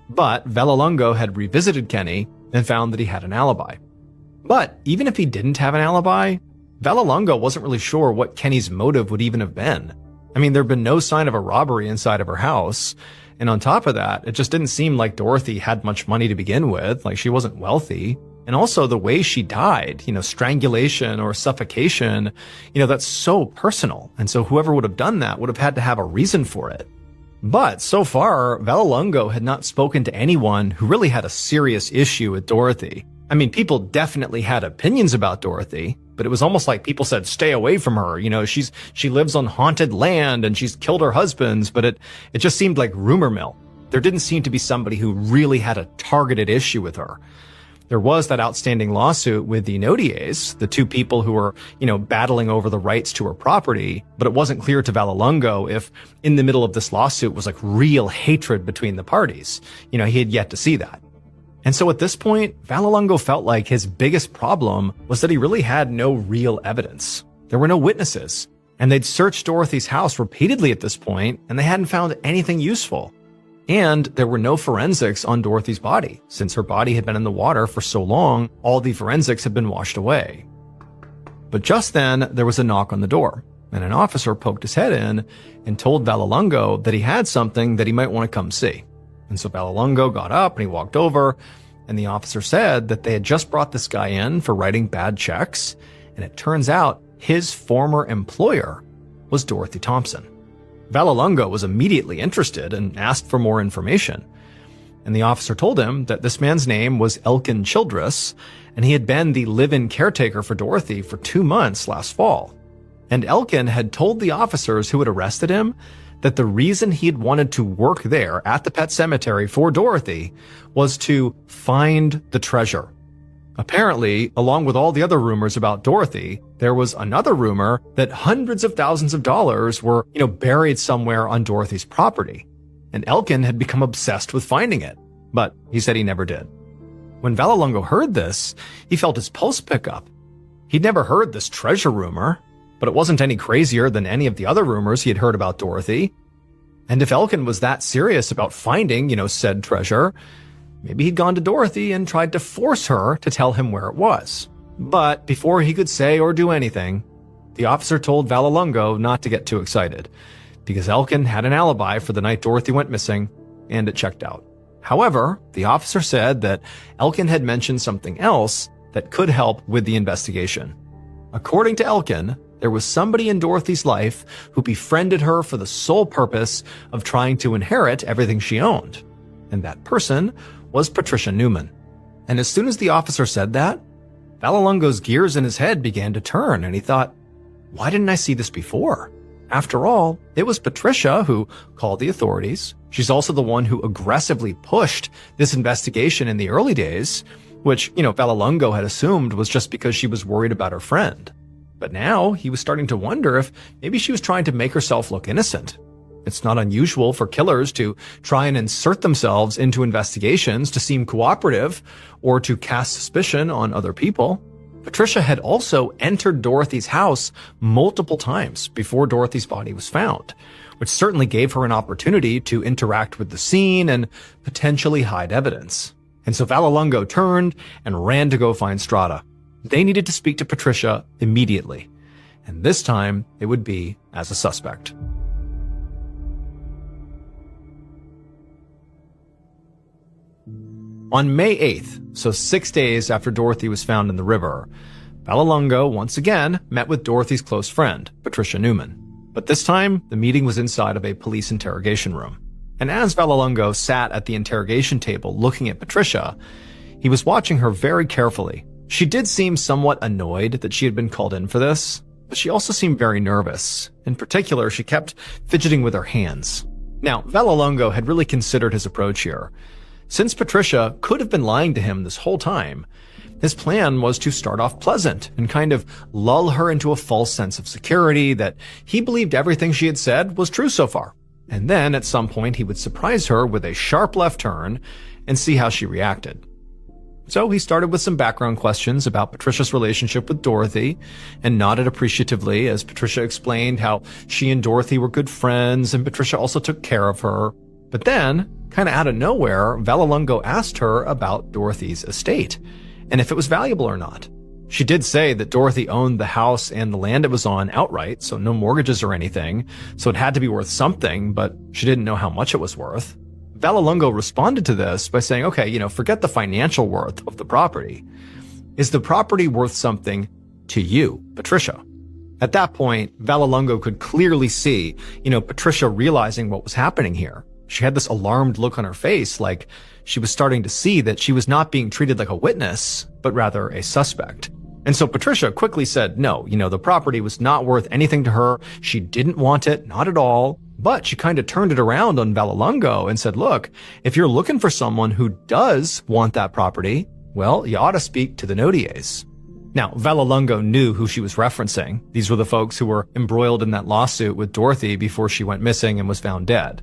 Speaker 1: But Vallelongo had revisited Kenny and found that he had an alibi. But even if he didn't have an alibi, Vallelongo wasn't really sure what Kenny's motive would even have been. I mean, there'd been no sign of a robbery inside of her house, and on top of that, it just didn't seem like Dorothy had much money to begin with, like she wasn't wealthy. And also the way she died, strangulation or suffocation, that's so personal. And so whoever would have done that would have had to have a reason for it. But so far, Vallelongo had not spoken to anyone who really had a serious issue with Dorothy. I mean, people definitely had opinions about Dorothy, but it was almost like people said, stay away from her. She lives on haunted land and she's killed her husbands, but it just seemed like rumor mill. There didn't seem to be somebody who really had a targeted issue with her. There was that outstanding lawsuit with the Nodiers, the two people who were, battling over the rights to her property, but it wasn't clear to Vallelongo if in the middle of this lawsuit was like real hatred between the parties. He had yet to see that. And so at this point, Vallelongo felt like his biggest problem was that he really had no real evidence. There were no witnesses, and they'd searched Dorothy's house repeatedly at this point, and they hadn't found anything useful. And there were no forensics on Dorothy's body. Since her body had been in the water for so long, all the forensics had been washed away. But just then, there was a knock on the door, and an officer poked his head in and told Vallelongo that he had something that he might want to come see. And so Vallelongo got up and he walked over, and the officer said that they had just brought this guy in for writing bad checks, and it turns out his former employer was Dorothy Thompson. Vallelongo was immediately interested and asked for more information. And the officer told him that this man's name was Elkin Childress, and he had been the live-in caretaker for Dorothy for 2 months last fall. And Elkin had told the officers who had arrested him that the reason he had wanted to work there at the pet cemetery for Dorothy was to find the treasure. Apparently, along with all the other rumors about Dorothy, there was another rumor that hundreds of thousands of dollars were, buried somewhere on Dorothy's property. And Elkin had become obsessed with finding it, but he said he never did. When Vallelongo heard this, he felt his pulse pick up. He'd never heard this treasure rumor, but it wasn't any crazier than any of the other rumors he had heard about Dorothy. And if Elkin was that serious about finding, said treasure, maybe he'd gone to Dorothy and tried to force her to tell him where it was. But before he could say or do anything, the officer told Vallelongo not to get too excited, because Elkin had an alibi for the night Dorothy went missing, and it checked out. However, the officer said that Elkin had mentioned something else that could help with the investigation. According to Elkin, there was somebody in Dorothy's life who befriended her for the sole purpose of trying to inherit everything she owned. And that person was Patricia Newman. And as soon as the officer said that, Vallelongo's gears in his head began to turn, and he thought, why didn't I see this before? After all, it was Patricia who called the authorities. She's also the one who aggressively pushed this investigation in the early days, which, Vallelongo had assumed was just because she was worried about her friend. But now he was starting to wonder if maybe she was trying to make herself look innocent. It's not unusual for killers to try and insert themselves into investigations to seem cooperative or to cast suspicion on other people. Patricia had also entered Dorothy's house multiple times before Dorothy's body was found, which certainly gave her an opportunity to interact with the scene and potentially hide evidence. And so Vallelongo turned and ran to go find Strada. They needed to speak to Patricia immediately, and this time it would be as a suspect. On May 8th, so 6 days after Dorothy was found in the river, Vallelongo once again met with Dorothy's close friend, Patricia Newman. But this time, the meeting was inside of a police interrogation room. And as Vallelongo sat at the interrogation table looking at Patricia, he was watching her very carefully. She did seem somewhat annoyed that she had been called in for this, but she also seemed very nervous. In particular, she kept fidgeting with her hands. Now, Vallelongo had really considered his approach here. Since Patricia could have been lying to him this whole time, his plan was to start off pleasant and kind of lull her into a false sense of security that he believed everything she had said was true so far. And then at some point he would surprise her with a sharp left turn and see how she reacted. So he started with some background questions about Patricia's relationship with Dorothy and nodded appreciatively as Patricia explained how she and Dorothy were good friends and Patricia also took care of her. But then, kind of out of nowhere, Vallelongo asked her about Dorothy's estate and if it was valuable or not. She did say that Dorothy owned the house and the land it was on outright, so no mortgages or anything, so it had to be worth something, but she didn't know how much it was worth. Vallelongo responded to this by saying, okay, forget the financial worth of the property. Is the property worth something to you, Patricia? At that point, Vallelongo could clearly see, Patricia realizing what was happening here. She had this alarmed look on her face, like she was starting to see that she was not being treated like a witness, but rather a suspect. And so Patricia quickly said, no, the property was not worth anything to her. She didn't want it, not at all. But she kind of turned it around on Vallelongo and said, look, if you're looking for someone who does want that property, well, you ought to speak to the Nodiers. Now, Vallelongo knew who she was referencing. These were the folks who were embroiled in that lawsuit with Dorothy before she went missing and was found dead.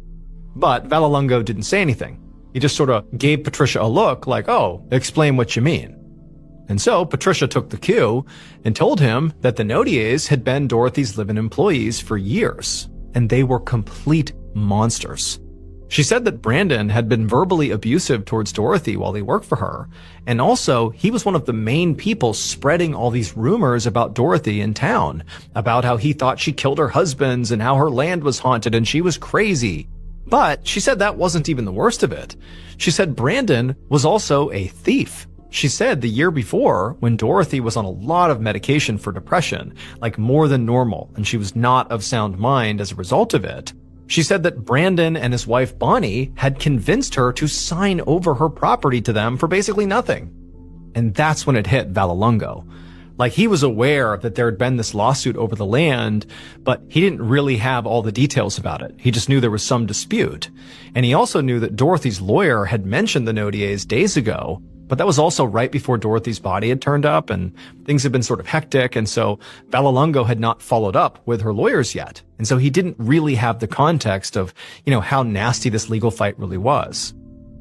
Speaker 1: But Vallelongo didn't say anything. He just sort of gave Patricia a look like, oh, explain what you mean. And so Patricia took the cue and told him that the Nodiers had been Dorothy's live-in employees for years, and they were complete monsters. She said that Brandon had been verbally abusive towards Dorothy while he worked for her, and also he was one of the main people spreading all these rumors about Dorothy in town, about how he thought she killed her husbands and how her land was haunted and she was crazy. But she said that wasn't even the worst of it. She said Brandon was also a thief. She said the year before, when Dorothy was on a lot of medication for depression, like more than normal, and she was not of sound mind as a result of it, she said that Brandon and his wife Bonnie had convinced her to sign over her property to them for basically nothing. And that's when it hit Vallelongo. Like, he was aware that there had been this lawsuit over the land, but he didn't really have all the details about it. He just knew there was some dispute. And he also knew that Dorothy's lawyer had mentioned the Nodiers days ago, but that was also right before Dorothy's body had turned up and things had been sort of hectic. And so Vallelongo had not followed up with her lawyers yet. And so he didn't really have the context of, how nasty this legal fight really was.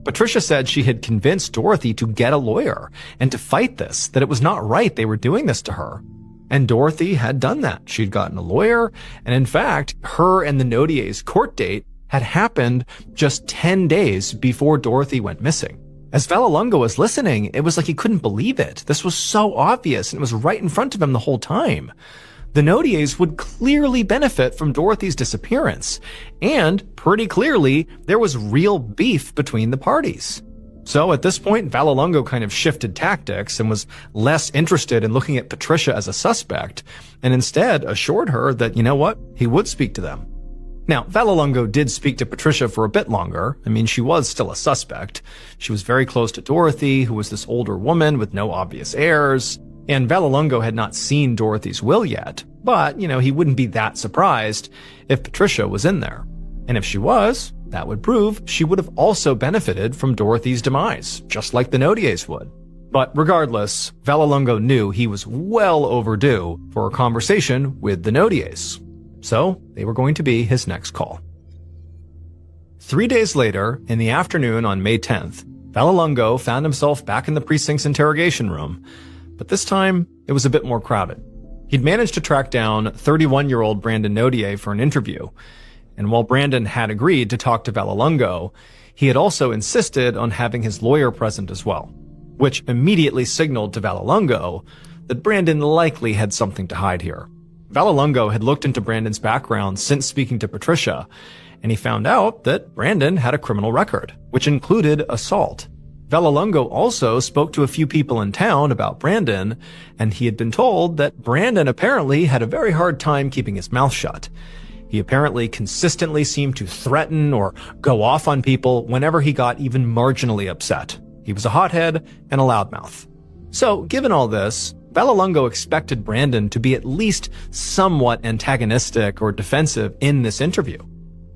Speaker 1: Patricia said she had convinced Dorothy to get a lawyer and to fight this, that it was not right they were doing this to her. And Dorothy had done that. She'd gotten a lawyer, and in fact, her and the Nodiers' court date had happened just 10 days before Dorothy went missing. As Vallelongo was listening, it was like he couldn't believe it. This was so obvious, and it was right in front of him the whole time. The Nodiers would clearly benefit from Dorothy's disappearance, and pretty clearly, there was real beef between the parties. So at this point, Vallelongo kind of shifted tactics and was less interested in looking at Patricia as a suspect, and instead assured her that, he would speak to them. Now, Vallelongo did speak to Patricia for a bit longer. I mean, she was still a suspect. She was very close to Dorothy, who was this older woman with no obvious heirs. And Vallelongo had not seen Dorothy's will yet, but, he wouldn't be that surprised if Patricia was in there. And if she was, that would prove she would have also benefited from Dorothy's demise, just like the Nodiers would. But regardless, Vallelongo knew he was well overdue for a conversation with the Nodiers. So they were going to be his next call. 3 days later, in the afternoon on May 10th, Vallelongo found himself back in the precinct's interrogation room, but this time it was a bit more crowded. He'd managed to track down 31-year-old Brandon Nodier for an interview, and while Brandon had agreed to talk to Vallelongo, he had also insisted on having his lawyer present as well, which immediately signaled to Vallelongo that Brandon likely had something to hide here. Vallelongo had looked into Brandon's background since speaking to Patricia, and he found out that Brandon had a criminal record, which included assault. Vallelongo also spoke to a few people in town about Brandon, and he had been told that Brandon apparently had a very hard time keeping his mouth shut. He apparently consistently seemed to threaten or go off on people whenever he got even marginally upset. He was a hothead and a loudmouth. So, given all this, Vallelongo expected Brandon to be at least somewhat antagonistic or defensive in this interview.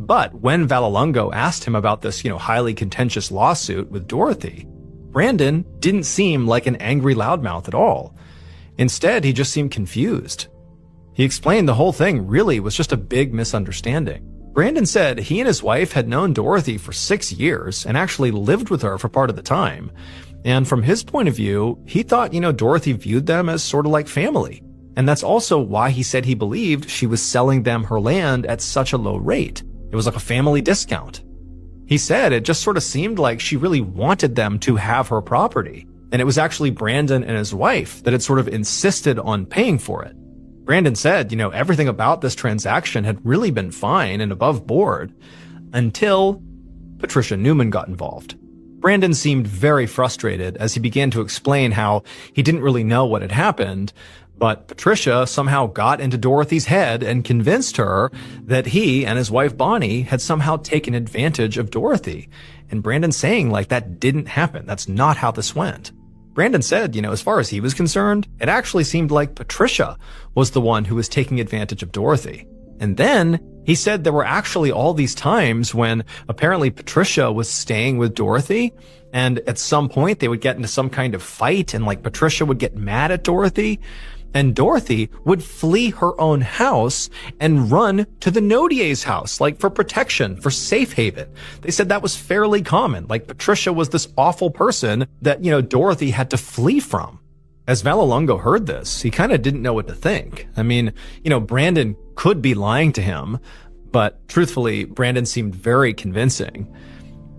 Speaker 1: But when Vallelongo asked him about this, highly contentious lawsuit with Dorothy, Brandon didn't seem like an angry loudmouth at all. Instead, he just seemed confused. He explained the whole thing really was just a big misunderstanding. Brandon said he and his wife had known Dorothy for 6 years and actually lived with her for part of the time. And from his point of view, he thought, Dorothy viewed them as sort of like family. And that's also why he said he believed she was selling them her land at such a low rate. It was like a family discount. He said it just sort of seemed like she really wanted them to have her property. And it was actually Brandon and his wife that had sort of insisted on paying for it. Brandon said, everything about this transaction had really been fine and above board until Patricia Newman got involved. Brandon seemed very frustrated as he began to explain how he didn't really know what had happened, but Patricia somehow got into Dorothy's head and convinced her that he and his wife Bonnie had somehow taken advantage of Dorothy. And Brandon saying that didn't happen. That's not how this went. Brandon said, as far as he was concerned, it actually seemed like Patricia was the one who was taking advantage of Dorothy. And then he said there were actually all these times when apparently Patricia was staying with Dorothy, and at some point they would get into some kind of fight, and Patricia would get mad at Dorothy, and Dorothy would flee her own house and run to the Nodier's house, for protection, for safe haven. They said that was fairly common. Patricia was this awful person that, Dorothy had to flee from. As Vallelongo heard this, he kind of didn't know what to think. I mean, Brandon could be lying to him, but truthfully, Brandon seemed very convincing.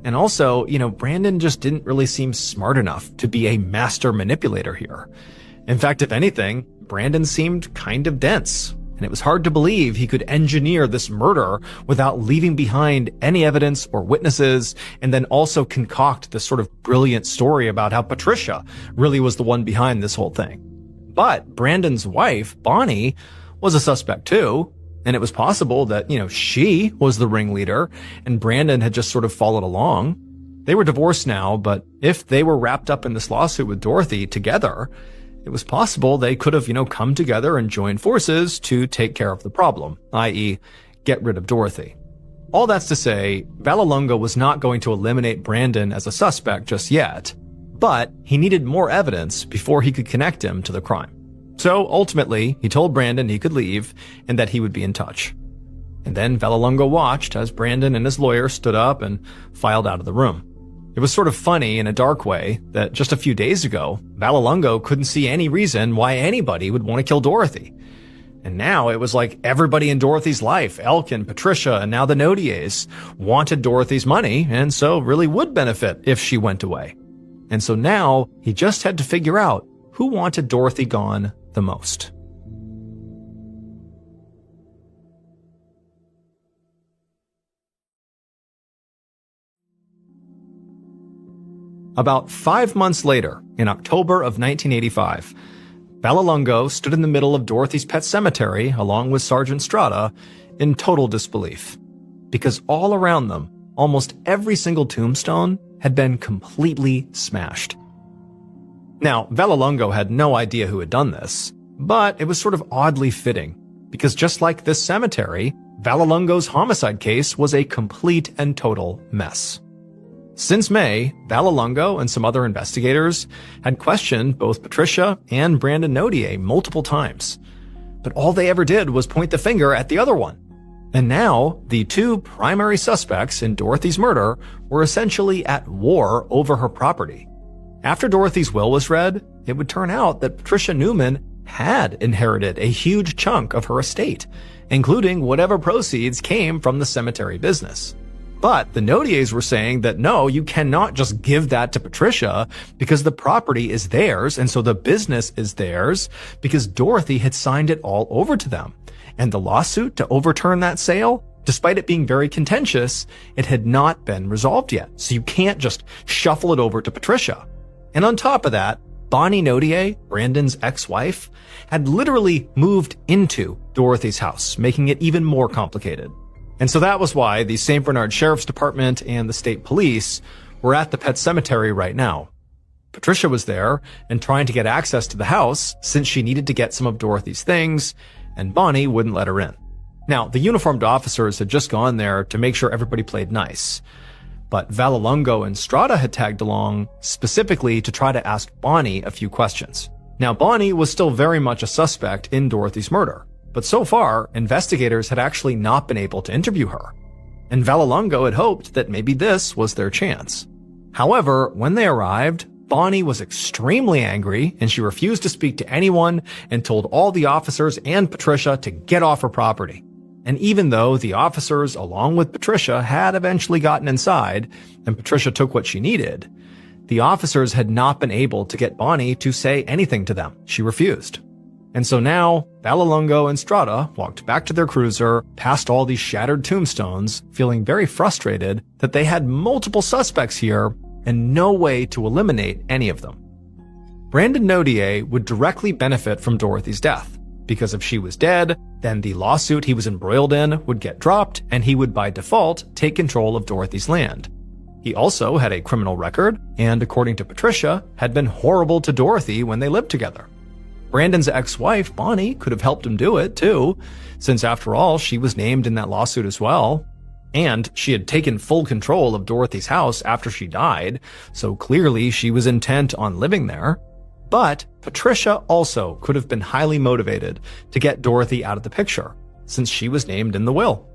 Speaker 1: And also, Brandon just didn't really seem smart enough to be a master manipulator here. In fact, if anything, Brandon seemed kind of dense, and it was hard to believe he could engineer this murder without leaving behind any evidence or witnesses, and then also concoct this sort of brilliant story about how Patricia really was the one behind this whole thing. But Brandon's wife, Bonnie, was a suspect too, and it was possible that, she was the ringleader, and Brandon had just sort of followed along. They were divorced now, but if they were wrapped up in this lawsuit with Dorothy together, it was possible they could have, come together and joined forces to take care of the problem, i.e., get rid of Dorothy. All that's to say, Vallelongo was not going to eliminate Brandon as a suspect just yet, but he needed more evidence before he could connect him to the crime. So ultimately, he told Brandon he could leave and that he would be in touch. And then Vallelongo watched as Brandon and his lawyer stood up and filed out of the room. It was sort of funny in a dark way that just a few days ago, Vallelongo couldn't see any reason why anybody would want to kill Dorothy. And now it was like everybody in Dorothy's life, Elkin, Patricia, and now the Nodiers, wanted Dorothy's money and so really would benefit if she went away. And so now he just had to figure out who wanted Dorothy gone the most. About 5 months later, in October of 1985, Vallelongo stood in the middle of Dorothy's pet cemetery along with Sergeant Strada in total disbelief. Because all around them, almost every single tombstone had been completely smashed. Now, Vallelongo had no idea who had done this, but it was sort of oddly fitting, because just like this cemetery, Vallelongo's homicide case was a complete and total mess. Since May, Vallelongo and some other investigators had questioned both Patricia and Brandon Nodier multiple times, but all they ever did was point the finger at the other one. And now, the two primary suspects in Dorothy's murder were essentially at war over her property. After Dorothy's will was read, it would turn out that Patricia Newman had inherited a huge chunk of her estate, including whatever proceeds came from the cemetery business. But the Notiers were saying that no, you cannot just give that to Patricia because the property is theirs and so the business is theirs because Dorothy had signed it all over to them. And the lawsuit to overturn that sale, despite it being very contentious, it had not been resolved yet. So you can't just shuffle it over to Patricia. And on top of that, Bonnie Notier, Brandon's ex-wife, had literally moved into Dorothy's house, making it even more complicated. And so that was why the St. Bernard Sheriff's Department and the state police were at the pet cemetery right now. Patricia was there and trying to get access to the house since she needed to get some of Dorothy's things, and Bonnie wouldn't let her in. Now, the uniformed officers had just gone there to make sure everybody played nice. But Vallelongo and Strada had tagged along specifically to try to ask Bonnie a few questions. Now, Bonnie was still very much a suspect in Dorothy's murder, but so far, investigators had actually not been able to interview her. And Vallelongo had hoped that maybe this was their chance. However, when they arrived, Bonnie was extremely angry and she refused to speak to anyone and told all the officers and Patricia to get off her property. And even though the officers, along with Patricia, had eventually gotten inside and Patricia took what she needed, the officers had not been able to get Bonnie to say anything to them. She refused. And so now, Vallelongo and Strada walked back to their cruiser, past all these shattered tombstones, feeling very frustrated that they had multiple suspects here and no way to eliminate any of them. Brandon Notier would directly benefit from Dorothy's death, because if she was dead, then the lawsuit he was embroiled in would get dropped and he would by default take control of Dorothy's land. He also had a criminal record and, according to Patricia, had been horrible to Dorothy when they lived together. Brandon's ex-wife, Bonnie, could have helped him do it too, since after all, she was named in that lawsuit as well. And she had taken full control of Dorothy's house after she died, so clearly she was intent on living there. But Patricia also could have been highly motivated to get Dorothy out of the picture, since she was named in the will.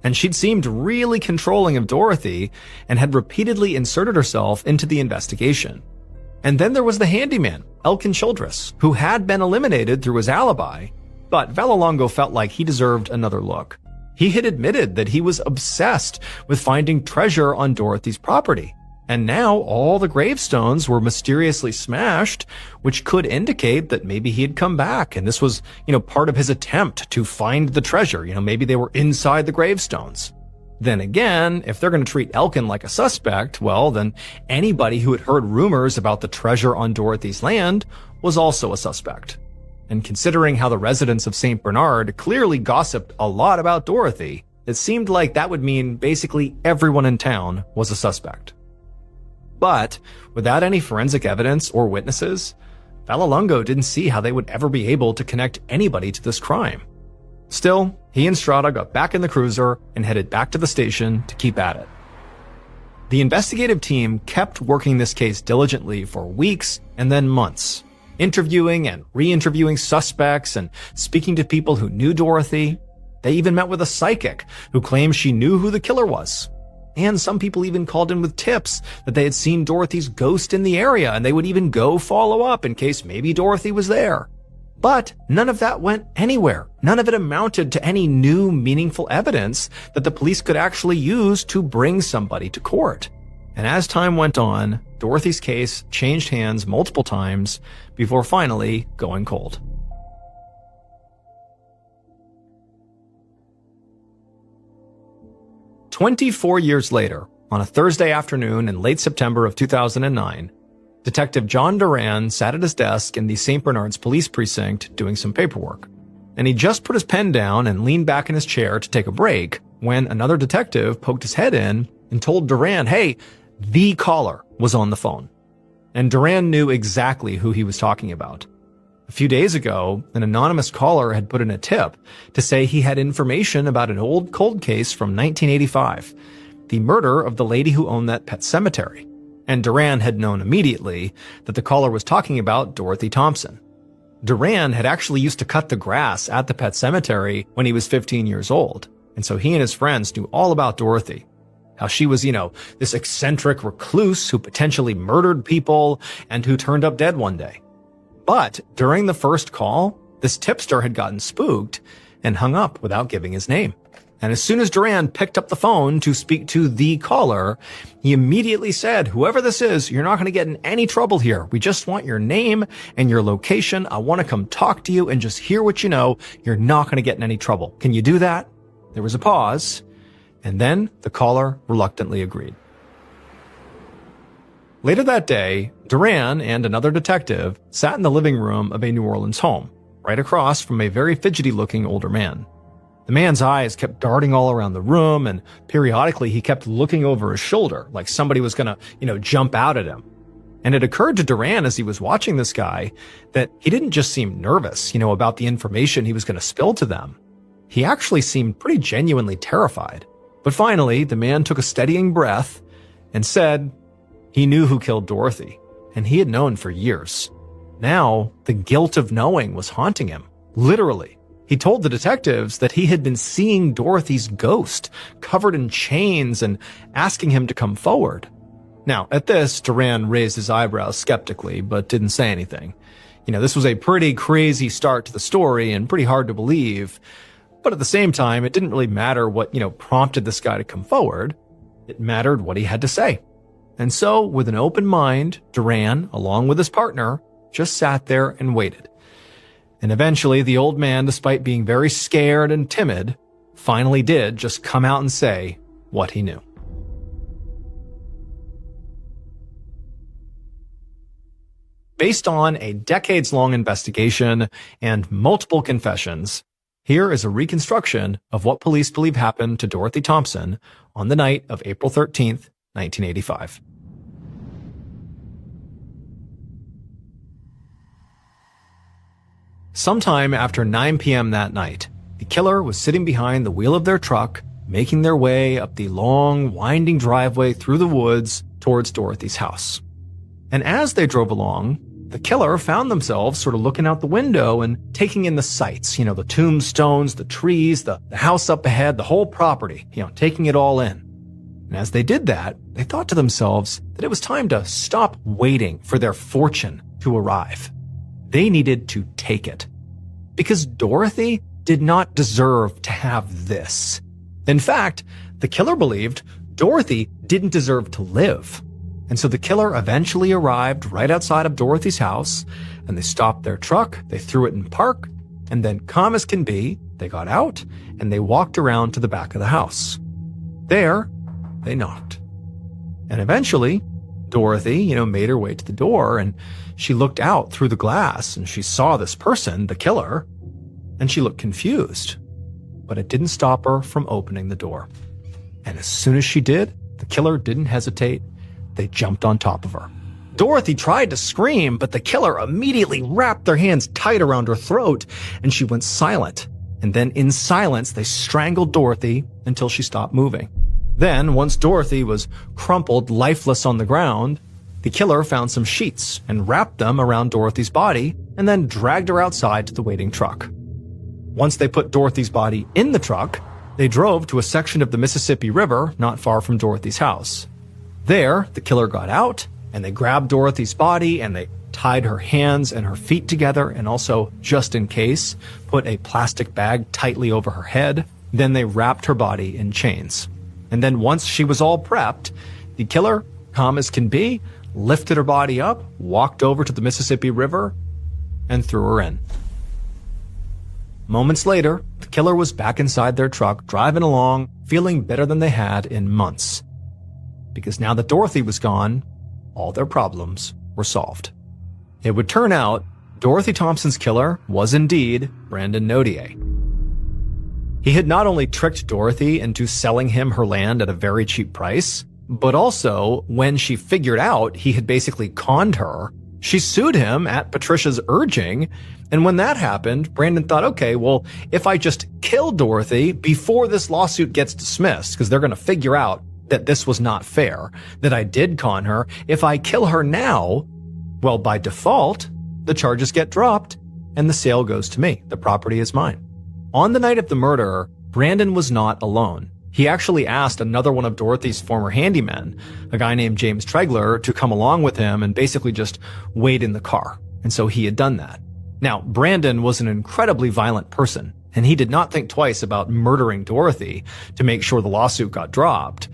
Speaker 1: And she'd seemed really controlling of Dorothy and had repeatedly inserted herself into the investigation. And then there was the handyman, Elkin Childress, who had been eliminated through his alibi, but Vallelongo felt like he deserved another look. He had admitted that he was obsessed with finding treasure on Dorothy's property. And now all the gravestones were mysteriously smashed, which could indicate that maybe he had come back and this was, part of his attempt to find the treasure. Maybe they were inside the gravestones. Then again, if they're going to treat Elkin like a suspect, well, then anybody who had heard rumors about the treasure on Dorothy's land was also a suspect. And considering how the residents of St. Bernard clearly gossiped a lot about Dorothy, it seemed like that would mean basically everyone in town was a suspect. But without any forensic evidence or witnesses, Vallelongo didn't see how they would ever be able to connect anybody to this crime. Still, he and Strada got back in the cruiser and headed back to the station to keep at it. The investigative team kept working this case diligently for weeks and then months, interviewing and re-interviewing suspects and speaking to people who knew Dorothy. They even met with a psychic who claimed she knew who the killer was. And some people even called in with tips that they had seen Dorothy's ghost in the area and they would even go follow up in case maybe Dorothy was there. But none of that went anywhere. None of it amounted to any new meaningful evidence that the police could actually use to bring somebody to court. And as time went on, Dorothy's case changed hands multiple times before finally going cold. "24 years later, on a Thursday afternoon in late September of 2009, Detective John Duran sat at his desk in the St. Bernard's police precinct doing some paperwork. And he just put his pen down and leaned back in his chair to take a break when another detective poked his head in and told Duran, hey, the caller was on the phone. And Duran knew exactly who he was talking about. A few days ago, an anonymous caller had put in a tip to say he had information about an old cold case from 1985, the murder of the lady who owned that pet cemetery. And Duran had known immediately that the caller was talking about Dorothy Thompson. Duran had actually used to cut the grass at the pet cemetery when he was 15 years old, And so he and his friends knew all about Dorothy. How she was, this eccentric recluse who potentially murdered people and who turned up dead one day. But during the first call, this tipster had gotten spooked and hung up without giving his name. And as soon as Duran picked up the phone to speak to the caller, he immediately said, "Whoever this is, you're not going to get in any trouble here. We just want your name and your location. I want to come talk to you and just hear what you know. You're not going to get in any trouble. Can you do that?" There was a pause, and then the caller reluctantly agreed. Later that day, Duran and another detective sat in the living room of a New Orleans home, right across from a very fidgety-looking older man. The man's eyes kept darting all around the room, and periodically he kept looking over his shoulder, like somebody was gonna, jump out at him. And it occurred to Duran as he was watching this guy that he didn't just seem nervous, about the information he was gonna spill to them. He actually seemed pretty genuinely terrified. But finally, the man took a steadying breath and said he knew who killed Dorothy, and he had known for years. Now, the guilt of knowing was haunting him, literally. He told the detectives that he had been seeing Dorothy's ghost, covered in chains, and asking him to come forward. Now, at this, Duran raised his eyebrows skeptically, but didn't say anything. This was a pretty crazy start to the story and pretty hard to believe. But at the same time, it didn't really matter what, prompted this guy to come forward. It mattered what he had to say. And so, with an open mind, Duran, along with his partner, just sat there and waited. And eventually, the old man, despite being very scared and timid, finally did just come out and say what he knew. Based on a decades-long investigation and multiple confessions, here is a reconstruction of what police believe happened to Dorothy Thompson on the night of April 13th, 1985. Sometime after 9 p.m. that night, the killer was sitting behind the wheel of their truck, making their way up the long, winding driveway through the woods towards Dorothy's house. And as they drove along, the killer found themselves sort of looking out the window and taking in the sights, the tombstones, the trees, the house up ahead, the whole property, taking it all in. And as they did that, they thought to themselves that it was time to stop waiting for their fortune to arrive. They needed to take it. Because Dorothy did not deserve to have this. In fact, the killer believed Dorothy didn't deserve to live. And so the killer eventually arrived right outside of Dorothy's house, and they stopped their truck, they threw it in park, and then, calm as can be, they got out and they walked around to the back of the house. There, they knocked. And eventually, Dorothy, made her way to the door, and she looked out through the glass and she saw this person, the killer, and she looked confused. But it didn't stop her from opening the door. And as soon as she did, the killer didn't hesitate. They jumped on top of her. Dorothy tried to scream, but the killer immediately wrapped their hands tight around her throat, and she went silent. And then in silence, they strangled Dorothy until she stopped moving. Then, once Dorothy was crumpled, lifeless on the ground, the killer found some sheets and wrapped them around Dorothy's body and then dragged her outside to the waiting truck. Once they put Dorothy's body in the truck, they drove to a section of the Mississippi River not far from Dorothy's house. There, the killer got out and they grabbed Dorothy's body and they tied her hands and her feet together and also, just in case, put a plastic bag tightly over her head. Then they wrapped her body in chains. And then once she was all prepped, the killer, calm as can be, lifted her body up, walked over to the Mississippi River, and threw her in. Moments later, the killer was back inside their truck, driving along, feeling better than they had in months. Because now that Dorothy was gone, all their problems were solved. It would turn out Dorothy Thompson's killer was indeed Brandon Nodier. He had not only tricked Dorothy into selling him her land at a very cheap price, but also, when she figured out he had basically conned her, she sued him at Patricia's urging. And when that happened, Brandon thought, okay, well, if I just kill Dorothy before this lawsuit gets dismissed, because they're going to figure out that this was not fair, that I did con her, if I kill her now, well, by default, the charges get dropped and the sale goes to me. The property is mine. On the night of the murder, Brandon was not alone. He actually asked another one of Dorothy's former handymen, a guy named James Tregler, to come along with him and basically just wait in the car. And so he had done that. Now, Brandon was an incredibly violent person, and he did not think twice about murdering Dorothy to make sure the lawsuit got dropped.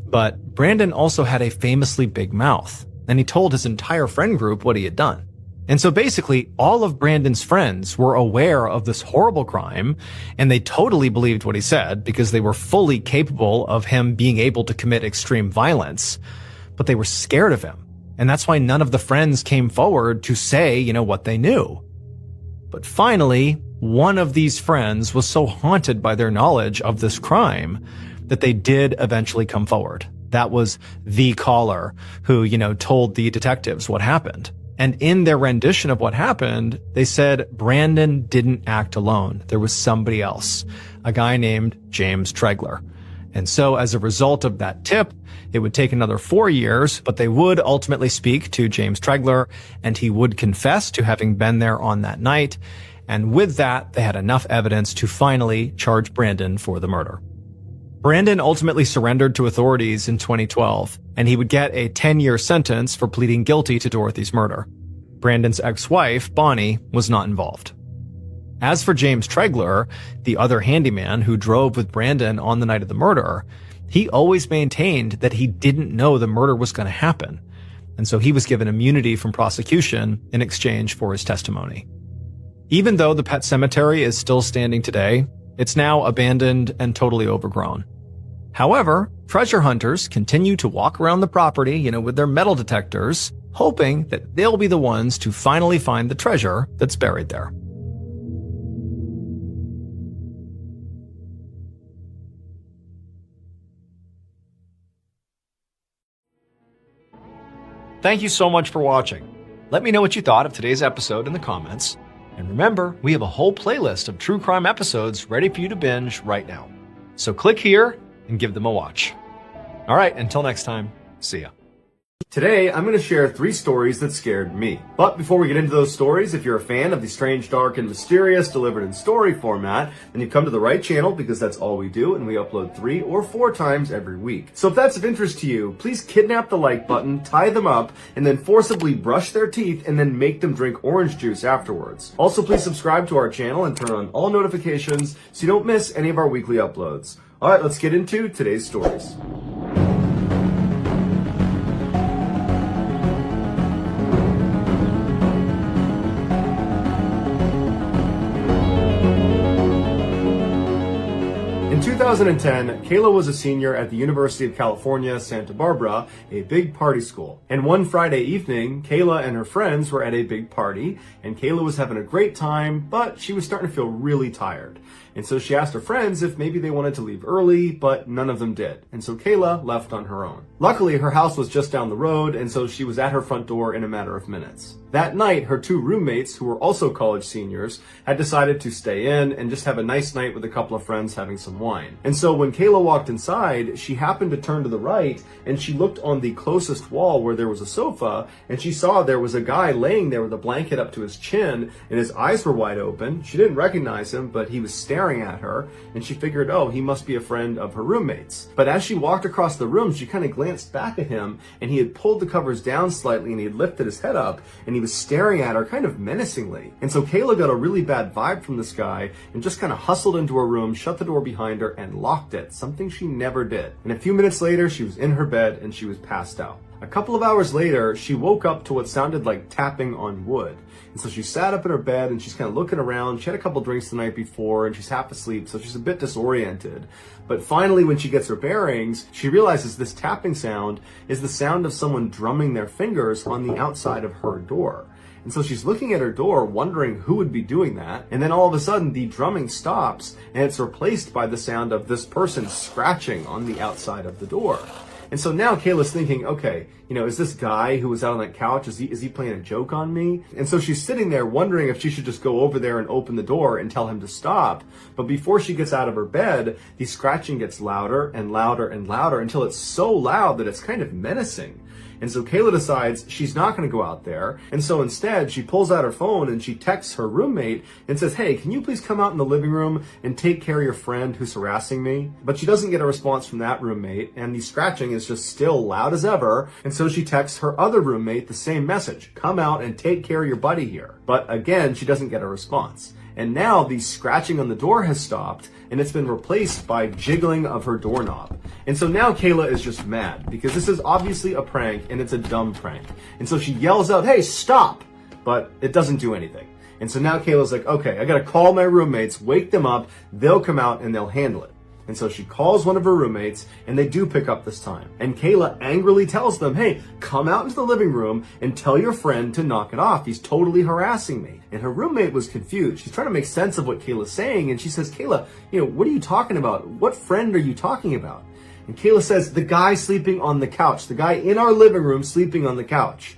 Speaker 1: But Brandon also had a famously big mouth, and he told his entire friend group what he had done. And so basically, all of Brandon's friends were aware of this horrible crime, and they totally believed what he said because they were fully capable of him being able to commit extreme violence, but they were scared of him. And that's why none of the friends came forward to say, what they knew. But finally, one of these friends was so haunted by their knowledge of this crime that they did eventually come forward. That was the caller who, told the detectives what happened. And in their rendition of what happened, they said Brandon didn't act alone. There was somebody else, a guy named James Tregler. And so as a result of that tip, it would take another 4 years, but they would ultimately speak to James Tregler, and he would confess to having been there on that night. And with that, they had enough evidence to finally charge Brandon for the murder. Brandon ultimately surrendered to authorities in 2012, and he would get a 10-year sentence for pleading guilty to Dorothy's murder. Brandon's ex-wife, Bonnie, was not involved. As for James Tregler, the other handyman who drove with Brandon on the night of the murder, he always maintained that he didn't know the murder was going to happen, and so he was given immunity from prosecution in exchange for his testimony. Even though the pet cemetery is still standing today, it's now abandoned and totally overgrown. However, treasure hunters continue to walk around the property, with their metal detectors, hoping that they'll be the ones to finally find the treasure that's buried there. Thank you so much for watching. Let me know what you thought of today's episode in the comments. And remember, we have a whole playlist of true crime episodes ready for you to binge right now. So click here and give them a watch. All right, until next time, see ya. Today, I'm going to share 3 stories that scared me. But before we get into those stories, if you're a fan of the strange, dark, and mysterious delivered in story format, then you've come to the right channel because that's all we do, and we upload 3 or 4 times every week. So if that's of interest to you, please kidnap the like button, tie them up, and then forcibly brush their teeth and then make them drink orange juice afterwards. Also, please subscribe to our channel and turn on all notifications so you don't miss any of our weekly uploads. All right, let's get into today's stories. In 2010, Kayla was a senior at the University of California, Santa Barbara, a big party school. And one Friday evening, Kayla and her friends were at a big party, and Kayla was having a great time, but she was starting to feel really tired. And so she asked her friends if maybe they wanted to leave early, but none of them did. And so Kayla left on her own. Luckily, her house was just down the road, and so she was at her front door in a matter of minutes. That night, her 2 roommates, who were also college seniors, had decided to stay in and just have a nice night with a couple of friends having some wine. And so when Kayla walked inside, she happened to turn to the right, and she looked on the closest wall where there was a sofa, and she saw there was a guy laying there with a blanket up to his chin, and his eyes were wide open. She didn't recognize him, but he was staring at her, and she figured, oh, he must be a friend of her roommates. But as she walked across the room, she kind of glanced back at him, and he had pulled the covers down slightly, and he had lifted his head up, and he was staring at her kind of menacingly. And so Kayla got a really bad vibe from this guy and just kind of hustled into her room, shut the door behind her, and locked it, something she never did. And a few minutes later, she was in her bed and she was passed out. A couple of hours later, she woke up to what sounded like tapping on wood. And so she sat up in her bed and she's kind of looking around. She had a couple drinks the night before and she's half asleep, so she's a bit disoriented. But finally, when she gets her bearings, she realizes this tapping sound is the sound of someone drumming their fingers on the outside of her door. And so she's looking at her door, wondering who would be doing that. And then all of a sudden, the drumming stops, and it's replaced by the sound of this person scratching on the outside of the door. And so now Kayla's thinking, okay, is this guy who was out on that couch, is he playing a joke on me? And so she's sitting there wondering if she should just go over there and open the door and tell him to stop. But before she gets out of her bed, the scratching gets louder and louder and louder until it's so loud that it's kind of menacing. And so Kayla decides she's not going to go out there. And so instead, she pulls out her phone and she texts her roommate and says, hey, can you please come out in the living room and take care of your friend who's harassing me? But she doesn't get a response from that roommate, and the scratching is just still loud as ever. And so she texts her other roommate the same message, come out and take care of your buddy here. But again, she doesn't get a response. And now the scratching on the door has stopped, and it's been replaced by jiggling of her doorknob. And so now Kayla is just mad because this is obviously a prank, and it's a dumb prank. And so she yells out, hey, stop! But it doesn't do anything. And so now Kayla's like, okay, I gotta call my roommates, wake them up, they'll come out and they'll handle it. And so she calls one of her roommates, and they do pick up this time. And Kayla angrily tells them, hey, come out into the living room and tell your friend to knock it off. He's totally harassing me. And her roommate was confused. She's trying to make sense of what Kayla's saying. And she says, Kayla, what are you talking about? What friend are you talking about? And Kayla says, the guy sleeping on the couch, the guy in our living room sleeping on the couch.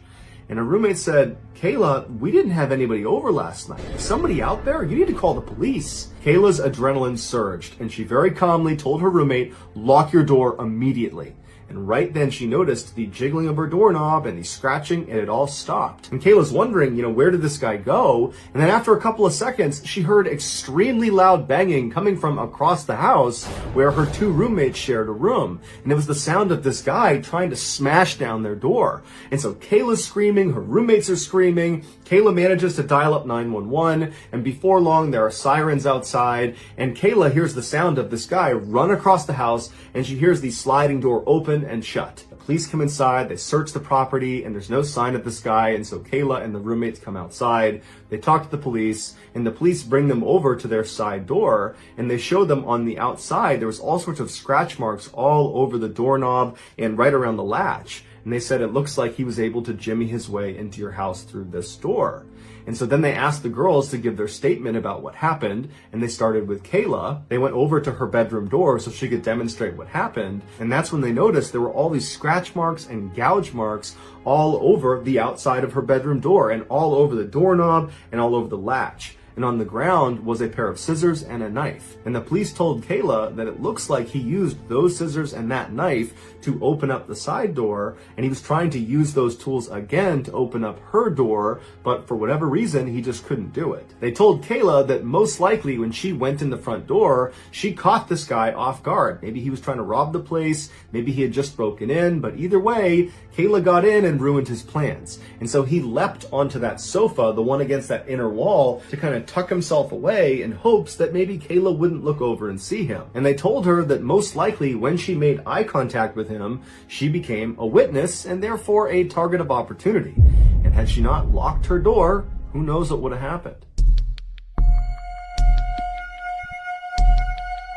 Speaker 1: And her roommate said, Kayla, we didn't have anybody over last night. Is somebody out there? You need to call the police. Kayla's adrenaline surged, and she very calmly told her roommate, lock your door immediately. And right then she noticed the jiggling of her doorknob and the scratching, and it all stopped. And Kayla's wondering, where did this guy go? And then after a couple of seconds, she heard extremely loud banging coming from across the house where her two roommates shared a room. And it was the sound of this guy trying to smash down their door. And so Kayla's screaming, her roommates are screaming. Kayla manages to dial up 911, and before long there are sirens outside, and Kayla hears the sound of this guy run across the house, and she hears the sliding door open and shut. The police come inside, they search the property, and there's no sign of this guy, and so Kayla and the roommates come outside. They talk to the police, and the police bring them over to their side door, and they show them on the outside there was all sorts of scratch marks all over the doorknob and right around the latch. And they said it looks like he was able to jimmy his way into your house through this door. And so then they asked the girls to give their statement about what happened, and they started with Kayla. They went over to her bedroom door so she could demonstrate what happened, and that's when they noticed there were all these scratch marks and gouge marks all over the outside of her bedroom door, and all over the doorknob, and all over the latch. And on the ground was a pair of scissors and a knife. And the police told Kayla that it looks like he used those scissors and that knife to open up the side door, and he was trying to use those tools again to open up her door, but for whatever reason, he just couldn't do it. They told Kayla that most likely when she went in the front door, she caught this guy off guard. Maybe he was trying to rob the place, maybe he had just broken in, but either way, Kayla got in and ruined his plans. And so he leapt onto that sofa, the one against that inner wall, to kind of tuck himself away in hopes that maybe Kayla wouldn't look over and see him. And they told her that most likely when she made eye contact with him, she became a witness and therefore a target of opportunity. And had she not locked her door, who knows what would have happened.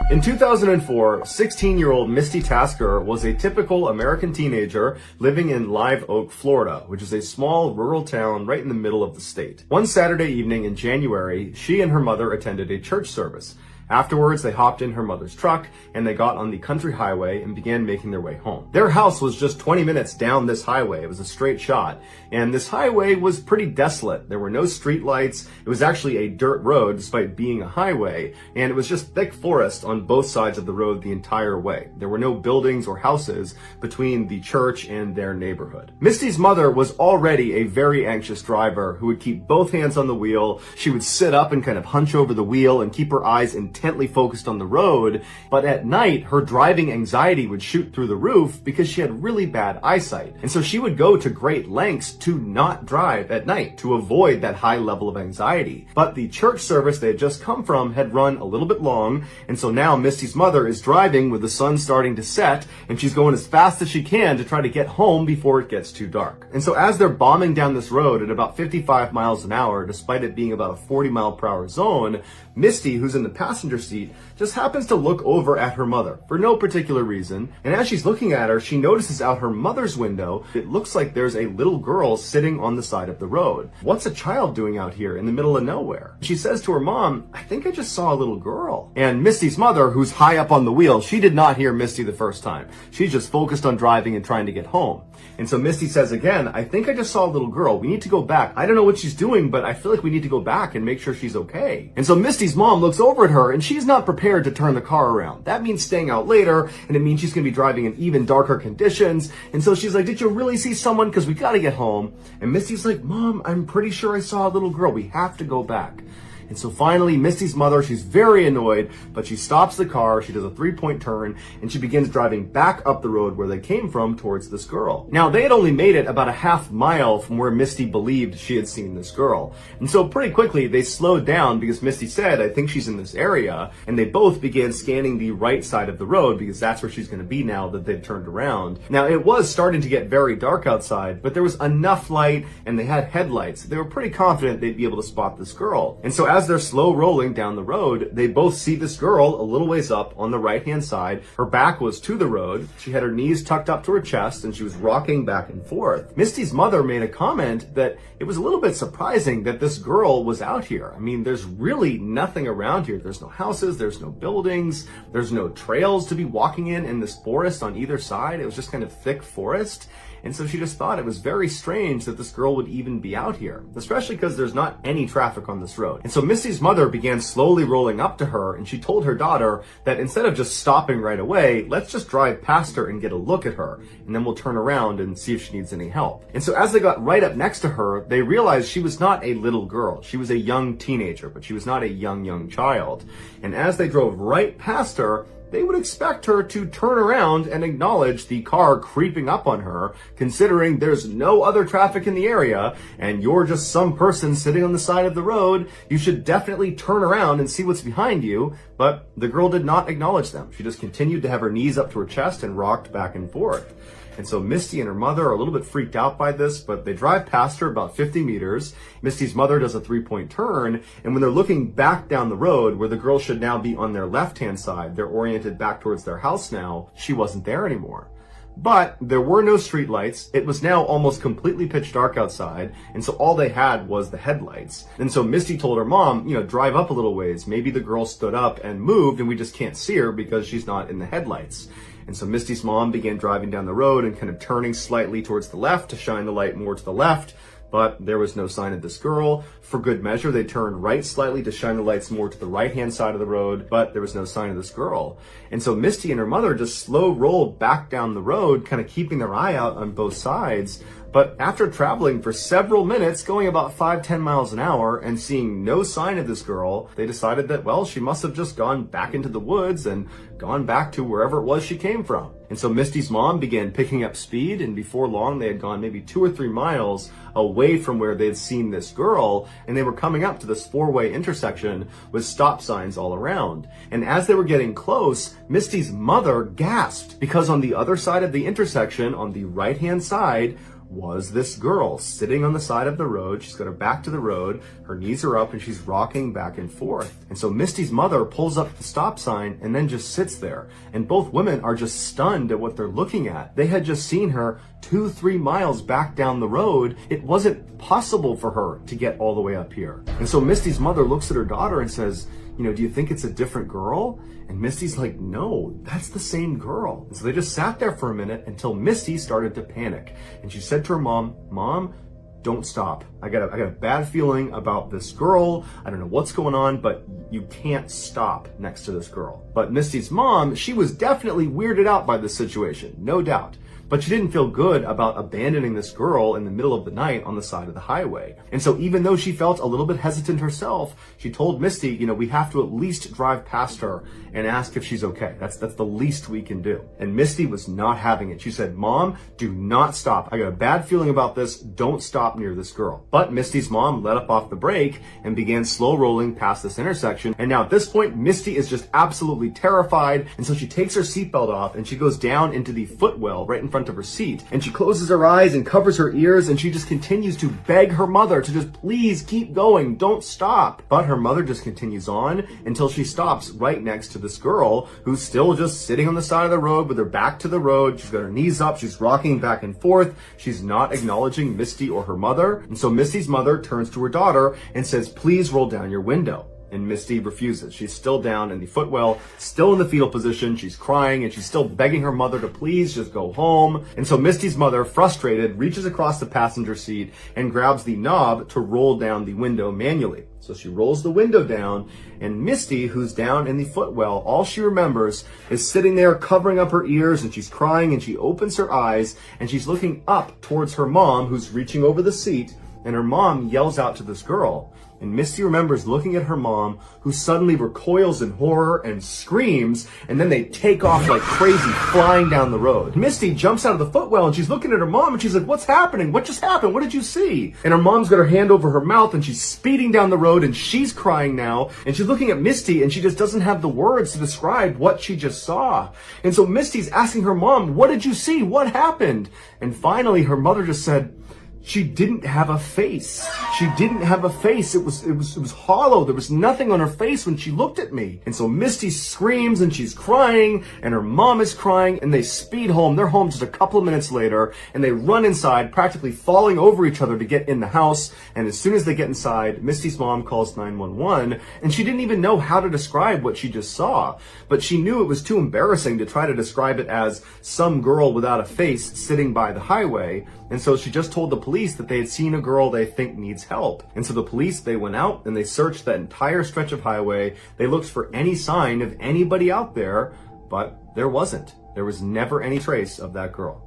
Speaker 1: In 2004, 16-year-old Misty Tasker was a typical American teenager living in Live Oak, Florida, which is a small rural town right in the middle of the state. One Saturday evening in January, she and her mother attended a church service. Afterwards, they hopped in her mother's truck and they got on the country highway and began making their way home. Their house was just 20 minutes down this highway. It was a straight shot. And this highway was pretty desolate. There were no street lights. It was actually a dirt road despite being a highway. And it was just thick forest on both sides of the road the entire way. There were no buildings or houses between the church and their neighborhood. Misty's mother was already a very anxious driver who would keep both hands on the wheel. She would sit up and kind of hunch over the wheel and keep her eyes intently focused on the road, but at night her driving anxiety would shoot through the roof because she had really bad eyesight. And so she would go to great lengths to not drive at night to avoid that high level of anxiety. But the church service they had just come from had run a little bit long, and so now Misty's mother is driving with the sun starting to set, and she's going as fast as she can to try to get home before it gets too dark. And so as they're bombing down this road at about 55 miles an hour, despite it being about a 40-mile-per-hour zone, Misty, who's in the passenger seat, just happens to look over at her mother for no particular reason. And as she's looking at her, she notices out her mother's window, it looks like there's a little girl sitting on the side of the road. What's a child doing out here in the middle of nowhere? She says to her mom, I think I just saw a little girl. And Misty's mother, who's high up on the wheel, she did not hear Misty the first time. She's just focused on driving and trying to get home. And so Misty says again, I think I just saw a little girl. We need to go back. I don't know what she's doing, but I feel like we need to go back and make sure she's okay. And so Misty's mom looks over at her and she's not prepared prepared to turn the car around. That means staying out later, and it means she's going to be driving in even darker conditions. And so she's like, did you really see someone? Because we got to get home. And Misty's like, Mom, I'm pretty sure I saw a little girl. We have to go back. And so finally, Misty's mother, she's very annoyed, but she stops the car, she does a 3-point turn, and she begins driving back up the road where they came from towards this girl. Now, they had only made it about a half mile from where Misty believed she had seen this girl. And so pretty quickly, they slowed down because Misty said, I think she's in this area, and they both began scanning the right side of the road because that's where she's going to be now that they've turned around. Now, it was starting to get very dark outside, but there was enough light, and they had headlights. They were pretty confident they'd be able to spot this girl. And so as they're slow rolling down the road, they both see this girl a little ways up on the right-hand side. Her back was to the road. She had her knees tucked up to her chest, and she was rocking back and forth. Misty's mother made a comment that it was a little bit surprising that this girl was out here. I mean, there's really nothing around here. There's no houses, there's no buildings, there's no trails to be walking in this forest on either side. It was just kind of thick forest. And so she just thought it was very strange that this girl would even be out here, especially because there's not any traffic on this road. And so Misty's mother began slowly rolling up to her, and she told her daughter that instead of just stopping right away, let's just drive past her and get a look at her, and then we'll turn around and see if she needs any help. And so as they got right up next to her, they realized she was not a little girl. She was a young teenager, but she was not a young child. And as they drove right past her, they would expect her to turn around and acknowledge the car creeping up on her, considering there's no other traffic in the area and you're just some person sitting on the side of the road. You should definitely turn around and see what's behind you. But the girl did not acknowledge them. She just continued to have her knees up to her chest and rocked back and forth. And so Misty and her mother are a little bit freaked out by this, but they drive past her about 50 meters. Misty's mother does a 3-point turn, and when they're looking back down the road where the girl should now be on their left-hand side, they're oriented back towards their house now, she wasn't there anymore. But there were no streetlights. It was now almost completely pitch dark outside, and so all they had was the headlights. And so Misty told her mom, drive up a little ways. Maybe the girl stood up and moved and we just can't see her because she's not in the headlights. And so Misty's mom began driving down the road and kind of turning slightly towards the left to shine the light more to the left, but there was no sign of this girl. For good measure, they turned right slightly to shine the lights more to the right-hand side of the road, but there was no sign of this girl. And so Misty and her mother just slow rolled back down the road, kind of keeping their eye out on both sides. But after traveling for several minutes, going about 5-10 miles an hour and seeing no sign of this girl, they decided that, well, she must have just gone back into the woods and gone back to wherever it was she came from. And so Misty's mom began picking up speed, and before long they had gone maybe 2 or 3 miles away from where they had seen this girl, and they were coming up to this 4-way intersection with stop signs all around. And as they were getting close, Misty's mother gasped because on the other side of the intersection, on the right-hand side, was this girl sitting on the side of the road. She's got her back to the road, her knees are up, and she's rocking back and forth. And so Misty's mother pulls up the stop sign and then just sits there. And both women are just stunned at what they're looking at. They had just seen her 2-3 miles back down the road. It wasn't possible for her to get all the way up here. And so Misty's mother looks at her daughter and says, do you think it's a different girl? And Misty's like, no, that's the same girl. And so they just sat there for a minute until Misty started to panic. And she said to her mom, don't stop. I got a bad feeling about this girl. I don't know what's going on, but you can't stop next to this girl. But Misty's mom, she was definitely weirded out by this situation, no doubt. But she didn't feel good about abandoning this girl in the middle of the night on the side of the highway. And so even though she felt a little bit hesitant herself, she told Misty, we have to at least drive past her and ask if she's okay. That's the least we can do. And Misty was not having it. She said, Mom, do not stop. I got a bad feeling about this. Don't stop near this girl. But Misty's mom let up off the brake and began slow rolling past this intersection. And now at this point, Misty is just absolutely terrified. And so she takes her seatbelt off and she goes down into the footwell right in front of her seat, and she closes her eyes and covers her ears, and she just continues to beg her mother to just please keep going, don't stop. But her mother just continues on until she stops right next to this girl who's still just sitting on the side of the road with her back to the road. She's got her knees up, she's rocking back and forth, she's not acknowledging Misty or her mother. And so Misty's mother turns to her daughter and says, please roll down your window. And Misty refuses. She's still down in the footwell, still in the fetal position. She's crying and she's still begging her mother to please just go home. And so Misty's mother, frustrated, reaches across the passenger seat and grabs the knob to roll down the window manually. So she rolls the window down, and Misty, who's down in the footwell, all she remembers is sitting there covering up her ears, and she's crying, and she opens her eyes and she's looking up towards her mom, who's reaching over the seat, and her mom yells out to this girl. And Misty remembers looking at her mom, who suddenly recoils in horror and screams, and then they take off like crazy, flying down the road. Misty jumps out of the footwell, and she's looking at her mom, and she's like, "What's happening? What just happened? What did you see?" And her mom's got her hand over her mouth, and she's speeding down the road, and she's crying now, and she's looking at Misty, and she just doesn't have the words to describe what she just saw. And so Misty's asking her mom, "What did you see? What happened?" And finally, her mother just said, "She didn't have a face. She didn't have a face. It was hollow. There was nothing on her face when she looked at me." And so Misty screams and she's crying and her mom is crying, and they speed home. They're home just a couple of minutes later, and they run inside, practically falling over each other to get in the house. And as soon as they get inside, Misty's mom calls 911, and she didn't even know how to describe what she just saw. But she knew it was too embarrassing to try to describe it as some girl without a face sitting by the highway. And so she just told the police that they had seen a girl they think needs help. And so the police, they went out and they searched that entire stretch of highway. They looked for any sign of anybody out there, but there wasn't. There was never any trace of that girl.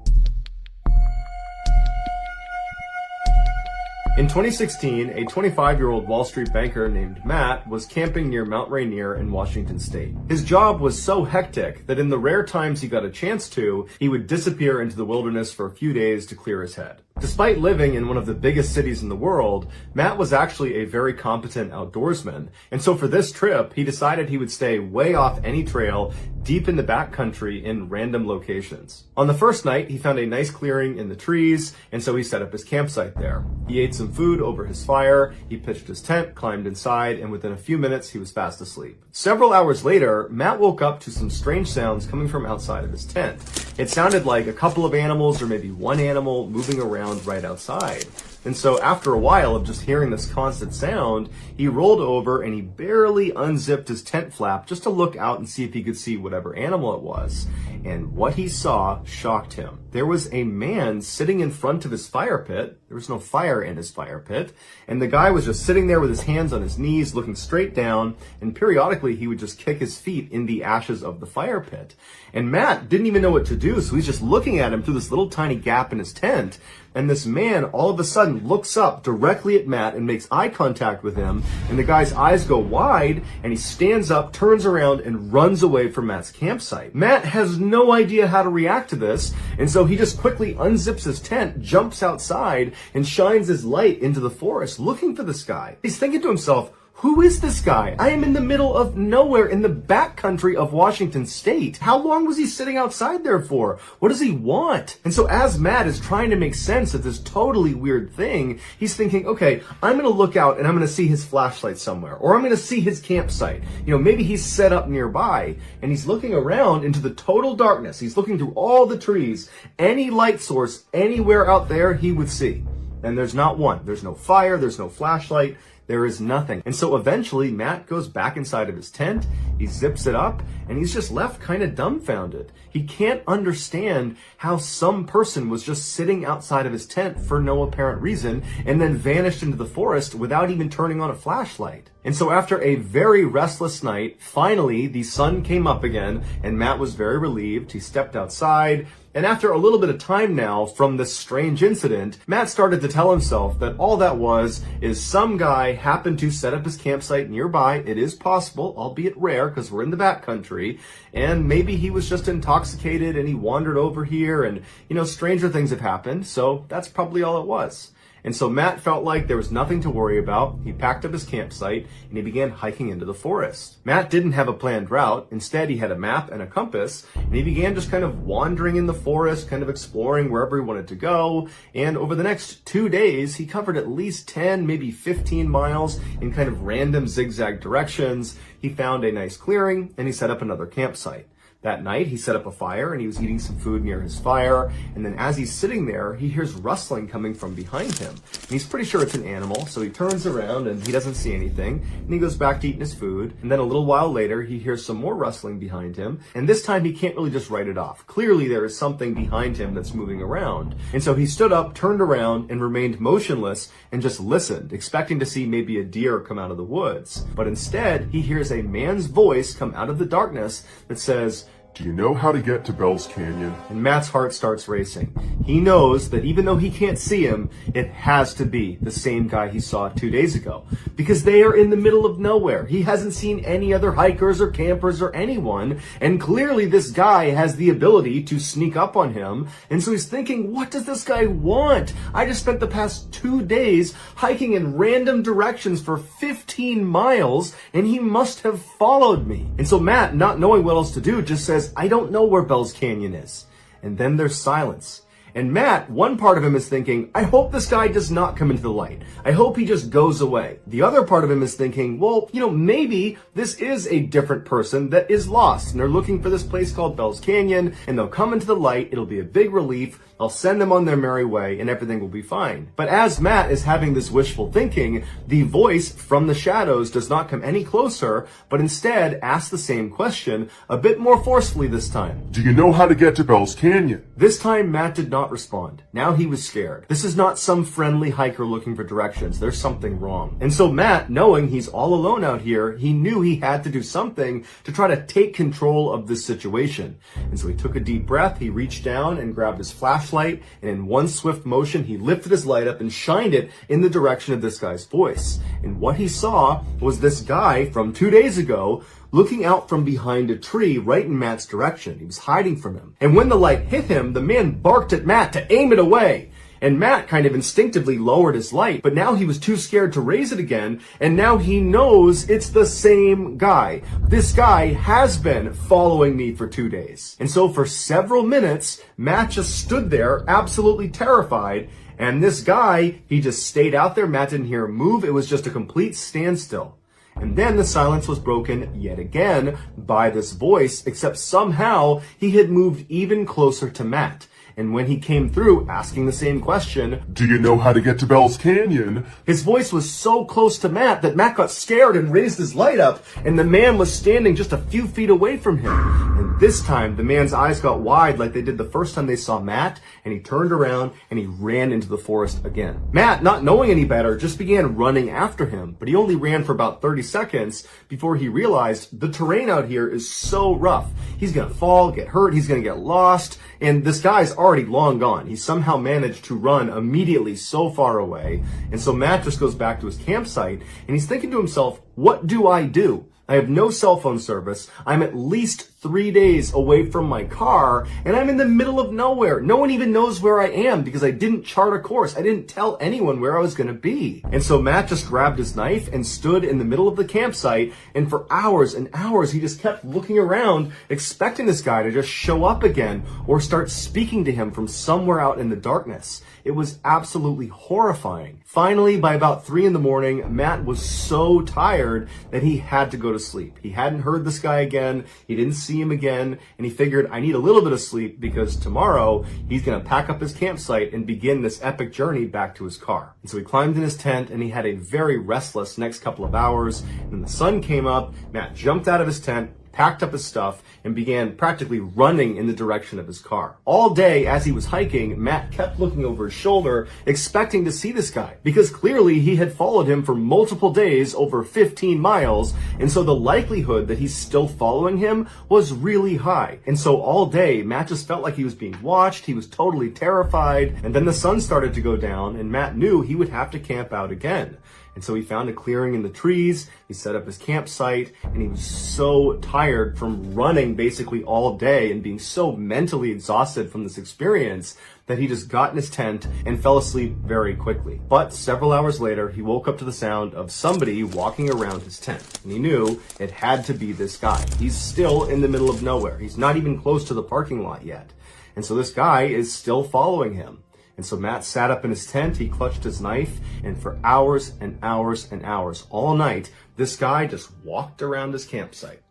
Speaker 1: In 2016, a 25-year-old Wall Street banker named Matt was camping near Mount Rainier in Washington state. His job was so hectic that in the rare times he got a chance to, he would disappear into the wilderness for a few days to clear his head. Despite living in one of the biggest cities in the world, Matt was actually a very competent outdoorsman. And so for this trip, he decided he would stay way off any trail, deep in the backcountry in random locations. On the first night, he found a nice clearing in the trees, and so he set up his campsite there. He ate some food over his fire, he pitched his tent, climbed inside, and within a few minutes, he was fast asleep. Several hours later, Matt woke up to some strange sounds coming from outside of his tent. It sounded like a couple of animals or maybe one animal moving around right outside. And so after a while of just hearing this constant sound, he rolled over and he barely unzipped his tent flap just to look out and see if he could see whatever animal it was. And what he saw shocked him. There was a man sitting in front of his fire pit. There was no fire in his fire pit. And the guy was just sitting there with his hands on his knees, looking straight down. And periodically he would just kick his feet in the ashes of the fire pit. And Matt didn't even know what to do, so he's just looking at him through this little tiny gap in his tent. And this man all of a sudden looks up directly at Matt and makes eye contact with him. And the guy's eyes go wide, and he stands up, turns around, and runs away from Matt's campsite. Matt has no idea how to react to this, and so he just quickly unzips his tent, jumps outside, and shines his light into the forest looking for this guy. He's thinking to himself, who is this guy? I am in the middle of nowhere in the backcountry of Washington state. How long was he sitting outside there for? What does he want? And so as Matt is trying to make sense of this totally weird thing, he's thinking, okay, I'm going to look out and I'm going to see his flashlight somewhere, or I'm going to see his campsite. You know, maybe he's set up nearby, and he's looking around into the total darkness. He's looking through all the trees, any light source anywhere out there he would see. And there's not one. There's no fire. There's no flashlight. There is nothing. And so eventually Matt goes back inside of his tent, he zips it up, and he's just left kind of dumbfounded. He can't understand how some person was just sitting outside of his tent for no apparent reason and then vanished into the forest without even turning on a flashlight. And so after a very restless night, finally the sun came up again, and Matt was very relieved. He stepped outside, and after a little bit of time now from this strange incident, Matt started to tell himself that all that was is some guy happened to set up his campsite nearby. It is possible, albeit rare because we're in the backcountry, and maybe he was just intoxicated and he wandered over here, and stranger things have happened, so that's probably all it was. And so Matt felt like there was nothing to worry about. He packed up his campsite and he began hiking into the forest. Matt didn't have a planned route. Instead, he had a map and a compass, and he began just kind of wandering in the forest, kind of exploring wherever he wanted to go. And over the next 2 days, he covered at least 10, maybe 15 miles in kind of random zigzag directions. He found a nice clearing and he set up another campsite. That night, he set up a fire and he was eating some food near his fire. And then as he's sitting there, he hears rustling coming from behind him. And he's pretty sure it's an animal, so he turns around and he doesn't see anything. And he goes back to eating his food. And then a little while later, he hears some more rustling behind him. And this time, he can't really just write it off. Clearly, there is something behind him that's moving around. And so he stood up, turned around, and remained motionless and just listened, expecting to see maybe a deer come out of the woods. But instead, he hears a man's voice come out of the darkness that says,
Speaker 2: "Do you know how to get to Bell's Canyon?"
Speaker 1: And Matt's heart starts racing. He knows that even though he can't see him, it has to be the same guy he saw 2 days ago. Because they are in the middle of nowhere. He hasn't seen any other hikers or campers or anyone. And clearly this guy has the ability to sneak up on him. And so he's thinking, what does this guy want? I just spent the past 2 days hiking in random directions for 15 miles, and he must have followed me. And so Matt, not knowing what else to do, just says, "I don't know where Bell's Canyon is." And then there's silence. And Matt, one part of him is thinking, I hope this guy does not come into the light. I hope he just goes away. The other part of him is thinking, well, maybe this is a different person that is lost and they're looking for this place called Bell's Canyon and they'll come into the light. It'll be a big relief. I'll send them on their merry way and everything will be fine. But as Matt is having this wishful thinking, the voice from the shadows does not come any closer, but instead asks the same question, a bit more forcefully this time.
Speaker 2: "Do you know how to get to Bell's Canyon?"
Speaker 1: This time, Matt did not respond. Now he was scared. This is not some friendly hiker looking for directions. There's something wrong. And so Matt, knowing he's all alone out here, he knew he had to do something to try to take control of this situation. And so he took a deep breath, he reached down and grabbed his flashlight, and in one swift motion, he lifted his light up and shined it in the direction of this guy's voice. And what he saw was this guy from 2 days ago looking out from behind a tree right in Matt's direction. He was hiding from him. And when the light hit him, the man barked at Matt to aim it away. And Matt kind of instinctively lowered his light, but now he was too scared to raise it again, and now he knows it's the same guy. This guy has been following me for 2 days. And so for several minutes, Matt just stood there, absolutely terrified, and this guy, he just stayed out there. Matt didn't hear him move. It was just a complete standstill. And then the silence was broken yet again by this voice, except somehow he had moved even closer to Matt. And when he came through asking the same question,
Speaker 2: "Do you know how to get to Bell's Canyon?"
Speaker 1: his voice was so close to Matt that Matt got scared and raised his light up, and the man was standing just a few feet away from him. And this time, the man's eyes got wide like they did the first time they saw Matt, and he turned around and he ran into the forest again. Matt, not knowing any better, just began running after him, but he only ran for about 30 seconds before he realized the terrain out here is so rough. He's gonna fall, get hurt, he's gonna get lost, and this guy's already long gone. He somehow managed to run immediately so far away. And so Matt just goes back to his campsite and he's thinking to himself, what do I do? I have no cell phone service. I'm at least 3 days away from my car, and I'm in the middle of nowhere. No one even knows where I am because I didn't chart a course. I didn't tell anyone where I was going to be. And so Matt just grabbed his knife and stood in the middle of the campsite, and for hours and hours, he just kept looking around, expecting this guy to just show up again or start speaking to him from somewhere out in the darkness. It was absolutely horrifying. Finally, by about 3 a.m, Matt was so tired that he had to go to sleep. He hadn't heard this guy again. He didn't see him again. And he figured, I need a little bit of sleep because tomorrow he's going to pack up his campsite and begin this epic journey back to his car. And so he climbed in his tent and he had a very restless next couple of hours. And then the sun came up. Matt jumped out of his tent, packed up his stuff, and began practically running in the direction of his car. All day as he was hiking, Matt kept looking over his shoulder, expecting to see this guy, because clearly he had followed him for multiple days, over 15 miles, and so the likelihood that he's still following him was really high. And so all day, Matt just felt like he was being watched, he was totally terrified, and then the sun started to go down, and Matt knew he would have to camp out again. And so he found a clearing in the trees, he set up his campsite, and he was so tired from running basically all day and being so mentally exhausted from this experience that he just got in his tent and fell asleep very quickly. But several hours later, he woke up to the sound of somebody walking around his tent, and he knew it had to be this guy. He's still in the middle of nowhere. He's not even close to the parking lot yet. And so this guy is still following him. And so Matt sat up in his tent, he clutched his knife, and for hours and hours and hours, all night, this guy just walked around his campsite.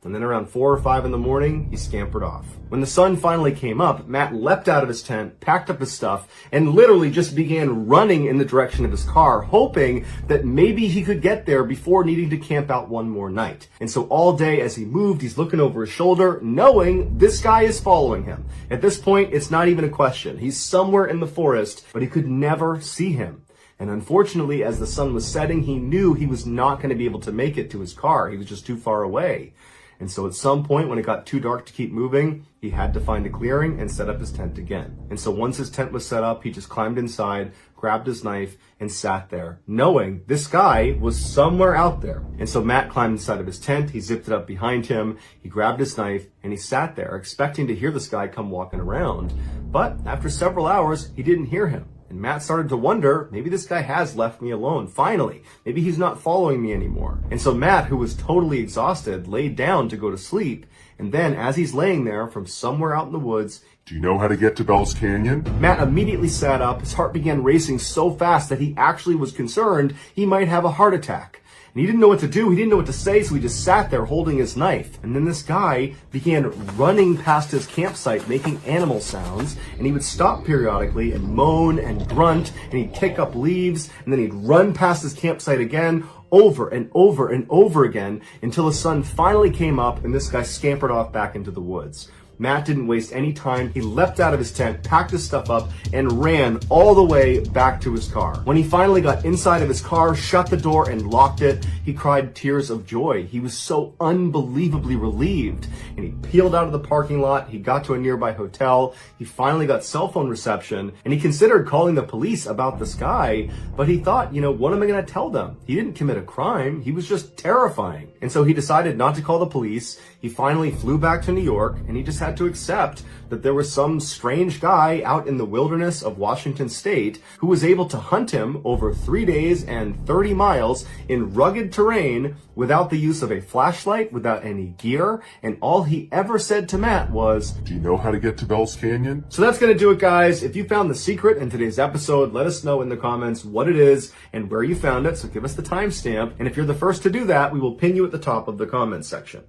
Speaker 1: And then around 4 or 5 in the morning, he scampered off. When the sun finally came up, Matt leapt out of his tent, packed up his stuff, and literally just began running in the direction of his car, hoping that maybe he could get there before needing to camp out one more night. And so all day as he moved, he's looking over his shoulder, knowing this guy is following him. At this point, it's not even a question. He's somewhere in the forest, but he could never see him. And unfortunately, as the sun was setting, he knew he was not going to be able to make it to his car. He was just too far away. And so at some point, when it got too dark to keep moving, he had to find a clearing and set up his tent again. And so once his tent was set up, he just climbed inside, grabbed his knife, and sat there, knowing this guy was somewhere out there. And so Matt climbed inside of his tent, he zipped it up behind him, he grabbed his knife, and he sat there, expecting to hear this guy come walking around. But after several hours, he didn't hear him. And Matt started to wonder, maybe this guy has left me alone, finally. Maybe he's not following me anymore. And so Matt, who was totally exhausted, laid down to go to sleep. And then as he's laying there from somewhere out in the woods,
Speaker 2: Do you know how to get to Bell's Canyon?
Speaker 1: Matt immediately sat up. His heart began racing so fast that he actually was concerned he might have a heart attack. And he didn't know what to do. He didn't know what to say, so he just sat there holding his knife. And then this guy began running past his campsite, making animal sounds. And he would stop periodically and moan and grunt, and he'd pick up leaves, and then he'd run past his campsite again, over and over and over again, until the sun finally came up and this guy scampered off back into the woods. Matt didn't waste any time. He leapt out of his tent, packed his stuff up, and ran all the way back to his car. When he finally got inside of his car, shut the door, and locked it, he cried tears of joy. He was so unbelievably relieved. And he peeled out of the parking lot. He got to a nearby hotel. He finally got cell phone reception, and he considered calling the police about this guy, but he thought, what am I going to tell them? He didn't commit a crime. He was just terrifying. And so he decided not to call the police. He finally flew back to New York, and he just had to accept that there was some strange guy out in the wilderness of Washington state who was able to hunt him over 3 days and 30 miles in rugged terrain without the use of a flashlight, without any gear, and all he ever said to Matt was,
Speaker 2: Do you know how to get to Bell's Canyon?
Speaker 1: So that's going to do it, guys. If you found the secret in today's episode, let us know in the comments what it is and where you found it, so give us the timestamp. And if you're the first to do that, we will pin you at the top of the comments section.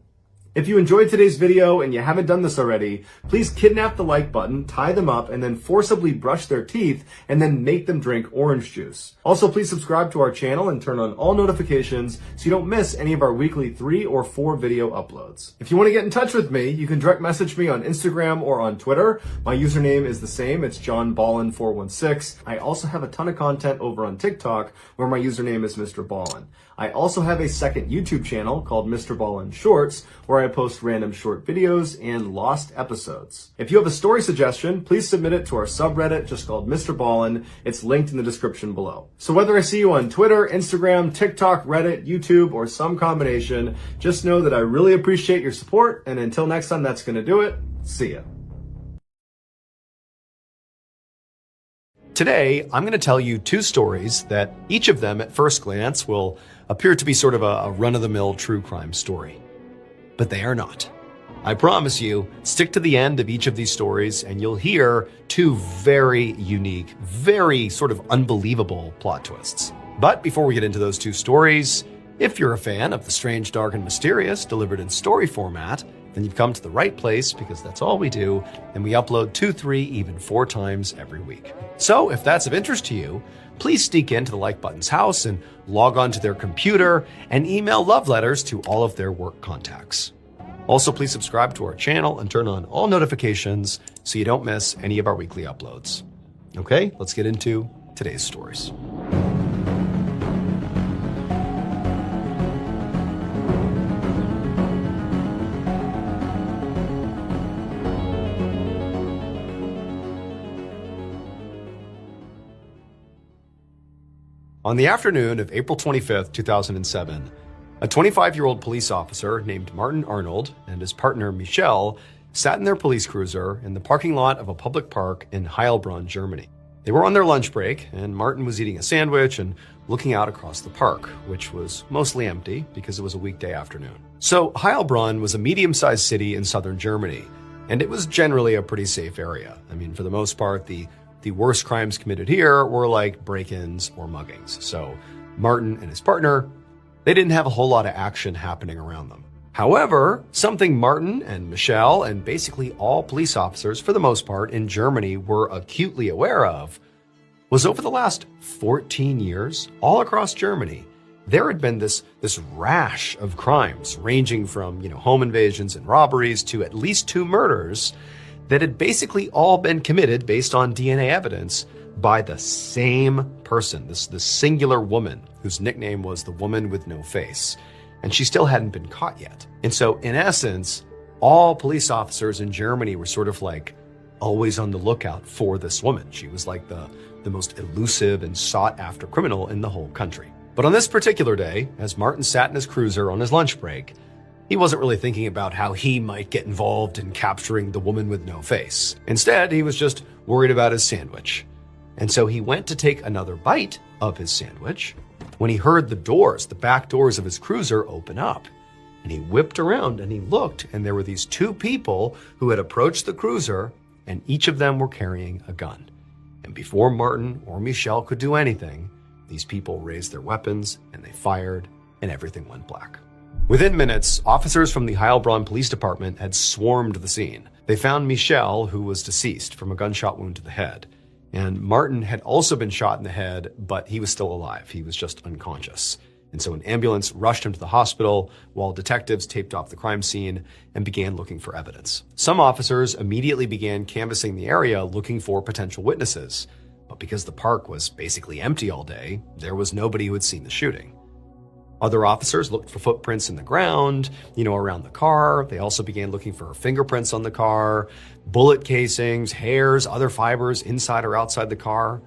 Speaker 1: If you enjoyed today's video and you haven't done this already, please kidnap the like button, tie them up, and then forcibly brush their teeth, and then make them drink orange juice. Also, please subscribe to our channel and turn on all notifications so you don't miss any of our weekly 3 or 4 video uploads. If you want to get in touch with me, you can direct message me on Instagram or on Twitter. My username is the same. It's JohnBallen416. I also have a ton of content over on TikTok where my username is MrBallen. I also have a second YouTube channel called MrBallen Shorts where I post random short videos and lost episodes. If you have a story suggestion, please submit it to our subreddit just called Mr. Ballen. It's linked in the description below. So whether I see you on Twitter, Instagram, TikTok, Reddit, YouTube, or some combination, just know that I really appreciate your support. And until next time, that's going to do it. See ya. Today, I'm going to tell you 2 stories that each of them at first glance will appear to be sort of a run-of-the-mill true crime story. But they are not. I promise you, stick to the end of each of these stories and you'll hear 2 very unique, very sort of unbelievable plot twists. But before we get into those 2 stories, if you're a fan of the strange, dark, and mysterious delivered in story format, then you've come to the right place because that's all we do, and we upload 2, 3, even 4 times every week. So if that's of interest to you, please sneak into the Like Button's house and log on to their computer and email love letters to all of their work contacts. Also, please subscribe to our channel and turn on all notifications so you don't miss any of our weekly uploads. Okay, let's get into today's stories. On the afternoon of April 25th, 2007, a 25-year-old police officer named Martin Arnold and his partner Michelle sat in their police cruiser in the parking lot of a public park in Heilbronn, Germany. They were on their lunch break, and Martin was eating a sandwich and looking out across the park, which was mostly empty because it was a weekday afternoon. So Heilbronn was a medium-sized city in southern Germany, and it was generally a pretty safe area. I mean, for the most part, the worst crimes committed here were like break-ins or muggings. So Martin and his partner, they didn't have a whole lot of action happening around them.
Speaker 3: However, something Martin and Michelle and basically all police officers, for the most part, in Germany were acutely aware of was over the last 14 years, all across Germany, there had been this rash of crimes ranging from, home invasions and robberies to at least 2 murders that had basically all been committed based on DNA evidence by the same person, this singular woman whose nickname was the woman with no face. And she still hadn't been caught yet. And so in essence, all police officers in Germany were sort of like always on the lookout for this woman. She was like the most elusive and sought after criminal in the whole country. But on this particular day, as Martin sat in his cruiser on his lunch break, he wasn't really thinking about how he might get involved in capturing the woman with no face. Instead, he was just worried about his sandwich. And so he went to take another bite of his sandwich when he heard the back doors of his cruiser open up. And he whipped around and he looked, and there were these 2 people who had approached the cruiser, and each of them were carrying a gun. And before Martin or Michelle could do anything, these people raised their weapons and they fired, and everything went black. Within minutes, officers from the Heilbronn Police Department had swarmed the scene. They found Michelle, who was deceased from a gunshot wound to the head. And Martin had also been shot in the head, but he was still alive. He was just unconscious. And so an ambulance rushed him to the hospital while detectives taped off the crime scene and began looking for evidence. Some officers immediately began canvassing the area looking for potential witnesses. But because the park was basically empty all day, there was nobody who had seen the shooting. Other officers looked for footprints in the ground, around the car. They also began looking for fingerprints on the car, bullet casings, hairs, other fibers inside or outside the car.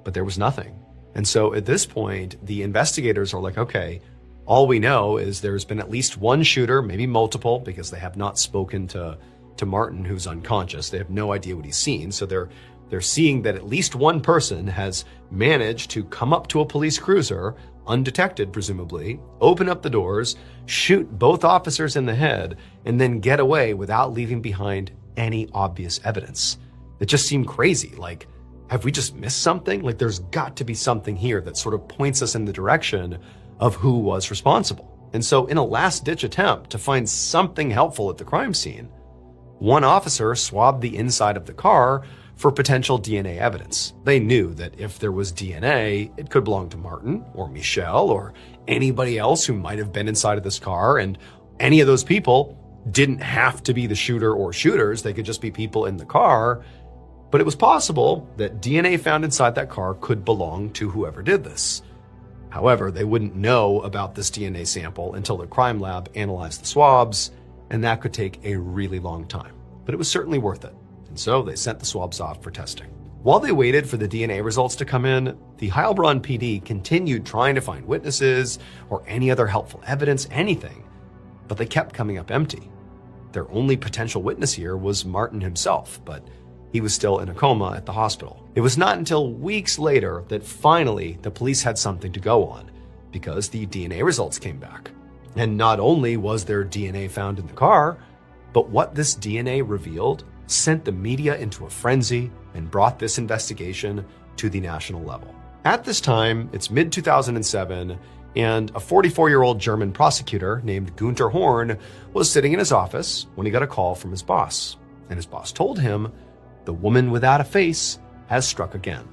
Speaker 3: But there was nothing. And so at this point, the investigators are like, okay, all we know is there's been at least one shooter, maybe multiple, because they have not spoken to Martin, who's unconscious. They have no idea what he's seen. So they're seeing that at least one person has managed to come up to a police cruiser, undetected presumably, open up the doors, shoot both officers in the head, and then get away without leaving behind any obvious evidence. It just seemed crazy. Like, have we just missed something? Like, there's got to be something here that sort of points us in the direction of who was responsible. And so in a last-ditch attempt to find something helpful at the crime scene, one officer swabbed the inside of the car for potential DNA evidence. They knew that if there was DNA, it could belong to Martin or Michelle or anybody else who might have been inside of this car, and any of those people didn't have to be the shooter or shooters. They could just be people in the car. But it was possible that DNA found inside that car could belong to whoever did this. However, they wouldn't know about this DNA sample until the crime lab analyzed the swabs, and that could take a really long time. But it was certainly worth it. And so they sent the swabs off for testing. While they waited for the DNA results to come in, the Heilbronn PD continued trying to find witnesses or any other helpful evidence, anything, but they kept coming up empty. Their only potential witness here was Martin himself, but he was still in a coma at the hospital. It was not until weeks later that finally the police had something to go on, because the DNA results came back. And not only was there DNA found in the car, but what this DNA revealed sent the media into a frenzy and brought this investigation to the national level. At this time, it's mid-2007, and a 44-year-old German prosecutor named Günther Horn was sitting in his office when he got a call from his boss. And his boss told him, the woman without a face has struck again,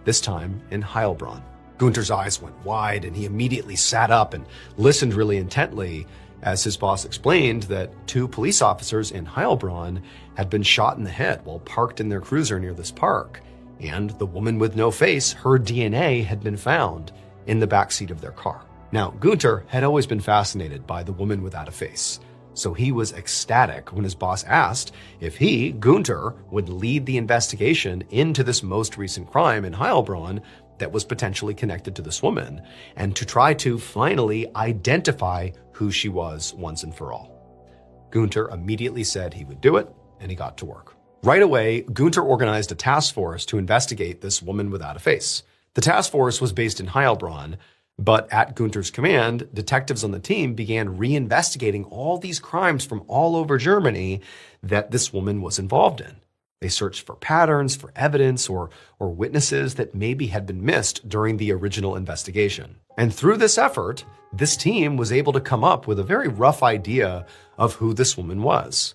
Speaker 3: this time in Heilbronn. Günther's eyes went wide, and he immediately sat up and listened really intently as his boss explained that 2 police officers in Heilbronn had been shot in the head while parked in their cruiser near this park, and the woman with no face, her DNA had been found in the backseat of their car. Now, Günther had always been fascinated by the woman without a face, so he was ecstatic when his boss asked if he, Günther, would lead the investigation into this most recent crime in Heilbronn that was potentially connected to this woman, and to try to finally identify who she was once and for all. Günther immediately said he would do it, and he got to work. Right away, Günther organized a task force to investigate this woman without a face. The task force was based in Heilbronn, but at Günther's command, detectives on the team began reinvestigating all these crimes from all over Germany that this woman was involved in. They searched for patterns, for evidence, or witnesses that maybe had been missed during the original investigation. And through this effort, this team was able to come up with a very rough idea of who this woman was.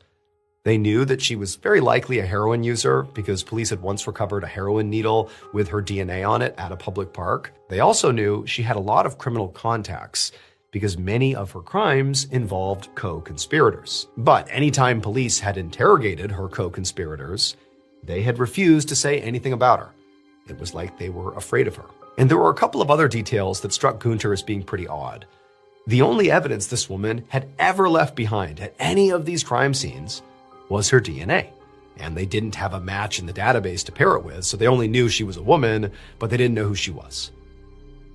Speaker 3: They knew that she was very likely a heroin user because police had once recovered a heroin needle with her DNA on it at a public park. They also knew she had a lot of criminal contacts because many of her crimes involved co-conspirators. But anytime police had interrogated her co-conspirators, they had refused to say anything about her. It was like they were afraid of her. And there were a couple of other details that struck Gunter as being pretty odd. The only evidence this woman had ever left behind at any of these crime scenes was her DNA. And they didn't have a match in the database to pair it with, so they only knew she was a woman, but they didn't know who she was.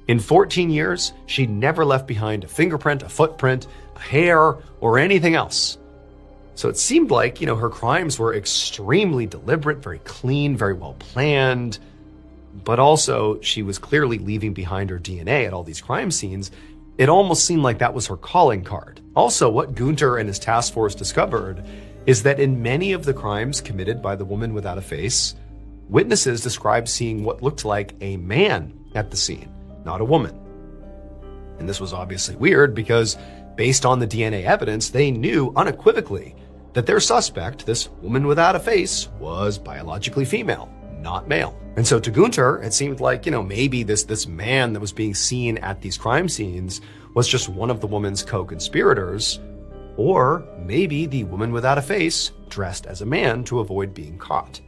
Speaker 3: In 14 years, she never left behind a fingerprint, a footprint, a hair, or anything else. So it seemed like, her crimes were extremely deliberate, very clean, very well planned, but also she was clearly leaving behind her DNA at all these crime scenes. It almost seemed like that was her calling card. Also, what Gunter and his task force discovered is that in many of the crimes committed by the woman without a face, witnesses described seeing what looked like a man at the scene, not a woman. And this was obviously weird because based on the DNA evidence, they knew unequivocally that their suspect, this woman without a face, was biologically female, not male. And so to Gunter, it seemed like, maybe this man that was being seen at these crime scenes was just one of the woman's co-conspirators, or maybe the woman without a face dressed as a man to avoid being caught.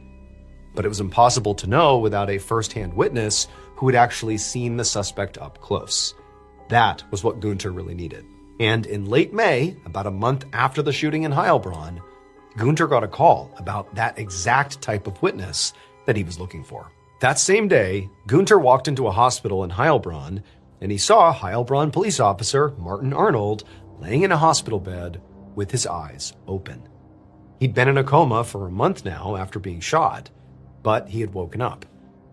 Speaker 3: But it was impossible to know without a first-hand witness who had actually seen the suspect up close. That was what Gunter really needed. And in late May, about a month after the shooting in Heilbronn, Gunter got a call about that exact type of witness that he was looking for. That same day, Gunter walked into a hospital in Heilbronn, and he saw Heilbronn police officer Martin Arnold laying in a hospital bed with his eyes open. He'd been in a coma for a month now after being shot, but he had woken up.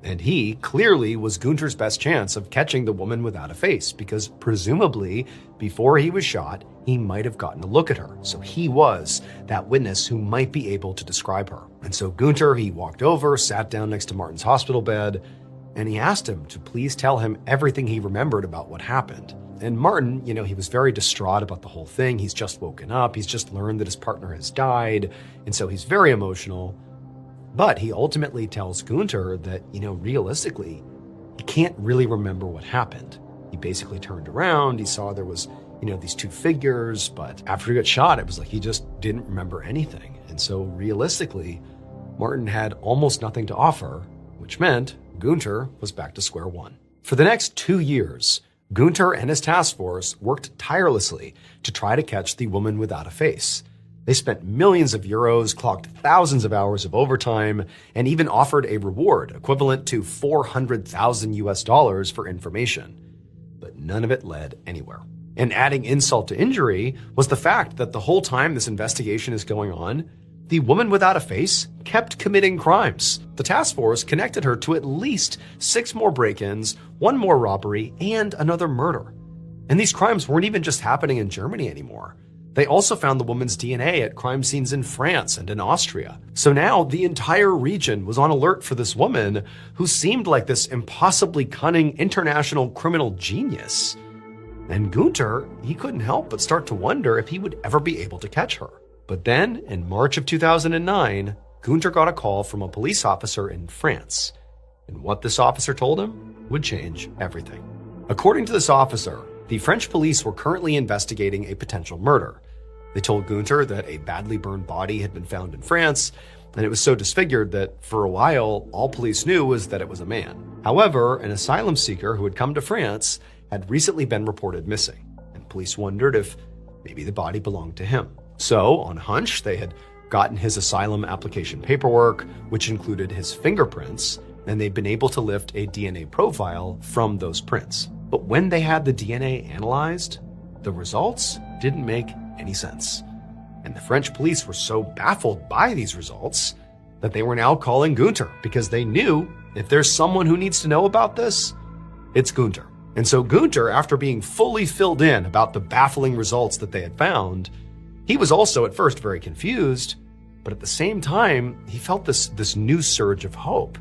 Speaker 3: And he clearly was Gunter's best chance of catching the woman without a face, because presumably, before he was shot, he might have gotten a look at her. So he was that witness who might be able to describe her. And so Gunter, he walked over, sat down next to Martin's hospital bed, and he asked him to please tell him everything he remembered about what happened. And Martin, he was very distraught about the whole thing. He's just woken up. He's just learned that his partner has died. And so he's very emotional. But he ultimately tells Gunter that, realistically, he can't really remember what happened. He basically turned around. He saw there was, these two figures. But after he got shot, it was like he just didn't remember anything. And so realistically, Martin had almost nothing to offer, which meant Gunter was back to square one. For the next 2 years, Gunter and his task force worked tirelessly to try to catch the woman without a face. They spent millions of euros, clocked thousands of hours of overtime, and even offered a reward equivalent to $400,000 for information. But none of it led anywhere. And adding insult to injury was the fact that the whole time this investigation is going on, the woman without a face kept committing crimes. The task force connected her to at least 6 more break-ins, 1 more robbery, and another murder. And these crimes weren't even just happening in Germany anymore. They also found the woman's DNA at crime scenes in France and in Austria. So now the entire region was on alert for this woman who seemed like this impossibly cunning international criminal genius. And Gunter, he couldn't help but start to wonder if he would ever be able to catch her. But then, in March of 2009, Gunter got a call from a police officer in France. And what this officer told him would change everything. According to this officer, the French police were currently investigating a potential murder. They told Gunter that a badly burned body had been found in France, and it was so disfigured that for a while, all police knew was that it was a man. However, an asylum seeker who had come to France had recently been reported missing, and police wondered if maybe the body belonged to him. So, on a hunch, they had gotten his asylum application paperwork, which included his fingerprints, and they'd been able to lift a DNA profile from those prints. But when they had the DNA analyzed, the results didn't make any sense. And the French police were so baffled by these results that they were now calling Gunter, because they knew if there's someone who needs to know about this, it's Gunter. And so Gunter, after being fully filled in about the baffling results that they had found, he was also at first very confused, But at the same time, he felt this new surge of hope,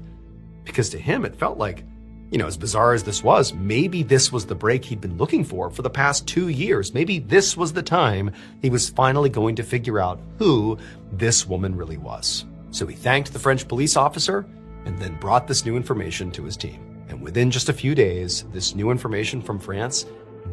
Speaker 3: because to him, it felt like, as bizarre as this was, maybe this was the break he'd been looking for the past 2 years. Maybe this was the time he was finally going to figure out who this woman really was. So he thanked the French police officer and then brought this new information to his team. And within just a few days, this new information from France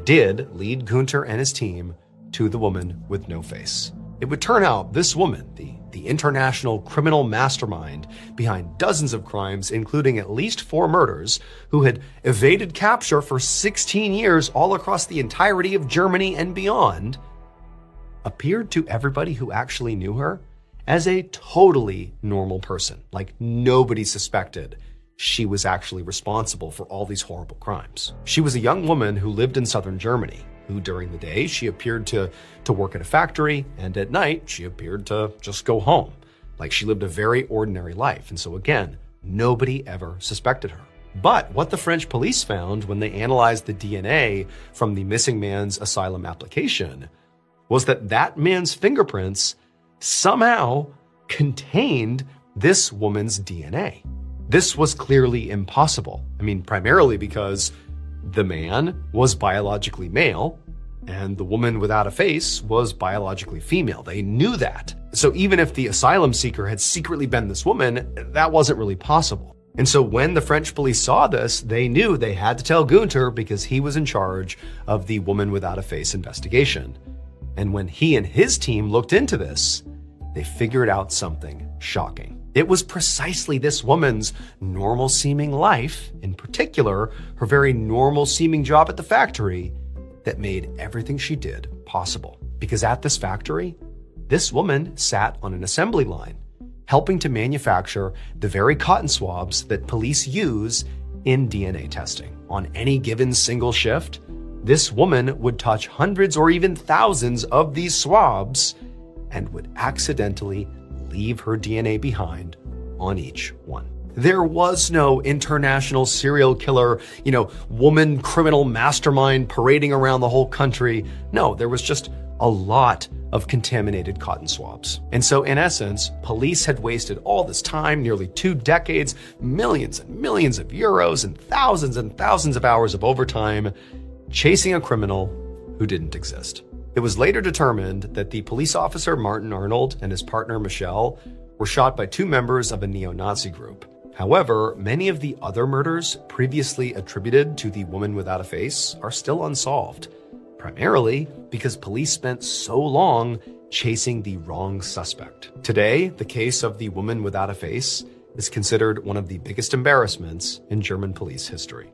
Speaker 3: did lead Gunter and his team to the woman with no face. It would turn out this woman, the international criminal mastermind behind dozens of crimes, including at least 4 murders, who had evaded capture for 16 years all across the entirety of Germany and beyond, appeared to everybody who actually knew her as a totally normal person. Like, nobody suspected she was actually responsible for all these horrible crimes. She was a young woman who lived in southern Germany, who during the day she appeared to work at a factory, and at night she appeared to just go home. Like, she lived a very ordinary life. And so again, nobody ever suspected her. But what the French police found when they analyzed the DNA from the missing man's asylum application was that man's fingerprints somehow contained this woman's DNA. This was clearly impossible. I mean, primarily because the man was biologically male and the woman without a face was biologically female. They knew that. So even if the asylum seeker had secretly been this woman, that wasn't really possible. And so when the French police saw this, they knew they had to tell Gunter, because he was in charge of the woman without a face investigation. And when he and his team looked into this, they figured out something shocking. It was precisely this woman's normal-seeming life, in particular, her very normal-seeming job at the factory, that made everything she did possible. Because at this factory, this woman sat on an assembly line, helping to manufacture the very cotton swabs that police use in DNA testing. On any given single shift, this woman would touch hundreds or even thousands of these swabs and would accidentally leave her DNA behind on each one. There was no international serial killer, woman criminal mastermind parading around the whole country. No, there was just a lot of contaminated cotton swabs. And so in essence, police had wasted all this time, nearly 2 decades, millions and millions of euros, and thousands of hours of overtime, chasing a criminal who didn't exist. It was later determined that the police officer Martin Arnold and his partner Michelle were shot by 2 members of a neo-Nazi group. However, many of the other murders previously attributed to the woman without a face are still unsolved, primarily because police spent so long chasing the wrong suspect. Today, the case of the woman without a face is considered one of the biggest embarrassments in German police history.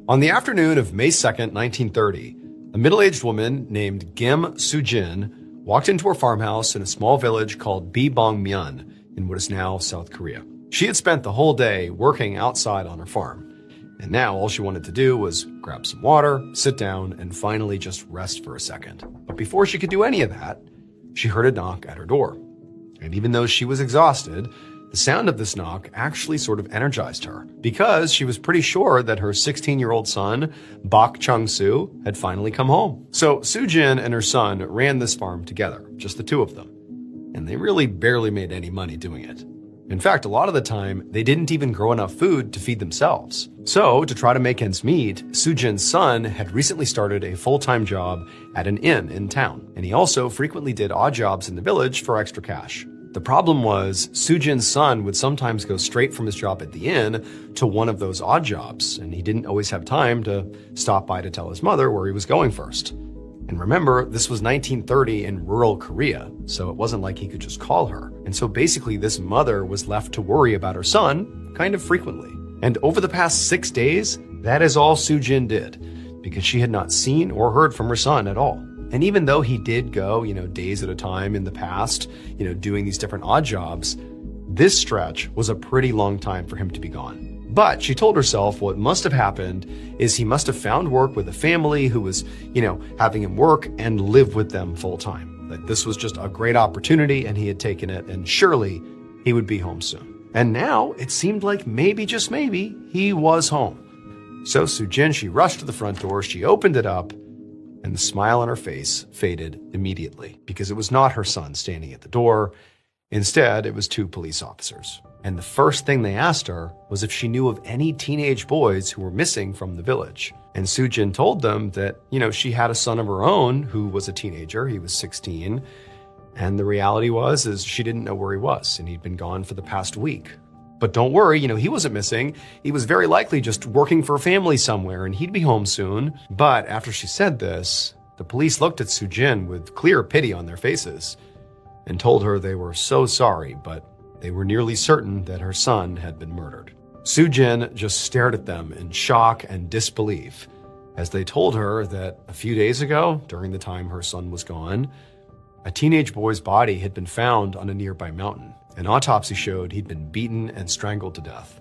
Speaker 3: On the afternoon of May 2nd, 1930, a middle-aged woman named Kim Soo-jin walked into her farmhouse in a small village called Bibongmyeon in what is now South Korea. She had spent the whole day working outside on her farm, and now all she wanted to do was grab some water, sit down, and finally just rest for a second. But before she could do any of that, she heard a knock at her door. And even though she was exhausted, the sound of this knock actually sort of energized her, because she was pretty sure that her 16-year-old son, Bak Chung-soo, had finally come home. So Soo-jin and her son ran this farm together, just the 2 of them. And they really barely made any money doing it. In fact, a lot of the time, they didn't even grow enough food to feed themselves. So to try to make ends meet, Soo-jin's son had recently started a full-time job at an inn in town. And he also frequently did odd jobs in the village for extra cash. The problem was, Soo-jin's son would sometimes go straight from his job at the inn to one of those odd jobs, and he didn't always have time to stop by to tell his mother where he was going first. And remember, this was 1930 in rural Korea, so it wasn't like he could just call her. And so basically, this mother was left to worry about her son kind of frequently. And over the past 6 days, that is all Soo-jin did, because she had not seen or heard from her son at all. And even though he did go, days at a time in the past, doing these different odd jobs, this stretch was a pretty long time for him to be gone. But she told herself what must have happened is he must have found work with a family who was, having him work and live with them full time. That this was just a great opportunity and he had taken it, and surely he would be home soon. And now it seemed like maybe, just maybe, he was home. So Sujin, she rushed to the front door, she opened it up, and the smile on her face faded immediately because it was not her son standing at the door. Instead, it was two police officers. And the first thing they asked her was if she knew of any teenage boys who were missing from the village. And Sujin told them that, she had a son of her own who was a teenager. He was 16. And the reality is she didn't know where he was, and he'd been gone for the past week. But don't worry, he wasn't missing. He was very likely just working for a family somewhere, and he'd be home soon. But after she said this, the police looked at Sujin with clear pity on their faces and told her they were so sorry, but they were nearly certain that her son had been murdered. Sujin just stared at them in shock and disbelief as they told her that a few days ago, during the time her son was gone, a teenage boy's body had been found on a nearby mountain. An autopsy showed he'd been beaten and strangled to death.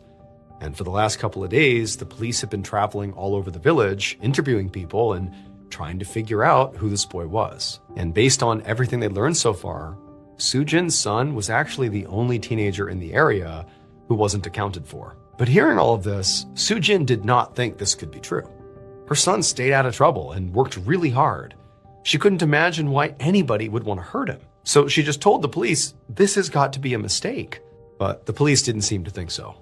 Speaker 3: And for the last couple of days, the police had been traveling all over the village, interviewing people and trying to figure out who this boy was. And based on everything they'd learned so far, Sujin's son was actually the only teenager in the area who wasn't accounted for. But hearing all of this, Sujin did not think this could be true. Her son stayed out of trouble and worked really hard. She couldn't imagine why anybody would want to hurt him. So she just told the police, this has got to be a mistake. But the police didn't seem to think so.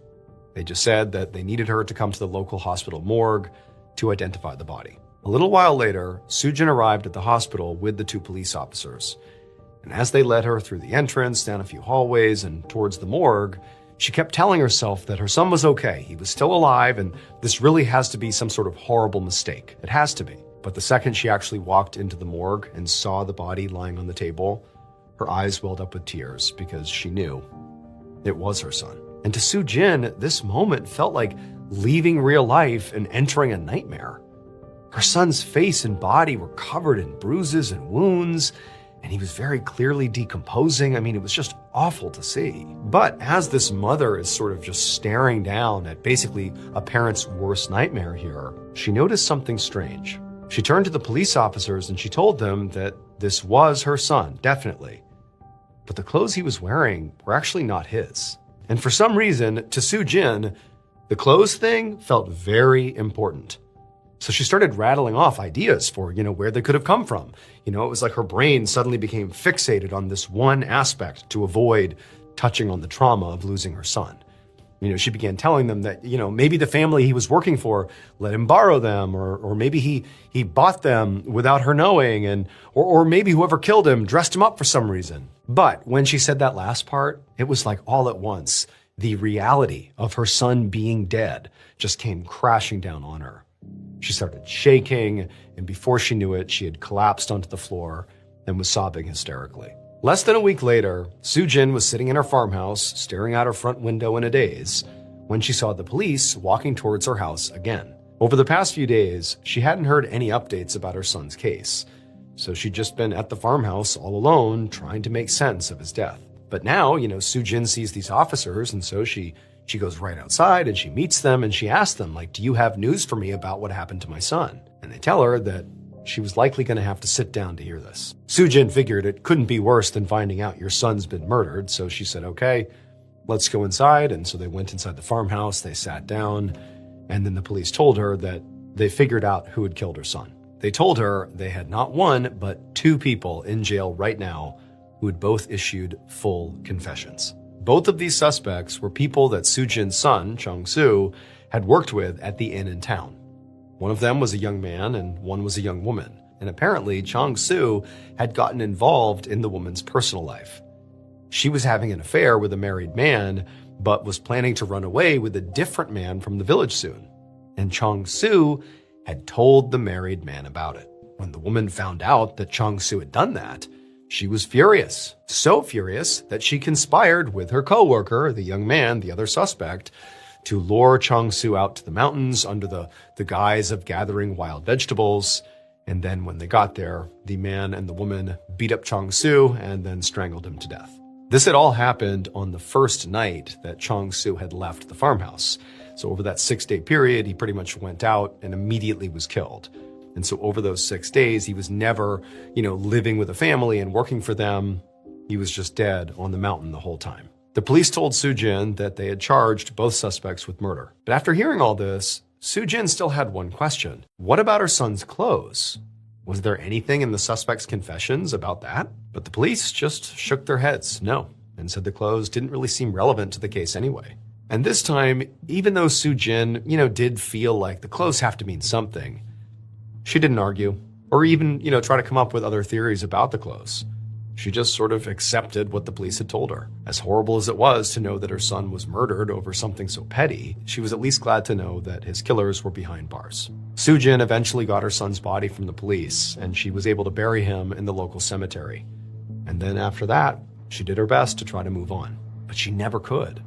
Speaker 3: They just said that they needed her to come to the local hospital morgue to identify the body. A little while later, Sujin arrived at the hospital with the two police officers. And as they led her through the entrance, down a few hallways, and towards the morgue, she kept telling herself that her son was okay. He was still alive, and this really has to be some sort of horrible mistake. It has to be. But the second she actually walked into the morgue and saw the body lying on the table, her eyes welled up with tears because she knew it was her son. And to Sujin, this moment felt like leaving real life and entering a nightmare. Her son's face and body were covered in bruises and wounds, and he was very clearly decomposing. It was just awful to see. But as this mother is sort of just staring down at basically a parent's worst nightmare here, she noticed something strange. She turned to the police officers and she told them that this was her son, definitely. But the clothes he was wearing were actually not his. And for some reason, to Sujin, the clothes thing felt very important. So she started rattling off ideas for, where they could have come from. It was like her brain suddenly became fixated on this one aspect to avoid touching on the trauma of losing her son. She began telling them that, maybe the family he was working for let him borrow them, or maybe he bought them without her knowing, or maybe whoever killed him dressed him up for some reason. But when she said that last part, it was like all at once, the reality of her son being dead just came crashing down on her. She started shaking, and before she knew it, she had collapsed onto the floor and was sobbing hysterically. Less than a week later, Sujin was sitting in her farmhouse, staring out her front window in a daze, when she saw the police walking towards her house again. Over the past few days, she hadn't heard any updates about her son's case, so she'd just been at the farmhouse all alone, trying to make sense of his death. But now, Sujin sees these officers, and so she goes right outside and she meets them and she asks them, do you have news for me about what happened to my son? And they tell her that she was likely going to have to sit down to hear this. Sujin figured it couldn't be worse than finding out your son's been murdered, so she said, okay, let's go inside. And so they went inside the farmhouse, they sat down, and then the police told her that they figured out who had killed her son. They told her they had not one, but two people in jail right now who had both issued full confessions. Both of these suspects were people that Sujin's son, Chang-Soo, had worked with at the inn in town. One of them was a young man and one was a young woman. And apparently Chang-Soo had gotten involved in the woman's personal life. She was having an affair with a married man, but was planning to run away with a different man from the village soon. And Chang-Soo had told the married man about it. When the woman found out that Chang-Soo had done that, she was furious. So furious that she conspired with her co-worker, the young man, the other suspect, to lure Chang-Soo out to the mountains under the guise of gathering wild vegetables. And then when they got there, the man and the woman beat up Chang-Soo and then strangled him to death. This had all happened on the first night that Chang-Soo had left the farmhouse. So over that 6-day period, he pretty much went out and immediately was killed. And so over those 6 days, he was never, living with a family and working for them. He was just dead on the mountain the whole time. The police told Soo-jin that they had charged both suspects with murder. But after hearing all this, Soo-jin still had one question. What about her son's clothes? Was there anything in the suspect's confessions about that? But the police just shook their heads, no, and said the clothes didn't really seem relevant to the case anyway. And this time, even though Soo-jin, did feel like the clothes have to mean something, she didn't argue or even, try to come up with other theories about the clothes. She just sort of accepted what the police had told her. As horrible as it was to know that her son was murdered over something so petty, she was at least glad to know that his killers were behind bars. Soo-jin eventually got her son's body from the police, and she was able to bury him in the local cemetery. And then after that, she did her best to try to move on, but she never could.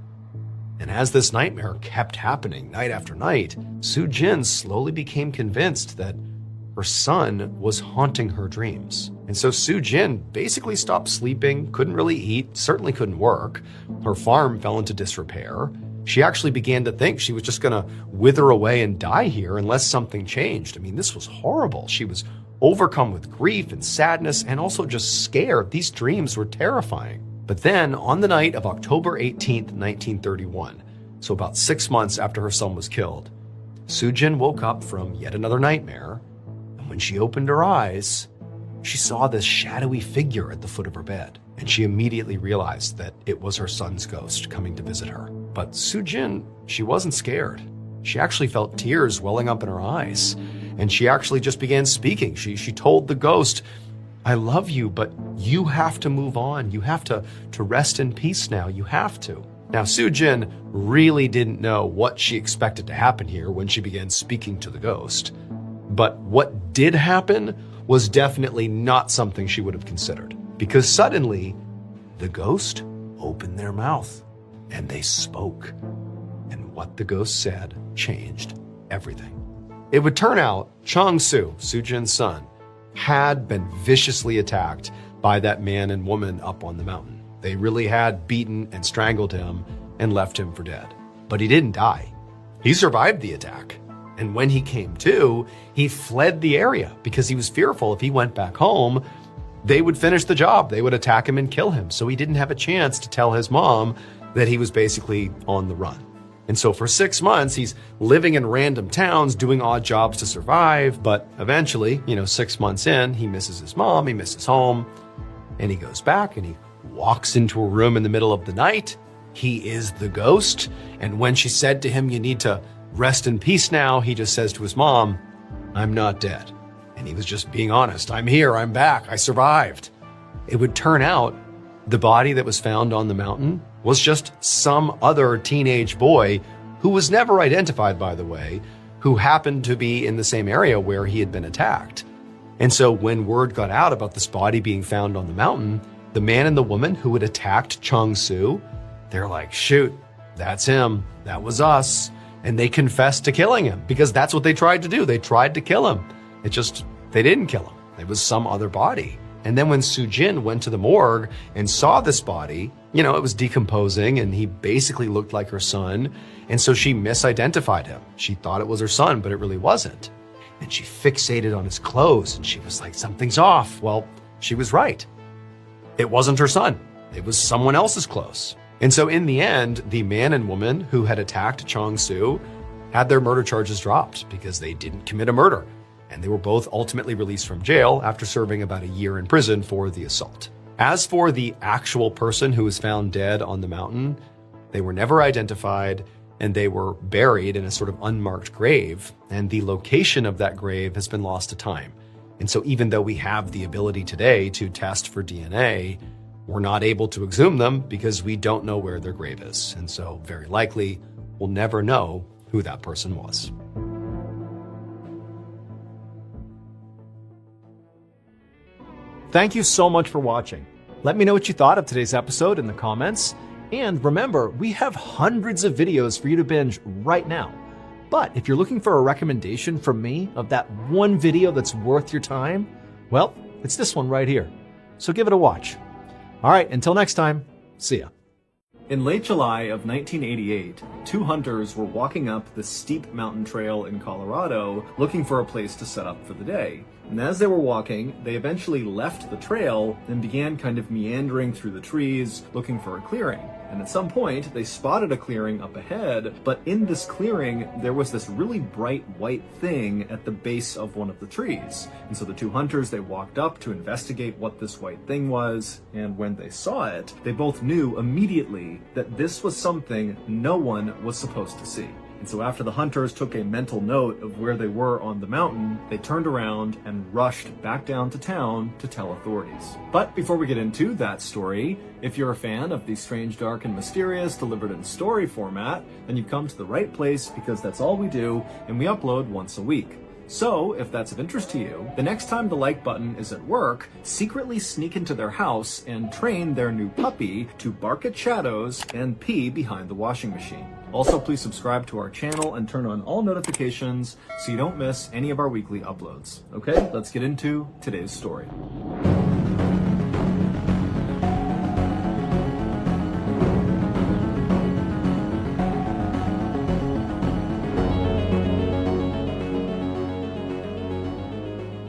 Speaker 3: And as this nightmare kept happening night after night, Soo-jin slowly became convinced that her son was haunting her dreams. And so Soo-jin basically stopped sleeping, couldn't really eat, certainly couldn't work. Her farm fell into disrepair. She actually began to think she was just gonna wither away and die here unless something changed. I mean, this was horrible. She was overcome with grief and sadness and also just scared. These dreams were terrifying. But then on the night of October 18th, 1931, so about 6 months after her son was killed, Soo-jin woke up from yet another nightmare. When she opened her eyes, she saw this shadowy figure at the foot of her bed, and she immediately realized that it was her son's ghost coming to visit her. But Soo-jin, she wasn't scared. She actually felt tears welling up in her eyes, and she actually just began speaking. She told the ghost, "I love you, but you have to move on. You have to rest in peace now. You have to." Now, Soo-jin really didn't know what she expected to happen here when she began speaking to the ghost. But what did happen was definitely not something she would have considered, because suddenly the ghost opened their mouth and they spoke. And what the ghost said changed everything. It would turn out Chong-soo, Soo-jin's son, had been viciously attacked by that man and woman up on the mountain. They really had beaten and strangled him and left him for dead. But he didn't die. He survived the attack. And when he came to, he fled the area because he was fearful if he went back home, they would finish the job. They would attack him and kill him. So he didn't have a chance to tell his mom that he was basically on the run. And so for 6 months, he's living in random towns, doing odd jobs to survive. But eventually, 6 months in, he misses his mom, he misses home, and he goes back and he walks into a room in the middle of the night. He is the ghost. And when she said to him, "You need to rest in peace now," he just says to his mom, "I'm not dead." And he was just being honest. "I'm here, I'm back, I survived." It would turn out the body that was found on the mountain was just some other teenage boy who was never identified, by the way, who happened to be in the same area where he had been attacked. And so when word got out about this body being found on the mountain, the man and the woman who had attacked Chong-soo, they're like, "Shoot, that's him, that was us." And they confessed to killing him because that's what they tried to do. They tried to kill him. They didn't kill him. It was some other body. And then when Soo-jin went to the morgue and saw this body, it was decomposing and he basically looked like her son. And so she misidentified him. She thought it was her son, but it really wasn't. And she fixated on his clothes and she was like, "Something's off." Well, she was right. It wasn't her son. It was someone else's clothes. And so in the end, the man and woman who had attacked Chong-soo had their murder charges dropped because they didn't commit a murder. And they were both ultimately released from jail after serving about a year in prison for the assault. As for the actual person who was found dead on the mountain, they were never identified and they were buried in a sort of unmarked grave. And the location of that grave has been lost to time. And so even though we have the ability today to test for DNA, we're not able to exhume them because we don't know where their grave is. And so very likely we'll never know who that person was. Thank you so much for watching. Let me know what you thought of today's episode in the comments. And remember, we have hundreds of videos for you to binge right now. But if you're looking for a recommendation from me of that one video that's worth your time, well, it's this one right here. So give it a watch. All right, until next time, see ya. In late July of 1988, two hunters were walking up the steep mountain trail in Colorado looking for a place to set up for the day. And as they were walking, they eventually left the trail and began kind of meandering through the trees looking for a clearing.
Speaker 1: And at some point, they spotted a clearing up ahead, but in this clearing, there was this really bright white thing at the base of one of the trees. And so the two hunters, they walked up to investigate what this white thing was, and when they saw it, they both knew immediately that this was something no one was supposed to see. And so after the hunters took a mental note of where they were on the mountain, they turned around and rushed back down to town to tell authorities. But before we get into that story, if you're a fan of the strange, dark, and mysterious delivered in story format, then you've come to the right place, because that's all we do, and we upload once a week. So, if that's of interest to you, the next time the like button is at work, secretly sneak into their house and train their new puppy to bark at shadows and pee behind the washing machine. Also, please subscribe to our channel and turn on all notifications so you don't miss any of our weekly uploads. Okay, let's get into today's story.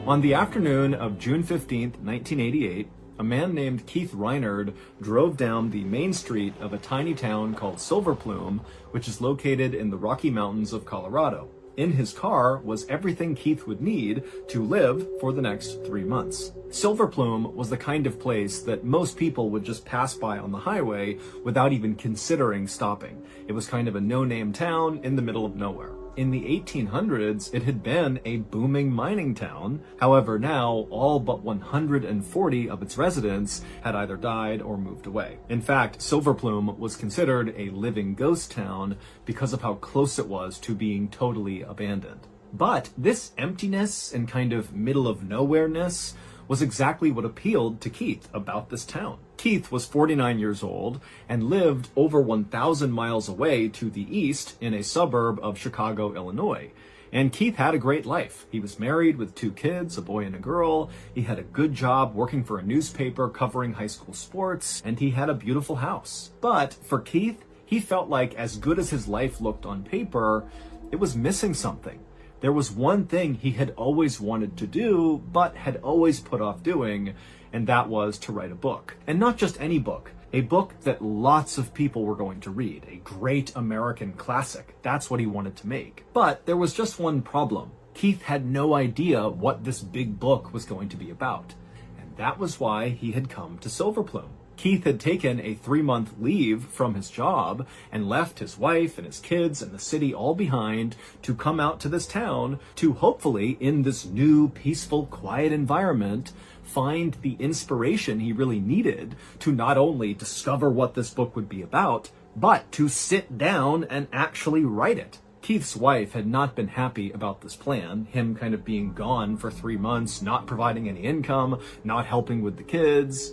Speaker 1: On the afternoon of June 15th, 1988, a man named Keith Reinard drove down the main street of a tiny town called Silver Plume, which is located in the Rocky Mountains of Colorado. In his car was everything Keith would need to live for the next 3 months. Silver Plume was the kind of place that most people would just pass by on the highway without even considering stopping. It was kind of a no-name town in the middle of nowhere. In the 1800s, it had been a booming mining town. However, now all but 140 of its residents had either died or moved away. In fact, Silver Plume was considered a living ghost town because of how close it was to being totally abandoned. But this emptiness and kind of middle of nowhere-ness was exactly what appealed to Keith about this town. Keith was 49 years old and lived over 1,000 miles away to the east in a suburb of Chicago, Illinois. And Keith had a great life. He was married with 2 kids, a boy and a girl. He had a good job working for a newspaper covering high school sports, and he had a beautiful house. But for Keith, he felt like as good as his life looked on paper, it was missing something. There was one thing he had always wanted to do, but had always put off doing, and that was to write a book. And not just any book, a book that lots of people were going to read, a great American classic. That's what he wanted to make. But there was just one problem. Keith had no idea what this big book was going to be about. And that was why he had come to Silver Plume. Keith had taken a 3-month leave from his job and left his wife and his kids and the city all behind to come out to this town to hopefully, in this new, peaceful, quiet environment, find the inspiration he really needed to not only discover what this book would be about, but to sit down and actually write it. Keith's wife had not been happy about this plan, him kind of being gone for 3 months, not providing any income, not helping with the kids.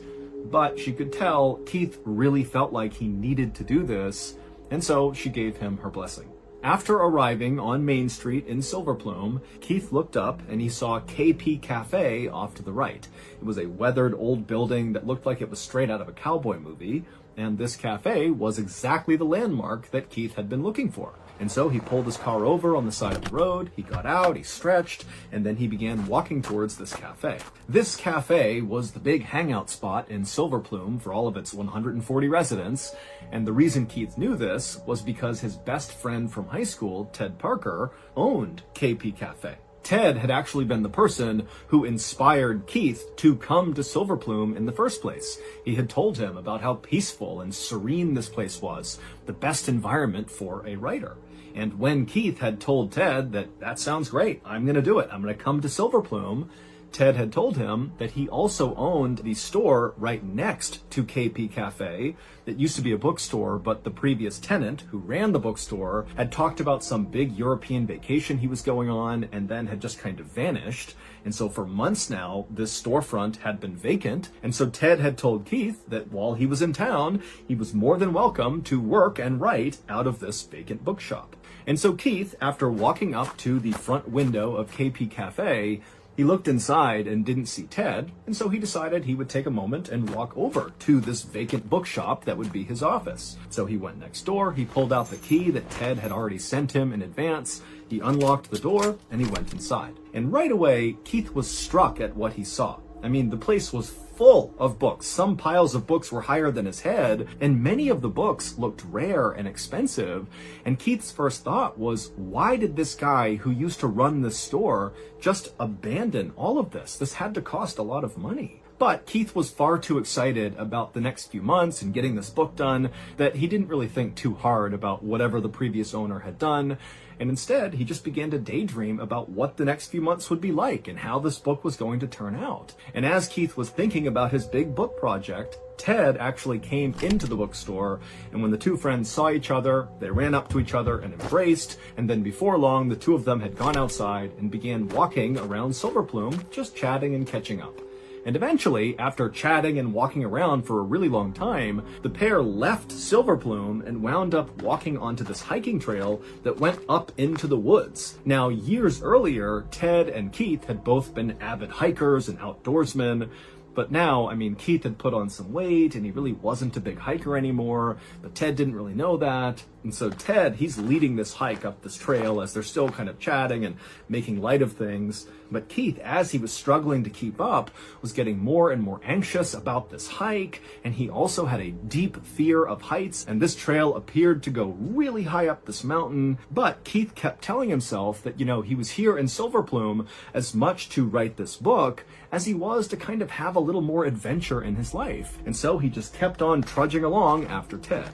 Speaker 1: But she could tell Keith really felt like he needed to do this, and so she gave him her blessing. After arriving on Main Street in Silver Plume, Keith looked up and he saw KP Cafe off to the right. It was a weathered old building that looked like it was straight out of a cowboy movie, and this cafe was exactly the landmark that Keith had been looking for. And so he pulled his car over on the side of the road, he got out, he stretched, and then he began walking towards this cafe. This cafe was the big hangout spot in Silver Plume for all of its 140 residents, and the reason Keith knew this was because his best friend from high school, Ted Parker, owned KP Cafe. Ted had actually been the person who inspired Keith to come to Silver Plume in the first place. He had told him about how peaceful and serene this place was, the best environment for a writer. And when Keith had told Ted that sounds great, I'm going to do it, I'm going to come to Silver Plume, Ted had told him that he also owned the store right next to KP Cafe that used to be a bookstore, but the previous tenant who ran the bookstore had talked about some big European vacation he was going on and then had just kind of vanished. And so for months now, this storefront had been vacant. And so Ted had told Keith that while he was in town, he was more than welcome to work and write out of this vacant bookshop. And so Keith, after walking up to the front window of KP Cafe, he looked inside and didn't see Ted, and so he decided he would take a moment and walk over to this vacant bookshop that would be his office. So he went next door, he pulled out the key that Ted had already sent him in advance, he unlocked the door, and he went inside. And right away, Keith was struck at what he saw. I mean, the place was full of books. Some piles of books were higher than his head, and many of the books looked rare and expensive. And Keith's first thought was, why did this guy who used to run this store just abandon all of this? This had to cost a lot of money. But Keith was far too excited about the next few months and getting this book done that he didn't really think too hard about whatever the previous owner had done. And instead, he just began to daydream about what the next few months would be like and how this book was going to turn out. And as Keith was thinking about his big book project, Ted actually came into the bookstore, and when the two friends saw each other, they ran up to each other and embraced, and then before long, the two of them had gone outside and began walking around Silverplume, just chatting and catching up. And eventually, after chatting and walking around for a really long time, the pair left Silverplume and wound up walking onto this hiking trail that went up into the woods. Now, years earlier, Ted and Keith had both been avid hikers and outdoorsmen, but now, Keith had put on some weight and he really wasn't a big hiker anymore, but Ted didn't really know that. And so Ted, he's leading this hike up this trail as they're still kind of chatting and making light of things. But Keith, as he was struggling to keep up, was getting more and more anxious about this hike. And he also had a deep fear of heights. And this trail appeared to go really high up this mountain. But Keith kept telling himself that, he was here in Silverplume as much to write this book as he was to kind of have a little more adventure in his life. And so he just kept on trudging along after Ted.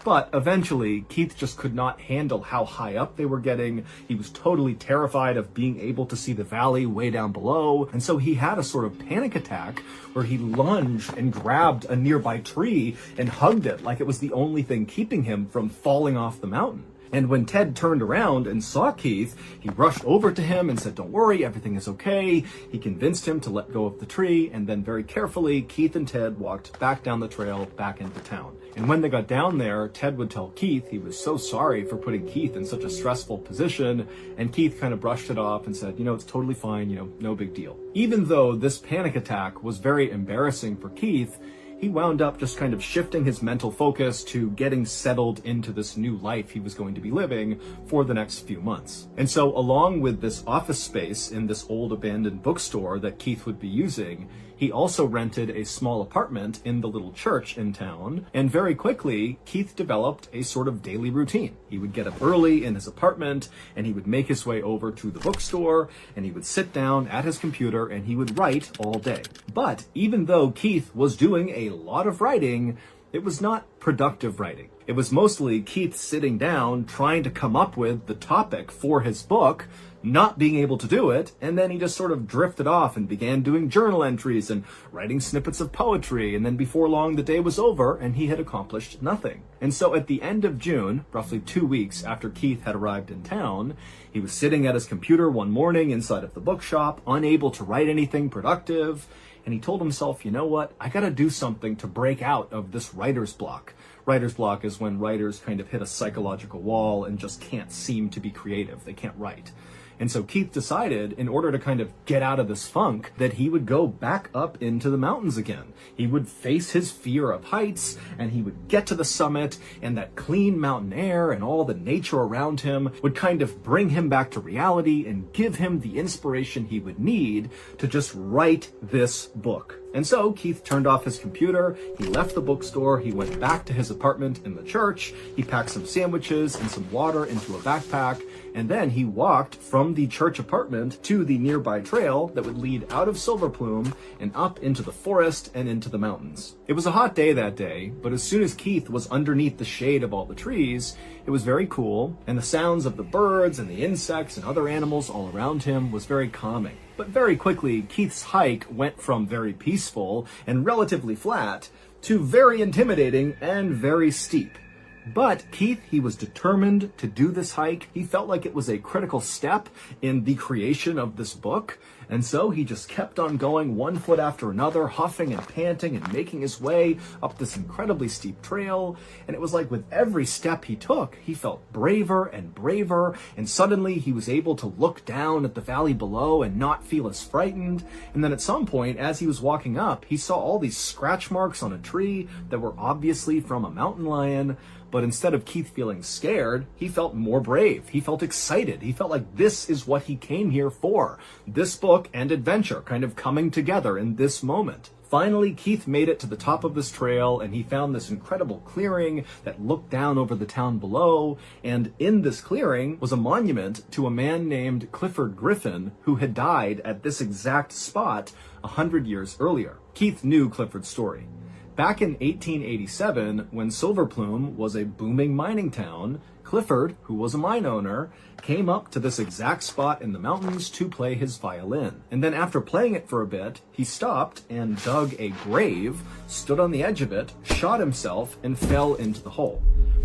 Speaker 1: But eventually, Keith just could not handle how high up they were getting. He was totally terrified of being able to see the valley way down below. And so he had a sort of panic attack where he lunged and grabbed a nearby tree and hugged it like it was the only thing keeping him from falling off the mountain. And when Ted turned around and saw Keith, he rushed over to him and said, "Don't worry, everything is okay." He convinced him to let go of the tree, and then very carefully, Keith and Ted walked back down the trail back into town. And when they got down there, Ted would tell Keith he was so sorry for putting Keith in such a stressful position, and Keith kind of brushed it off and said, "It's totally fine, no big deal." Even though this panic attack was very embarrassing for Keith, he wound up just kind of shifting his mental focus to getting settled into this new life he was going to be living for the next few months. And so along with this office space in this old abandoned bookstore that Keith would be using, he also rented a small apartment in the little church in town, and very quickly, Keith developed a sort of daily routine. He would get up early in his apartment, and he would make his way over to the bookstore, and he would sit down at his computer, and he would write all day. But even though Keith was doing a lot of writing, it was not productive writing. It was mostly Keith sitting down, trying to come up with the topic for his book, not being able to do it, and then he just sort of drifted off and began doing journal entries and writing snippets of poetry, and then before long the day was over and he had accomplished nothing. And so at the end of June, roughly 2 weeks after Keith had arrived in town, he was sitting at his computer one morning inside of the bookshop, unable to write anything productive, and he told himself, you know what, I gotta do something to break out of this writer's block. Writer's block is when writers kind of hit a psychological wall and just can't seem to be creative. They can't write. And so Keith decided, in order to kind of get out of this funk, that he would go back up into the mountains again. He would face his fear of heights, and he would get to the summit, and that clean mountain air and all the nature around him would kind of bring him back to reality and give him the inspiration he would need to just write this book. And so Keith turned off his computer, he left the bookstore, he went back to his apartment in the church, he packed some sandwiches and some water into a backpack, and then he walked from the church apartment to the nearby trail that would lead out of Silverplume and up into the forest and into the mountains. It was a hot day that day, but as soon as Keith was underneath the shade of all the trees, it was very cool, and the sounds of the birds and the insects and other animals all around him was very calming. But very quickly, Keith's hike went from very peaceful and relatively flat to very intimidating and very steep. But Keith, he was determined to do this hike. He felt like it was a critical step in the creation of this book. And so he just kept on going one foot after another, huffing and panting and making his way up this incredibly steep trail. And it was like with every step he took, he felt braver and braver. And suddenly he was able to look down at the valley below and not feel as frightened. And then at some point, as he was walking up, he saw all these scratch marks on a tree that were obviously from a mountain lion. But instead of Keith feeling scared, he felt more brave. He felt excited. He felt like this is what he came here for. This book and adventure kind of coming together in this moment. Finally, Keith made it to the top of this trail, and he found this incredible clearing that looked down over the town below. And in this clearing was a monument to a man named Clifford Griffin, who had died at this exact spot 100 years earlier. Keith knew Clifford's story. Back in 1887, when Silver Plume was a booming mining town, Clifford, who was a mine owner, came up to this exact spot in the mountains to play his violin. And then after playing it for a bit, he stopped and dug a grave, stood on the edge of it, shot himself, and fell into the hole.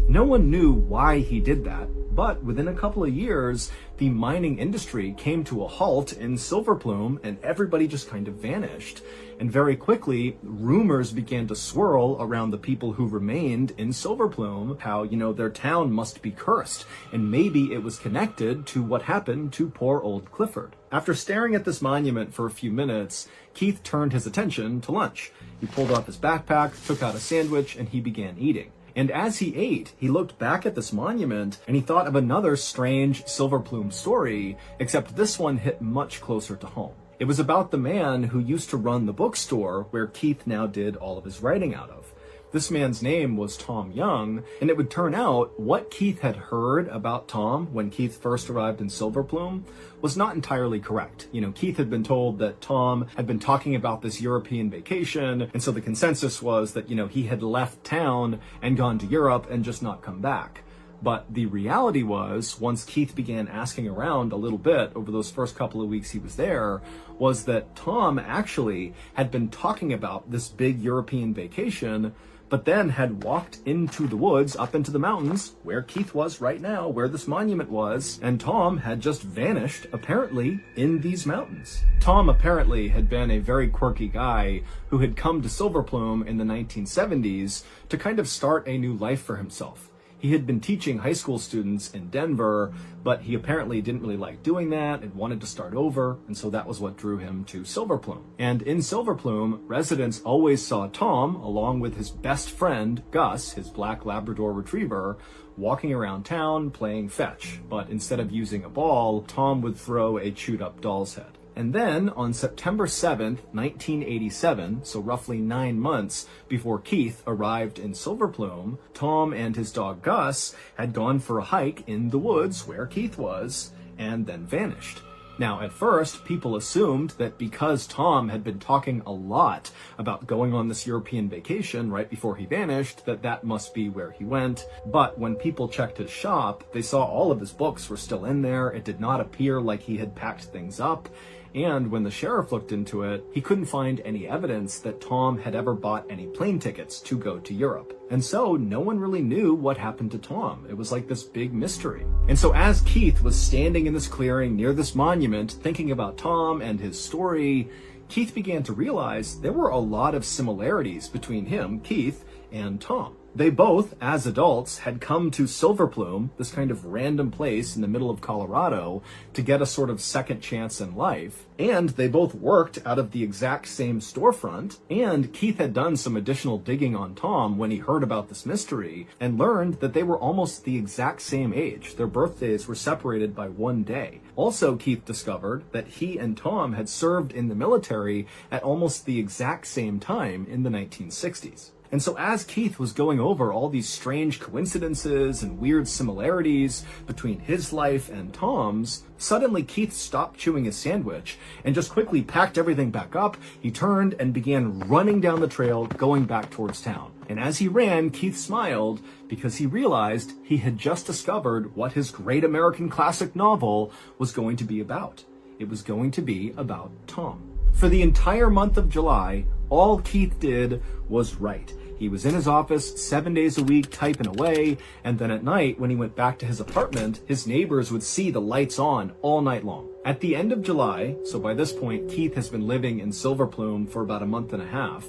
Speaker 1: No one knew why he did that, but within a couple of years, the mining industry came to a halt in Silver Plume, and everybody just kind of vanished. And very quickly, rumors began to swirl around the people who remained in Silver Plume, how, their town must be cursed, and maybe it was connected to what happened to poor old Clifford. After staring at this monument for a few minutes, Keith turned his attention to lunch. He pulled off his backpack, took out a sandwich, and he began eating. And as he ate, he looked back at this monument and he thought of another strange Silver Plume story, except this one hit much closer to home. It was about the man who used to run the bookstore where Keith now did all of his writing out of. This man's name was Tom Young, and it would turn out what Keith had heard about Tom when Keith first arrived in Silver Plume was not entirely correct. Keith had been told that Tom had been talking about this European vacation, and so the consensus was that, he had left town and gone to Europe and just not come back. But the reality was, once Keith began asking around a little bit over those first couple of weeks he was there, was that Tom actually had been talking about this big European vacation, but then had walked into the woods, up into the mountains, where Keith was right now, where this monument was, and Tom had just vanished, apparently, in these mountains. Tom apparently had been a very quirky guy who had come to Silver Plume in the 1970s to kind of start a new life for himself. He had been teaching high school students in Denver, but he apparently didn't really like doing that and wanted to start over, and so that was what drew him to Silver Plume. And in Silver Plume, residents always saw Tom, along with his best friend, Gus, his black Labrador retriever, walking around town playing fetch. But instead of using a ball, Tom would throw a chewed-up doll's head. And then, on September 7th, 1987, so roughly 9 months before Keith arrived in Silver Plume, Tom and his dog Gus had gone for a hike in the woods where Keith was, and then vanished. Now, at first, people assumed that because Tom had been talking a lot about going on this European vacation right before he vanished, that must be where he went. But when people checked his shop, they saw all of his books were still in there. It did not appear like he had packed things up. And when the sheriff looked into it, he couldn't find any evidence that Tom had ever bought any plane tickets to go to Europe. And so no one really knew what happened to Tom. It was like this big mystery. And so as Keith was standing in this clearing near this monument, thinking about Tom and his story, Keith began to realize there were a lot of similarities between him, Keith, and Tom. They both, as adults, had come to Silver Plume, this kind of random place in the middle of Colorado, to get a sort of second chance in life. And they both worked out of the exact same storefront. And Keith had done some additional digging on Tom when he heard about this mystery and learned that they were almost the exact same age. Their birthdays were separated by 1 day. Also, Keith discovered that he and Tom had served in the military at almost the exact same time in the 1960s. And so as Keith was going over all these strange coincidences and weird similarities between his life and Tom's, suddenly Keith stopped chewing his sandwich and just quickly packed everything back up. He turned and began running down the trail, going back towards town. And as he ran, Keith smiled because he realized he had just discovered what his great American classic novel was going to be about. It was going to be about Tom. For the entire month of July, all Keith did was write. He was in his office 7 days a week typing away, and then at night when he went back to his apartment, his neighbors would see the lights on all night long. At the end of July, so by this point Keith has been living in Silver Plume for about a month and a half,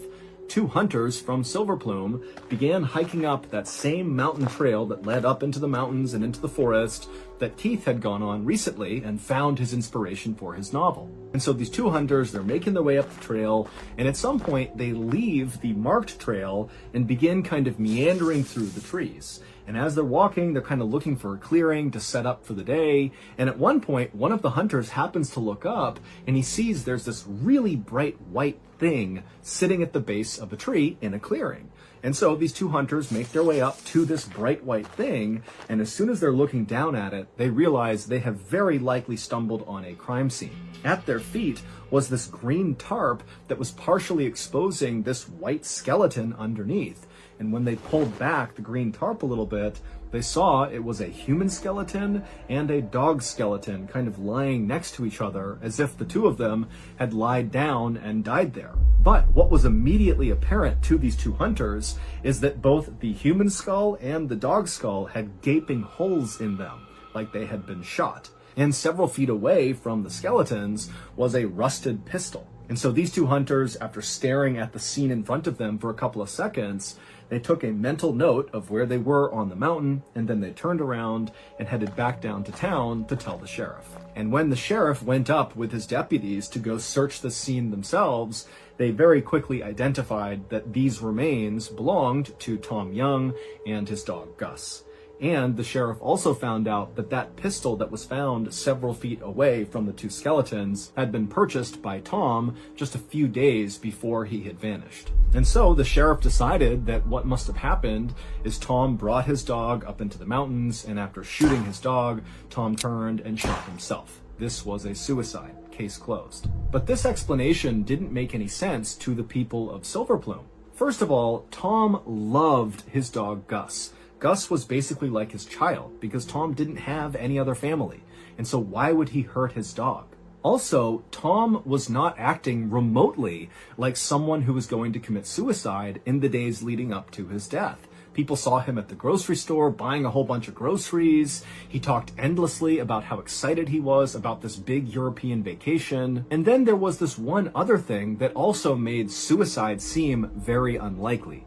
Speaker 1: 2 hunters from Silver Plume began hiking up that same mountain trail that led up into the mountains and into the forest that Keith had gone on recently and found his inspiration for his novel. And so these 2 hunters, they're making their way up the trail, and at some point they leave the marked trail and begin kind of meandering through the trees. And as they're walking, they're kind of looking for a clearing to set up for the day. And at one point, one of the hunters happens to look up and he sees there's this really bright white thing sitting at the base of a tree in a clearing. And so these two hunters make their way up to this bright white thing, and as soon as they're looking down at it, they realize they have very likely stumbled on a crime scene. At their feet was this green tarp that was partially exposing this white skeleton underneath. And when they pulled back the green tarp a little bit, they saw it was a human skeleton and a dog skeleton kind of lying next to each other as if the two of them had lied down and died there. But what was immediately apparent to these two hunters is that both the human skull and the dog skull had gaping holes in them, like they had been shot. And several feet away from the skeletons was a rusted pistol. And so these two hunters, after staring at the scene in front of them for a couple of seconds, they took a mental note of where they were on the mountain, and then they turned around and headed back down to town to tell the sheriff. And when the sheriff went up with his deputies to go search the scene themselves, they very quickly identified that these remains belonged to Tom Young and his dog Gus. And the sheriff also found out that that pistol that was found several feet away from the two skeletons had been purchased by Tom just a few days before he had vanished. And so the sheriff decided that what must have happened is Tom brought his dog up into the mountains, and after shooting his dog, Tom turned and shot himself. This was a suicide. Case closed. But this explanation didn't make any sense to the people of Silver Plume. First of all, Tom loved his dog Gus. Gus was basically like his child because Tom didn't have any other family, and so why would he hurt his dog? Also, Tom was not acting remotely like someone who was going to commit suicide in the days leading up to his death. People saw him at the grocery store buying a whole bunch of groceries. He talked endlessly about how excited he was about this big European vacation. And then there was this one other thing that also made suicide seem very unlikely.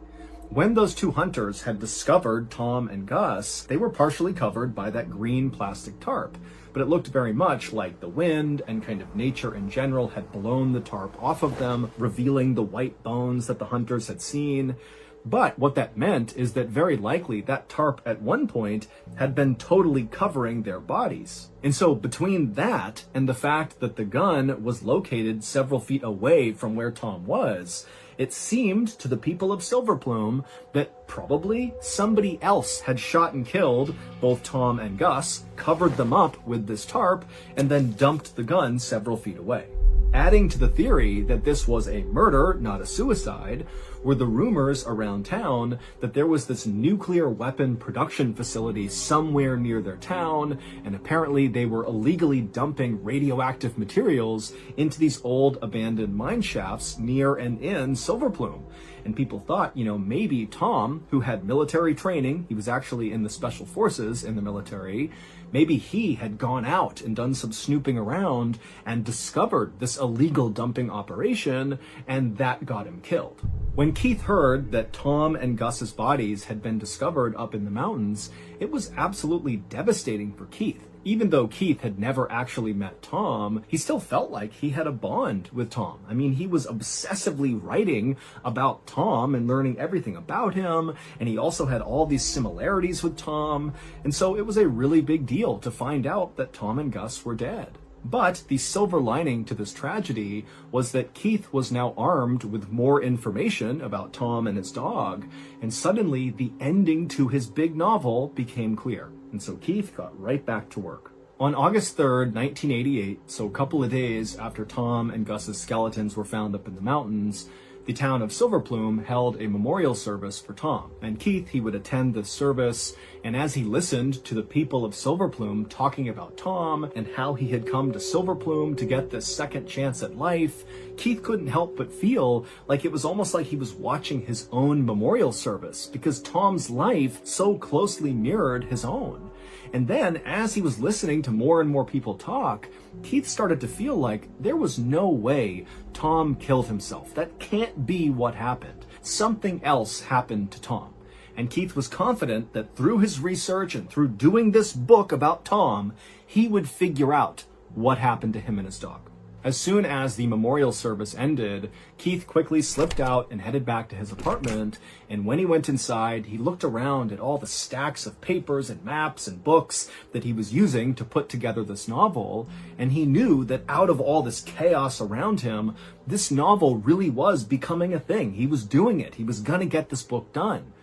Speaker 1: When those two hunters had discovered Tom and Gus, they were partially covered by that green plastic tarp, but it looked very much like the wind and kind of nature in general had blown the tarp off of them, revealing the white bones that the hunters had seen. But what that meant is that very likely that tarp at one point had been totally covering their bodies. And so between that and the fact that the gun was located several feet away from where Tom was, it seemed to the people of Silver Plume that probably somebody else had shot and killed both Tom and Gus, covered them up with this tarp, and then dumped the gun several feet away. Adding to the theory that this was a murder, not a suicide, were the rumors around town that there was this nuclear weapon production facility somewhere near their town, and apparently they were illegally dumping radioactive materials into these old abandoned mine shafts near and in Silver Plume. And people thought, maybe Tom, who had military training, he was actually in the special forces in the military, maybe he had gone out and done some snooping around and discovered this illegal dumping operation, and that got him killed. When Keith heard that Tom and Gus's bodies had been discovered up in the mountains, it was absolutely devastating for Keith. Even though Keith had never actually met Tom, he still felt like he had a bond with Tom. I mean, he was obsessively writing about Tom and learning everything about him, and he also had all these similarities with Tom, and so it was a really big deal to find out that Tom and Gus were dead. But the silver lining to this tragedy was that Keith was now armed with more information about Tom and his dog, and suddenly the ending to his big novel became clear. And so Keith got right back to work. On August 3rd, 1988, so a couple of days after Tom and Gus's skeletons were found up in the mountains, the town of Silver Plume held a memorial service for Tom. And Keith, he would attend this service, and as he listened to the people of Silver Plume talking about Tom and how he had come to Silver Plume to get this second chance at life, Keith couldn't help but feel like it was almost like he was watching his own memorial service, because Tom's life so closely mirrored his own. And then, as he was listening to more and more people talk, Keith started to feel like there was no way Tom killed himself. That can't be what happened. Something else happened to Tom. And Keith was confident that through his research and through doing this book about Tom, he would figure out what happened to him and his dog. As soon as the memorial service ended, Keith quickly slipped out and headed back to his apartment, and when he went inside, he looked around at all the stacks of papers and maps and books that he was using to put together this novel, and he knew that out of all this chaos around him, this novel really was becoming a thing. He was doing it. He was gonna get this book done.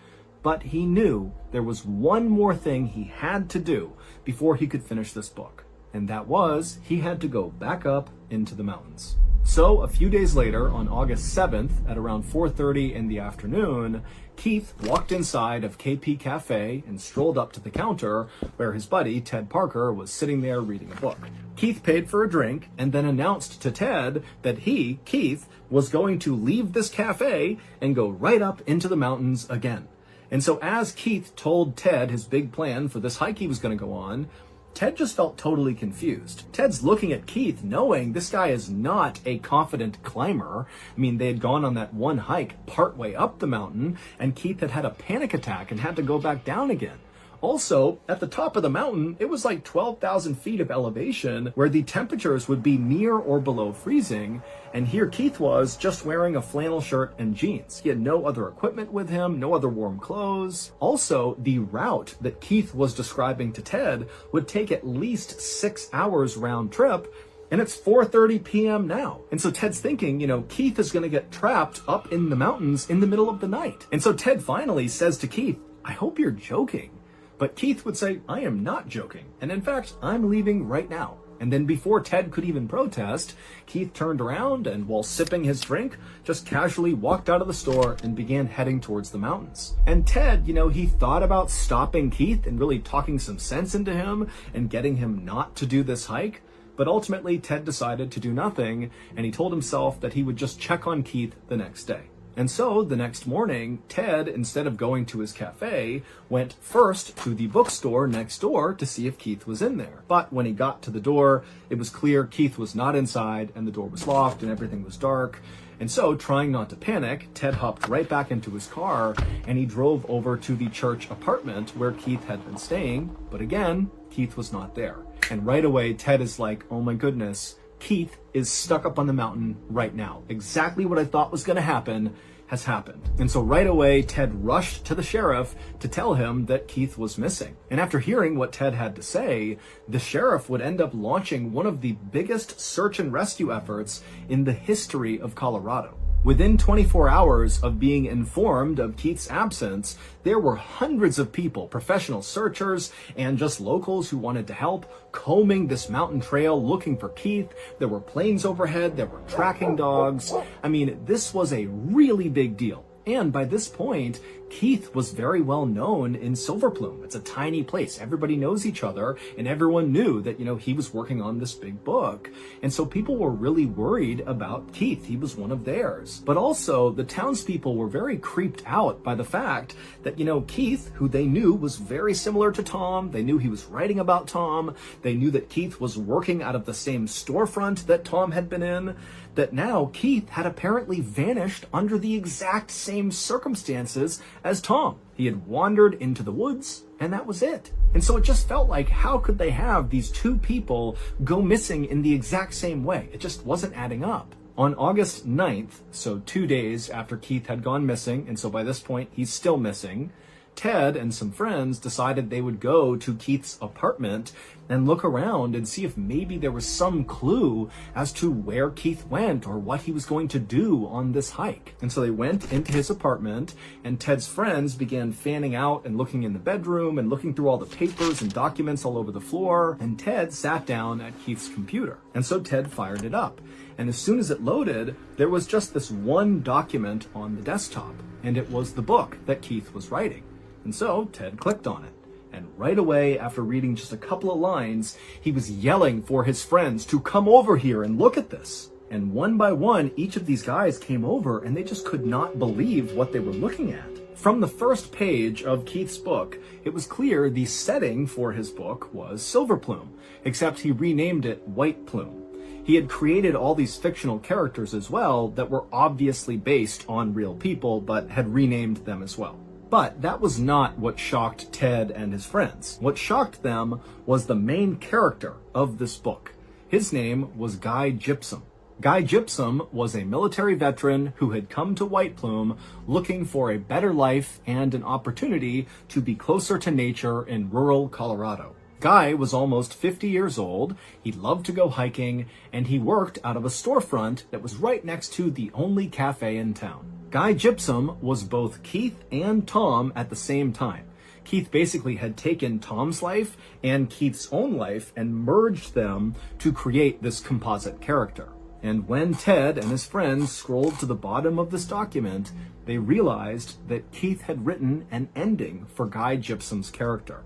Speaker 1: But he knew there was one more thing he had to do before he could finish this book. And that was, he had to go back up into the mountains. So a few days later, on August 7th, at around 4:30 in the afternoon, Keith walked inside of KP Cafe and strolled up to the counter where his buddy, Ted Parker, was sitting there reading a book. Keith paid for a drink and then announced to Ted that he, Keith, was going to leave this cafe and go right up into the mountains again. And so as Keith told Ted his big plan for this hike he was going to go on, Ted just felt totally confused. Ted's looking at Keith knowing this guy is not a confident climber. I mean, they had gone on that one hike partway up the mountain, and Keith had had a panic attack and had to go back down again. Also, at the top of the mountain, it was like 12,000 feet of elevation where the temperatures would be near or below freezing. And here Keith was just wearing a flannel shirt and jeans. He had no other equipment with him, no other warm clothes. Also, the route that Keith was describing to Ted would take at least 6 hours round trip. And it's 4:30 p.m. now. And so Ted's thinking, Keith is going to get trapped up in the mountains in the middle of the night. And so Ted finally says to Keith, "I hope you're joking." But Keith would say, "I am not joking. And in fact, I'm leaving right now." And then before Ted could even protest, Keith turned around and while sipping his drink, just casually walked out of the store and began heading towards the mountains. And Ted, he thought about stopping Keith and really talking some sense into him and getting him not to do this hike. But ultimately, Ted decided to do nothing, and he told himself that he would just check on Keith the next day. And so the next morning, Ted, instead of going to his cafe, went first to the bookstore next door to see if Keith was in there. But when he got to the door, it was clear Keith was not inside and the door was locked and everything was dark. And so, trying not to panic, Ted hopped right back into his car and he drove over to the church apartment where Keith had been staying. But again, Keith was not there. And right away, Ted is like, "Oh my goodness, Keith is stuck up on the mountain right now. Exactly what I thought was going to happen has happened." And so right away, Ted rushed to the sheriff to tell him that Keith was missing. And after hearing what Ted had to say, the sheriff would end up launching one of the biggest search and rescue efforts in the history of Colorado. Within 24 hours of being informed of Keith's absence, there were hundreds of people, professional searchers and just locals who wanted to help, combing this mountain trail looking for Keith. There were planes overhead, there were tracking dogs. I mean, this was a really big deal. And by this point, Keith was very well known in Silver Plume. It's a tiny place. Everybody knows each other, and everyone knew that, he was working on this big book. And so people were really worried about Keith. He was one of theirs. But also, the townspeople were very creeped out by the fact that, Keith, who they knew was very similar to Tom, they knew he was writing about Tom, they knew that Keith was working out of the same storefront that Tom had been in, that now Keith had apparently vanished under the exact same circumstances as Tom. He had wandered into the woods, and that was it. And so it just felt like, how could they have these two people go missing in the exact same way? It just wasn't adding up. On August 9th, so 2 days after Keith had gone missing, and so by this point he's still missing, Ted and some friends decided they would go to Keith's apartment and look around and see if maybe there was some clue as to where Keith went or what he was going to do on this hike. And so they went into his apartment, and Ted's friends began fanning out and looking in the bedroom and looking through all the papers and documents all over the floor, and Ted sat down at Keith's computer. And so Ted fired it up. And as soon as it loaded, there was just this one document on the desktop, and it was the book that Keith was writing. And so Ted clicked on it. And right away, after reading just a couple of lines, he was yelling for his friends to come over here and look at this. And one by one, each of these guys came over and they just could not believe what they were looking at. From the first page of Keith's book, it was clear the setting for his book was Silver Plume, except he renamed it White Plume. He had created all these fictional characters as well that were obviously based on real people, but had renamed them as well. But that was not what shocked Ted and his friends. What shocked them was the main character of this book. His name was Guy Gypsum. Guy Gypsum was a military veteran who had come to White Plume looking for a better life and an opportunity to be closer to nature in rural Colorado. Guy was almost 50 years old, he loved to go hiking, and he worked out of a storefront that was right next to the only cafe in town. Guy Gypsum was both Keith and Tom at the same time. Keith basically had taken Tom's life and Keith's own life and merged them to create this composite character. And when Ted and his friends scrolled to the bottom of this document, they realized that Keith had written an ending for Guy Gypsum's character.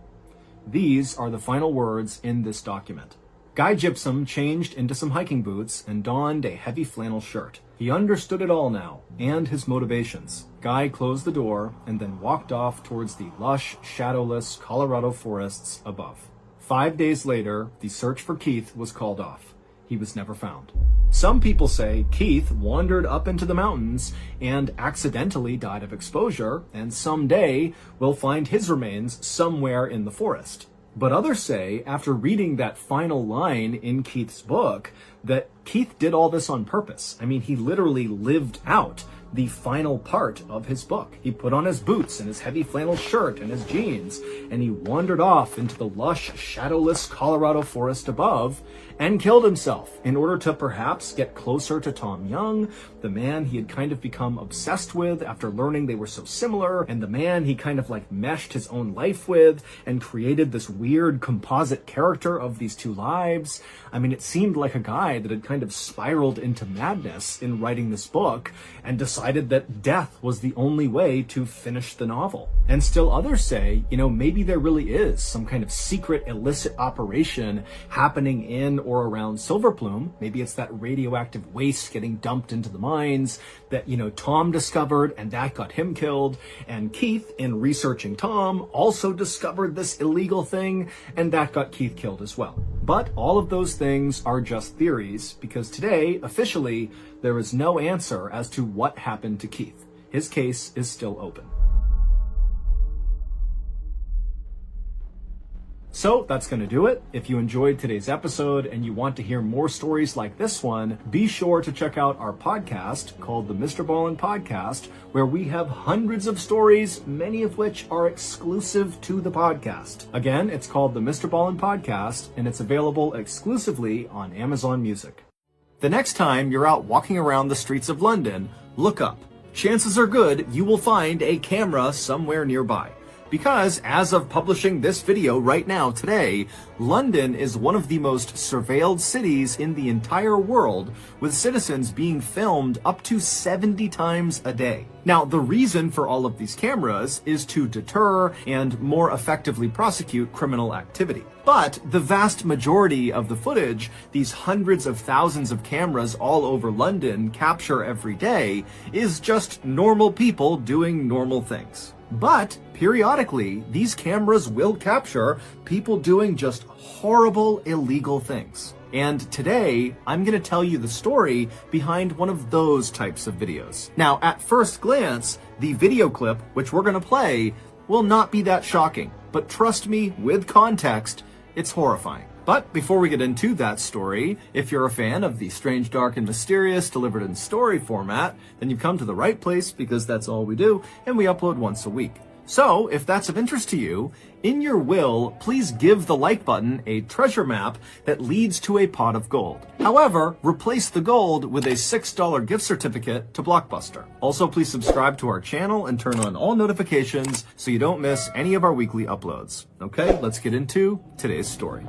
Speaker 1: These are the final words in this document. Guy Gypsum changed into some hiking boots and donned a heavy flannel shirt. He understood it all now, and his motivations. Guy closed the door and then walked off towards the lush, shadowless Colorado forests above. 5 days later, the search for Keith was called off. He was never found. Some people say Keith wandered up into the mountains and accidentally died of exposure, and someday we'll find his remains somewhere in the forest. But others say, after reading that final line in Keith's book, that Keith did all this on purpose. I mean, he literally lived out the final part of his book. He put on his boots and his heavy flannel shirt and his jeans, and he wandered off into the lush, shadowless Colorado forest above and killed himself in order to perhaps get closer to Tom Young, the man he had kind of become obsessed with after learning they were so similar, and the man he kind of like meshed his own life with and created this weird composite character of these two lives. I mean, it seemed like a guy that had kind of spiraled into madness in writing this book and decided that death was the only way to finish the novel. And still others say, maybe there really is some kind of secret illicit operation happening in or around Silver Plume. Maybe it's that radioactive waste getting dumped into the mines that, Tom discovered and that got him killed. And Keith, in researching Tom, also discovered this illegal thing and that got Keith killed as well. But all of those things are just theories because today, officially, there is no answer as to what happened to Keith. His case is still open. So that's going to do it. If you enjoyed today's episode and you want to hear more stories like this one, be sure to check out our podcast called the MrBallen's Podcast, where we have hundreds of stories, many of which are exclusive to the podcast. Again, it's called the MrBallen's Podcast, and it's available exclusively on Amazon Music. The next time you're out walking around the streets of London, look up. Chances are good you will find a camera somewhere nearby. Because as of publishing this video right now today, London is one of the most surveilled cities in the entire world, with citizens being filmed up to 70 times a day. Now, the reason for all of these cameras is to deter and more effectively prosecute criminal activity. But the vast majority of the footage these hundreds of thousands of cameras all over London capture every day is just normal people doing normal things. But periodically, these cameras will capture people doing just horrible, illegal things. And today, I'm going to tell you the story behind one of those types of videos. Now, at first glance, the video clip, which we're going to play, will not be that shocking. But trust me, with context, it's horrifying. But before we get into that story, if you're a fan of the strange, dark, and mysterious delivered in story format, then you've come to the right place because that's all we do, and we upload once a week. So, if that's of interest to you, in your will, please give the like button a treasure map that leads to a pot of gold. However, replace the gold with a $6 gift certificate to Blockbuster. Also, please subscribe to our channel and turn on all notifications so you don't miss any of our weekly uploads. Okay, let's get into today's story.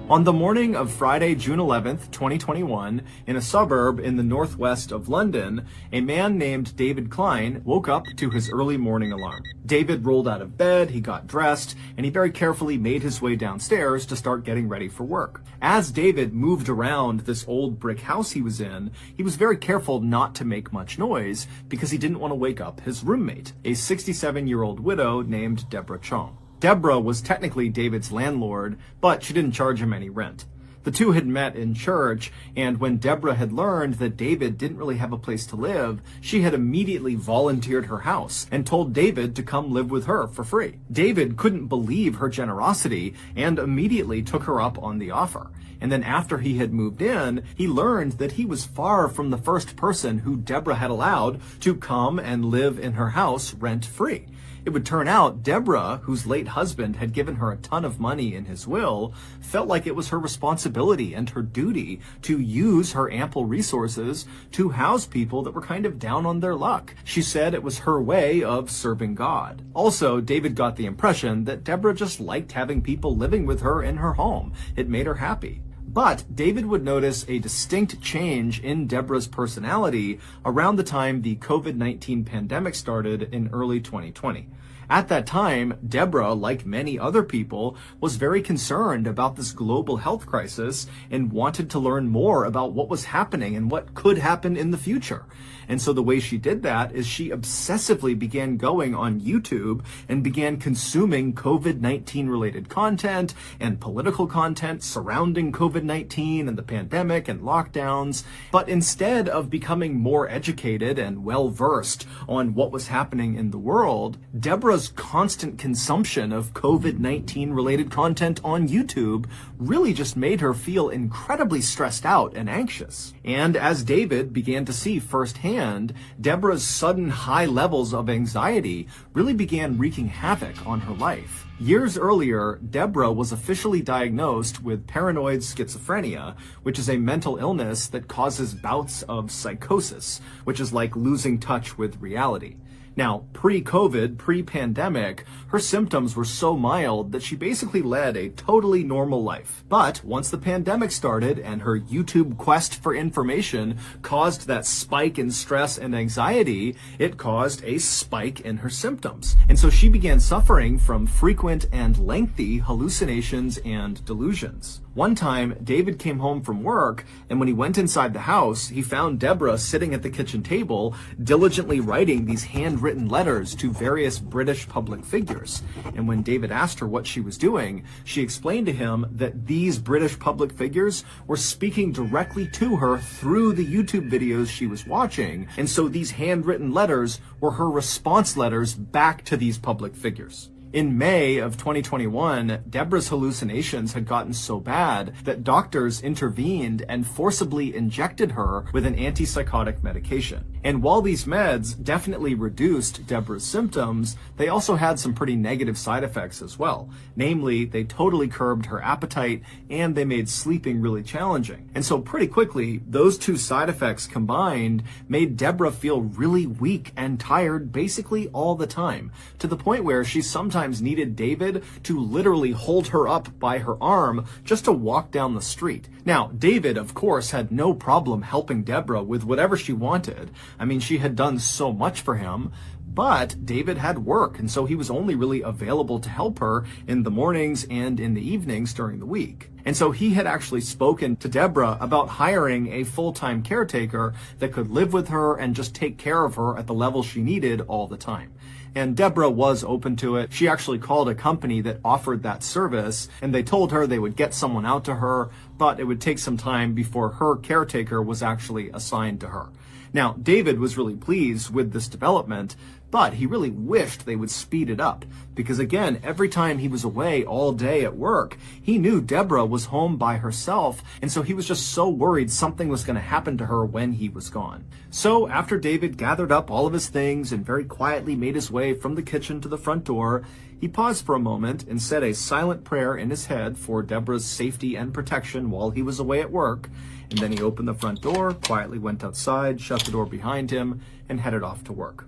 Speaker 1: On the morning of Friday, June 11th, 2021, in a suburb in the northwest of London, a man named David Klein woke up to his early morning alarm. David rolled out of bed, he got dressed, and he very carefully made his way downstairs to start getting ready for work. As David moved around this old brick house he was in, he was very careful not to make much noise because he didn't want to wake up his roommate, a 67-year-old widow named Deborah Chong. Deborah was technically David's landlord, but she didn't charge him any rent. The The two had met in church, and when Deborah had learned that David didn't really have a place to live, she had immediately volunteered her house and told David to come live with her for free. David couldn't believe her generosity and immediately took her up on the offer. And then after he had moved in, he learned that he was far from the first person who Deborah had allowed to come and live in her house rent-free. It would turn out Deborah, whose late husband had given her a ton of money in his will, felt like it was her responsibility and her duty to use her ample resources to house people that were kind of down on their luck. She said it was her way of serving God. Also, David got the impression that Deborah just liked having people living with her in her home. It made her happy. But David would notice a distinct change in Deborah's personality around the time the COVID-19 pandemic started in early 2020. At that time, Deborah, like many other people, was very concerned about this global health crisis and wanted to learn more about what was happening and what could happen in the future. And so the way she did that is she obsessively began going on YouTube and began consuming COVID-19 related content and political content surrounding COVID-19 and the pandemic and lockdowns. But instead of becoming more educated and well-versed on what was happening in the world, Deborah's constant consumption of COVID-19 related content on YouTube really just made her feel incredibly stressed out and anxious. And as David began to see firsthand, Deborah's sudden high levels of anxiety really began wreaking havoc on her life. Years earlier, Deborah was officially diagnosed with paranoid schizophrenia, which is a mental illness that causes bouts of psychosis, which is like losing touch with reality. Now, pre-COVID, pre-pandemic, her symptoms were so mild that she basically led a totally normal life. But once the pandemic started and her YouTube quest for information caused that spike in stress and anxiety, it caused a spike in her symptoms. And so she began suffering from frequent and lengthy hallucinations and delusions. One time, David came home from work, and when he went inside the house, he found Deborah sitting at the kitchen table, diligently writing these handwritten letters to various British public figures. And when David asked her what she was doing, she explained to him that these British public figures were speaking directly to her through the YouTube videos she was watching. And so these handwritten letters were her response letters back to these public figures. In May of 2021, Deborah's hallucinations had gotten so bad that doctors intervened and forcibly injected her with an antipsychotic medication. And while these meds definitely reduced Deborah's symptoms, they also had some pretty negative side effects as well. Namely, they totally curbed her appetite and they made sleeping really challenging. And so pretty quickly, those two side effects combined made Deborah feel really weak and tired basically all the time, to the point where she sometimes needed David to literally hold her up by her arm just to walk down the street. Now, David, of course, had no problem helping Deborah with whatever she wanted. I mean, she had done so much for him, but David had work, and so he was only really available to help her in the mornings and in the evenings during the week. And so he had actually spoken to Deborah about hiring a full-time caretaker that could live with her and just take care of her at the level she needed all the time. And Deborah was open to it. She actually called a company that offered that service, and they told her they would get someone out to her, but it would take some time before her caretaker was actually assigned to her. Now, David was really pleased with this development, but he really wished they would speed it up, because again, every time he was away all day at work, he knew Deborah was home by herself, and so he was just so worried something was going to happen to her when he was gone. So after David gathered up all of his things and very quietly made his way from the kitchen to the front door, he paused for a moment and said a silent prayer in his head for Deborah's safety and protection while he was away at work, and then he opened the front door, quietly went outside, shut the door behind him, and headed off to work.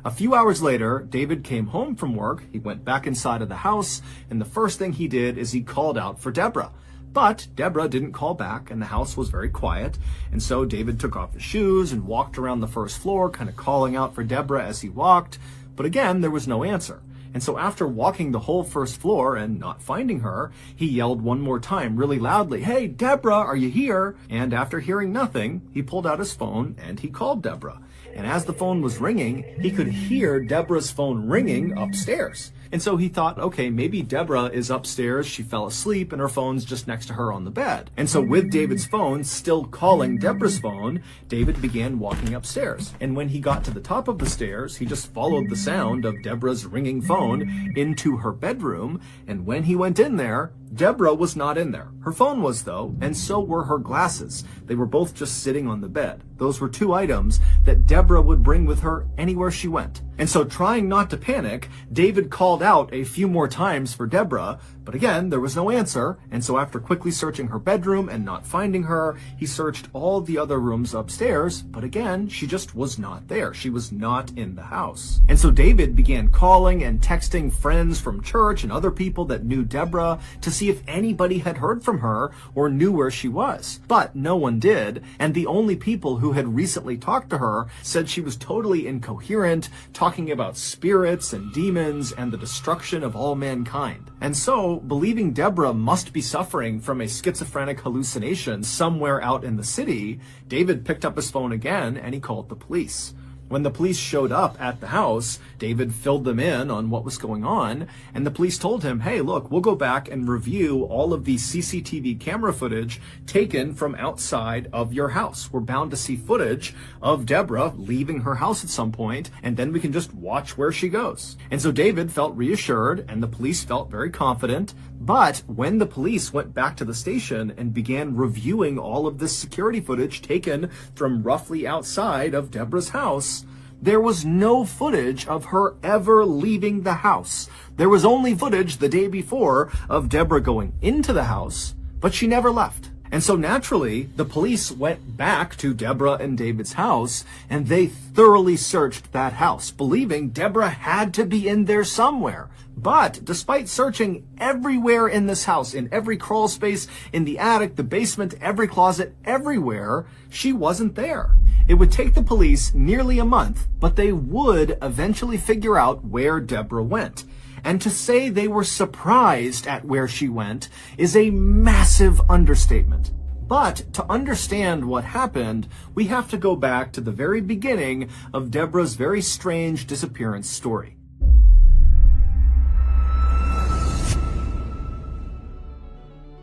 Speaker 1: A few hours later, David came home from work, he went back inside of the house, and the first thing he did is he called out for Deborah. But Deborah didn't call back, and the house was very quiet, and so David took off his shoes and walked around the first floor, kind of calling out for Deborah as he walked, but again, there was no answer. And so after walking the whole first floor and not finding her, he yelled one more time really loudly, "Hey, Deborah, are you here?" And after hearing nothing, he pulled out his phone and he called Deborah. And as the phone was ringing, he could hear Deborah's phone ringing upstairs. And so he thought, okay, maybe Deborah is upstairs, she fell asleep, and her phone's just next to her on the bed. And so with David's phone still calling Deborah's phone, David began walking upstairs. And when he got to the top of the stairs, he just followed the sound of Deborah's ringing phone into her bedroom. And when he went in there, Deborah was not in there. Her phone was, though, and so were her glasses. They were both just sitting on the bed. Those were two items that Deborah would bring with her anywhere she went. And so, trying not to panic, David called out a few more times for Deborah, but again, there was no answer. And so after quickly searching her bedroom and not finding her, he searched all the other rooms upstairs, but again, she just was not there. She was not in the house. And so David began calling and texting friends from church and other people that knew Deborah to see if anybody had heard from her or knew where she was. But no one did, and the only people who had recently talked to her said she was totally incoherent, talking about spirits and demons and the destruction of all mankind. And so, believing Deborah must be suffering from a schizophrenic hallucination somewhere out in the city, David picked up his phone again and he called the police. When the police showed up at the house, David filled them in on what was going on, and the police told him, hey, look, we'll go back and review all of the CCTV camera footage taken from outside of your house. We're bound to see footage of Deborah leaving her house at some point, and then we can just watch where she goes. And so David felt reassured, and the police felt very confident. But when the police went back to the station and began reviewing all of this security footage taken from roughly outside of Deborah's house, there was no footage of her ever leaving the house. There was only footage the day before of Deborah going into the house, but she never left. And so naturally, the police went back to Deborah and David's house, and they thoroughly searched that house, believing Deborah had to be in there somewhere. But despite searching everywhere in this house, in every crawl space, in the attic, the basement, every closet, everywhere, she wasn't there. It would take the police nearly a month, but they would eventually figure out where Deborah went. And to say they were surprised at where she went is a massive understatement. But to understand what happened, we have to go back to the very beginning of Deborah's very strange disappearance story.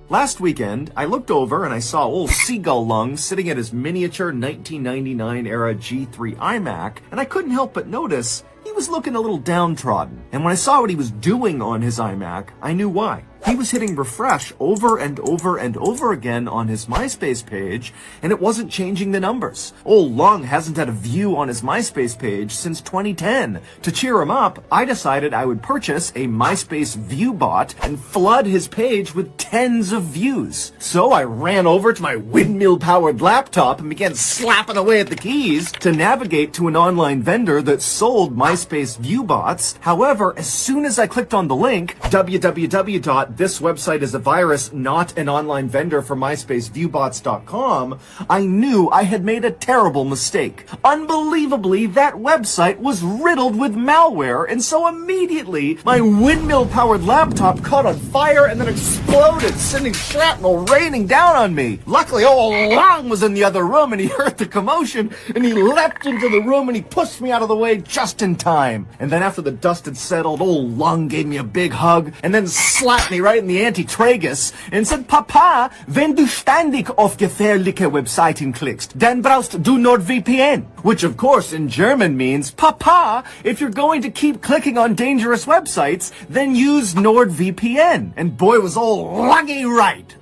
Speaker 1: Last weekend, I looked over and I saw old Seagull Lung sitting at his miniature 1999 era G3 iMac, and I couldn't help but notice he was looking a little downtrodden. And when I saw what he was doing on his iMac, I knew why. He was hitting refresh over and over and over again on his MySpace page, and it wasn't changing the numbers. Old Lung hasn't had a view on his MySpace page since 2010. To cheer him up, I decided I would purchase a MySpace view bot and flood his page with tens of views. So I ran over to my windmill-powered laptop and began slapping away at the keys to navigate to an online vendor that sold MySpace view bots. However, as soon as I clicked on the link, this website is a virus, not an online vendor for MySpaceViewbots.com, I knew I had made a terrible mistake. Unbelievably, that website was riddled with malware, and so immediately my windmill-powered laptop caught on fire and then exploded, sending shrapnel raining down on me. Luckily, old Lung was in the other room, and he heard the commotion, and he leapt into the room, and he pushed me out of the way just in time. And then after the dust had settled, old Lung gave me a big hug, and then slapped me right in the anti-tragus and said, Papa, wenn du ständig auf gefährliche Webseiten klickst, dann brauchst du NordVPN. Which of course in German means, Papa, if you're going to keep clicking on dangerous websites, then use NordVPN. And boy was old Luggy right.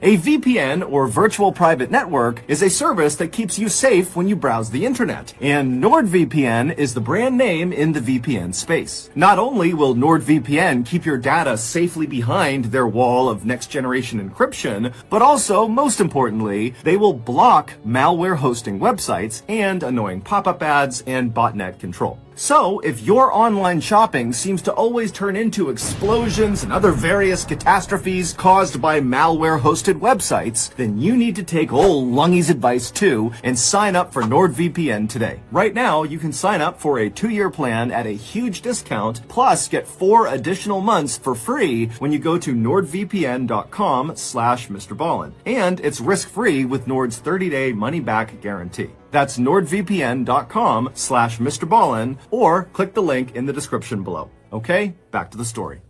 Speaker 1: A VPN, or virtual private network, is a service that keeps you safe when you browse the internet. And NordVPN is the brand name in the VPN space. Not only will NordVPN keep your data safely behind their wall of next-generation encryption, but also, most importantly, they will block malware hosting websites and annoying pop-up ads and botnet control. So, if your online shopping seems to always turn into explosions and other various catastrophes caused by malware-hosted trusted websites, then you need to take old Lungy's advice too and sign up for NordVPN today. Right now, you can sign up for a 2-year plan at a huge discount, plus get 4 additional months for free when you go to nordvpn.com/MrBallen. And it's risk-free with Nord's 30-day money-back guarantee. That's nordvpn.com/MrBallen, or click the link in the description below. Okay, back to the story.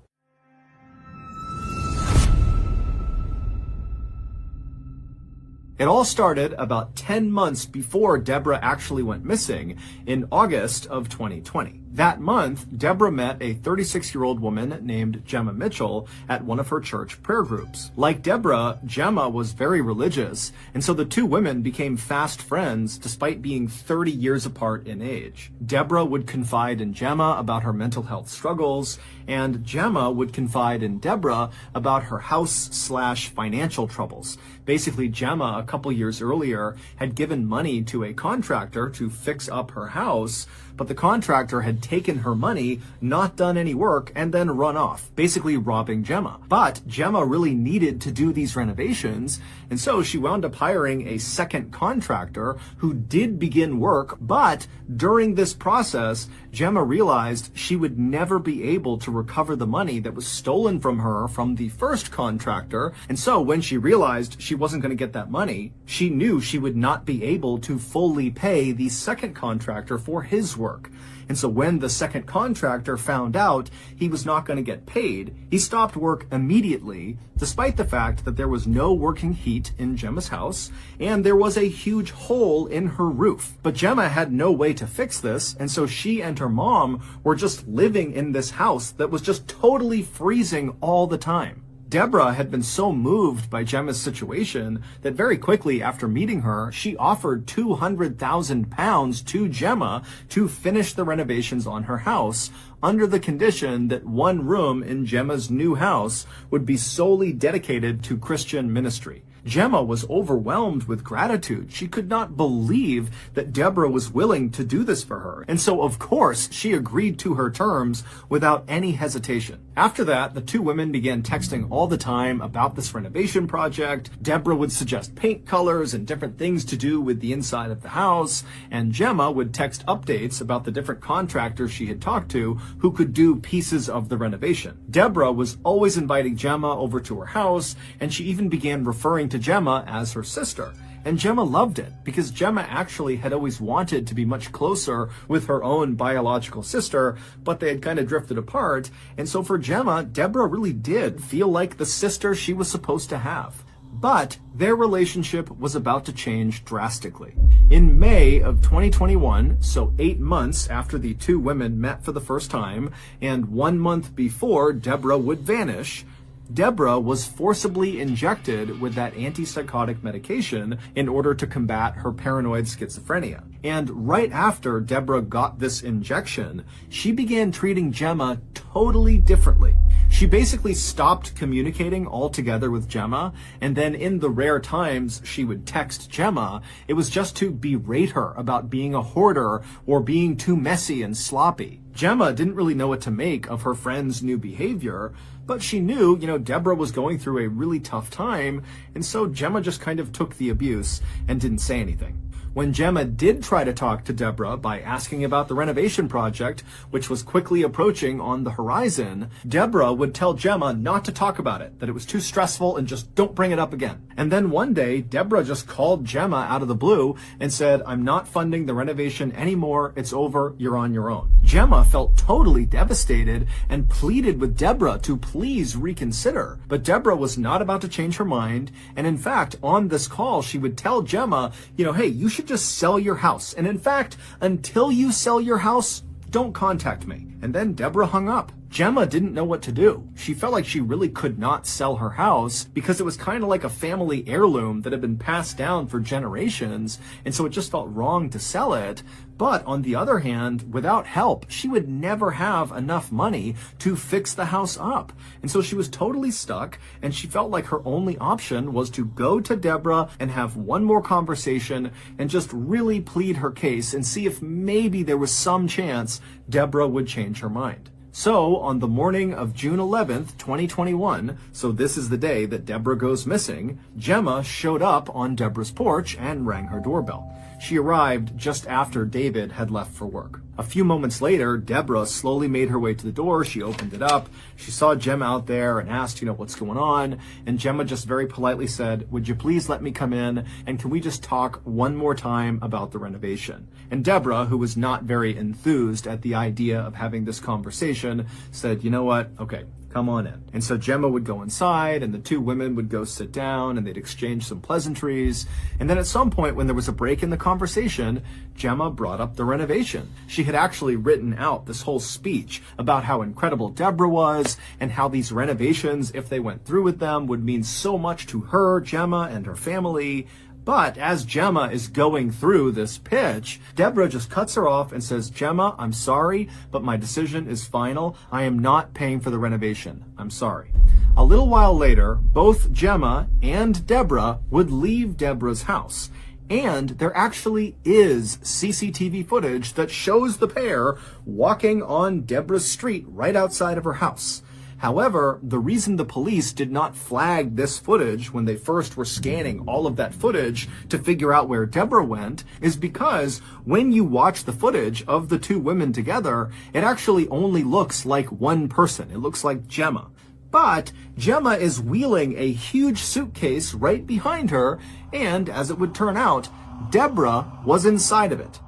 Speaker 1: It all started about 10 months before Deborah actually went missing in August of 2020. That month, Deborah met a 36-year-old woman named Gemma Mitchell at one of her church prayer groups. Like Deborah, Gemma was very religious, and so the two women became fast friends despite being 30 years apart in age. Deborah would confide in Gemma about her mental health struggles, and Gemma would confide in Deborah about her house/financial troubles. Basically, Gemma, a couple years earlier, had given money to a contractor to fix up her house, but the contractor had taken her money, not done any work, and then run off, basically robbing Gemma. But Gemma really needed to do these renovations, and so she wound up hiring a second contractor who did begin work, but during this process, Gemma realized she would never be able to recover the money that was stolen from her from the first contractor, and so when she realized she wasn't going to get that money, she knew she would not be able to fully pay the second contractor for his work. And so when the second contractor found out he was not going to get paid, he stopped work immediately, despite the fact that there was no working heat in Gemma's house and there was a huge hole in her roof. But Gemma had no way to fix this, and so she and her mom were just living in this house that was just totally freezing all the time. Deborah had been so moved by Gemma's situation that very quickly after meeting her, she offered £200,000 to Gemma to finish the renovations on her house under the condition that one room in Gemma's new house would be solely dedicated to Christian ministry. Gemma was overwhelmed with gratitude. She could not believe that Deborah was willing to do this for her. And so, of course, she agreed to her terms without any hesitation. After that, the two women began texting all the time about this renovation project. Deborah would suggest paint colors and different things to do with the inside of the house, and Gemma would text updates about the different contractors she had talked to who could do pieces of the renovation. Deborah was always inviting Gemma over to her house, and she even began referring to Gemma as her sister. And Gemma loved it because Gemma actually had always wanted to be much closer with her own biological sister, but they had kind of drifted apart. And so for Gemma, Deborah really did feel like the sister she was supposed to have. But their relationship was about to change drastically. In May of 2021, so 8 months after the two women met for the first time, and 1 month before Deborah would vanish, Deborah was forcibly injected with that antipsychotic medication in order to combat her paranoid schizophrenia. And right after Deborah got this injection, she began treating Gemma totally differently. She basically stopped communicating altogether with Gemma, and then in the rare times she would text Gemma, it was just to berate her about being a hoarder or being too messy and sloppy. Gemma didn't really know what to make of her friend's new behavior, but she knew, Deborah was going through a really tough time, and so Gemma just kind of took the abuse and didn't say anything. When Gemma did try to talk to Deborah by asking about the renovation project, which was quickly approaching on the horizon, Deborah would tell Gemma not to talk about it, that it was too stressful and just don't bring it up again. And then one day, Deborah just called Gemma out of the blue and said, "I'm not funding the renovation anymore. It's over. You're on your own." Gemma felt totally devastated and pleaded with Deborah to please reconsider. But Deborah was not about to change her mind. And in fact, on this call, she would tell Gemma, hey, you should just sell your house. And in fact, until you sell your house, don't contact me. And then Deborah hung up. Gemma didn't know what to do. She felt like she really could not sell her house because it was kind of like a family heirloom that had been passed down for generations, and so it just felt wrong to sell it. But on the other hand, without help, she would never have enough money to fix the house up. And so she was totally stuck, and she felt like her only option was to go to Deborah and have one more conversation and just really plead her case and see if maybe there was some chance Deborah would change her mind. So, on the morning of June 11th, 2021, so this is the day that Deborah goes missing, Gemma showed up on Deborah's porch and rang her doorbell. She arrived just after David had left for work. A few moments later, Deborah slowly made her way to the door. She opened it up. She saw Gemma out there and asked, what's going on? And Gemma just very politely said, would you please let me come in? And can we just talk one more time about the renovation? And Deborah, who was not very enthused at the idea of having this conversation, said, you know what? Okay, come on in. And so Gemma would go inside and the two women would go sit down and they'd exchange some pleasantries. And then at some point when there was a break in the conversation, Gemma brought up the renovation. She had actually written out this whole speech about how incredible Deborah was and how these renovations, if they went through with them, would mean so much to her, Gemma, and her family. But as Gemma is going through this pitch, Deborah just cuts her off and says, Gemma, I'm sorry, but my decision is final. I am not paying for the renovation. I'm sorry. A little while later, both Gemma and Deborah would leave Deborah's house. And there actually is CCTV footage that shows the pair walking on Deborah's street right outside of her house. However, the reason the police did not flag this footage when they first were scanning all of that footage to figure out where Deborah went is because when you watch the footage of the two women together, it actually only looks like one person. It looks like Gemma. But Gemma is wheeling a huge suitcase right behind her, and as it would turn out, Deborah was inside of it.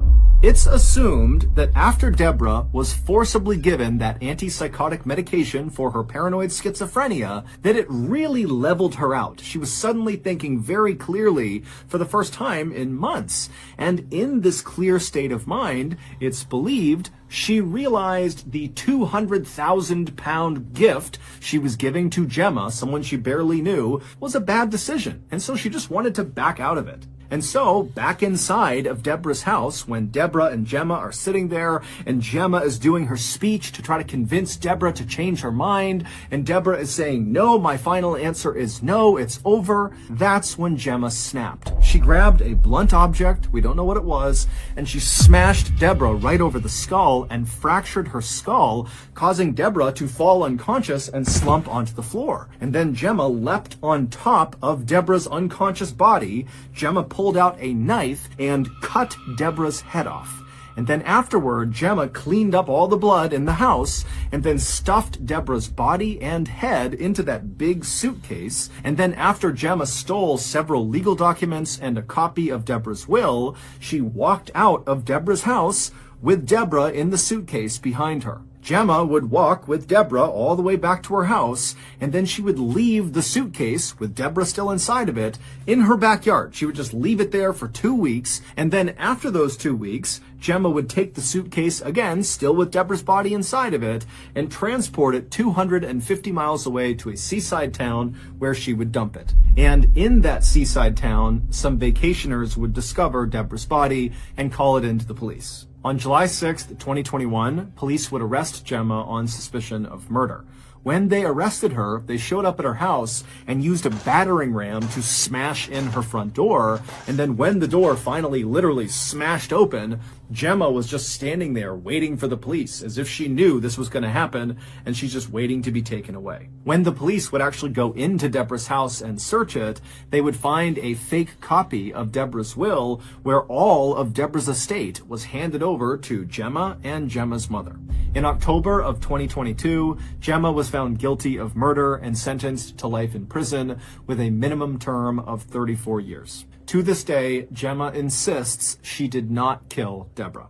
Speaker 1: It's assumed that after Deborah was forcibly given that antipsychotic medication for her paranoid schizophrenia, that it really leveled her out. She was suddenly thinking very clearly for the first time in months. And in this clear state of mind, it's believed she realized the 200,000-pound gift she was giving to Gemma, someone she barely knew, was a bad decision. And so she just wanted to back out of it. And so, back inside of Deborah's house, when Deborah and Gemma are sitting there, and Gemma is doing her speech to try to convince Deborah to change her mind, and Deborah is saying, no, my final answer is no, it's over, that's when Gemma snapped. She grabbed a blunt object, we don't know what it was, and she smashed Deborah right over the skull and fractured her skull, causing Deborah to fall unconscious and slump onto the floor. And then Gemma leapt on top of Deborah's unconscious body. Gemma pulled out a knife and cut Deborah's head off. And then afterward, Gemma cleaned up all the blood in the house and then stuffed Deborah's body and head into that big suitcase. And then after Gemma stole several legal documents and a copy of Deborah's will, she walked out of Deborah's house with Deborah in the suitcase behind her. Gemma would walk with Deborah all the way back to her house, and then she would leave the suitcase, with Deborah still inside of it, in her backyard. She would just leave it there for 2 weeks, and then after those 2 weeks, Gemma would take the suitcase again, still with Deborah's body inside of it, and transport it 250 miles away to a seaside town where she would dump it. And in that seaside town, some vacationers would discover Deborah's body and call it in to the police. On July 6th, 2021, police would arrest Gemma on suspicion of murder. When they arrested her, they showed up at her house and used a battering ram to smash in her front door. And then when the door finally literally smashed open, Gemma was just standing there waiting for the police as if she knew this was going to happen and she's just waiting to be taken away. When the police would actually go into Deborah's house and search it, they would find a fake copy of Deborah's will where all of Deborah's estate was handed over to Gemma and Gemma's mother. In October of 2022, Gemma was found guilty of murder and sentenced to life in prison with a minimum term of 34 years. To this day, Gemma insists she did not kill Deborah.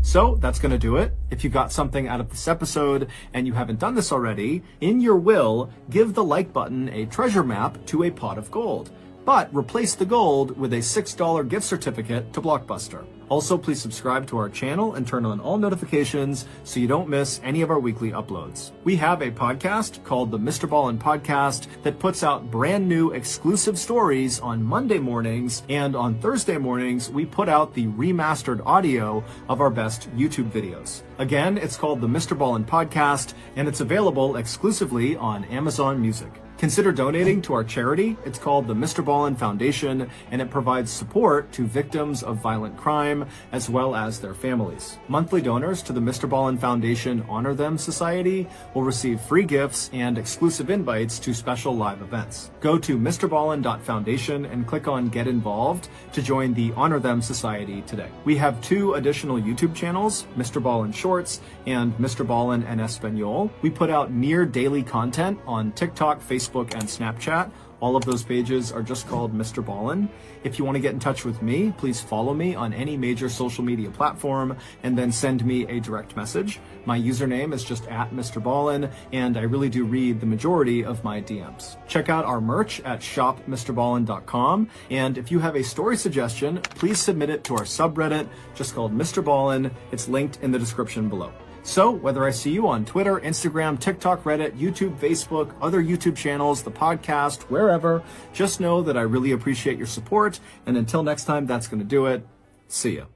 Speaker 1: So that's going to do it. If you got something out of this episode and you haven't done this already, in your will, give the like button a treasure map to a pot of gold. But replace the gold with a $6 gift certificate to Blockbuster. Also, please subscribe to our channel and turn on all notifications so you don't miss any of our weekly uploads. We have a podcast called the MrBallen's Podcast that puts out brand new exclusive stories on Monday mornings, and on Thursday mornings, we put out the remastered audio of our best YouTube videos. Again, it's called the MrBallen's Podcast, and it's available exclusively on Amazon Music. Consider donating to our charity. It's called the MrBallen Foundation, and it provides support to victims of violent crime as well as their families. Monthly donors to the MrBallen Foundation Honor Them Society will receive free gifts and exclusive invites to special live events. Go to MrBallen.Foundation and click on Get Involved to join the Honor Them Society today. We have 2 additional YouTube channels, MrBallen Shorts and MrBallen en Espanol. We put out near daily content on TikTok, Facebook, and Snapchat. All of those pages are just called MrBallen. If you want to get in touch with me, please follow me on any major social media platform and then send me a direct message. My username is just @MrBallen, and I really do read the majority of my DMs. Check out our merch at shopmrballen.com, and if you have a story suggestion, please submit it to our subreddit just called MrBallen. It's linked in the description below. So, whether I see you on Twitter, Instagram, TikTok, Reddit, YouTube, Facebook, other YouTube channels, the podcast, wherever, just know that I really appreciate your support. And until next time, that's going to do it. See ya.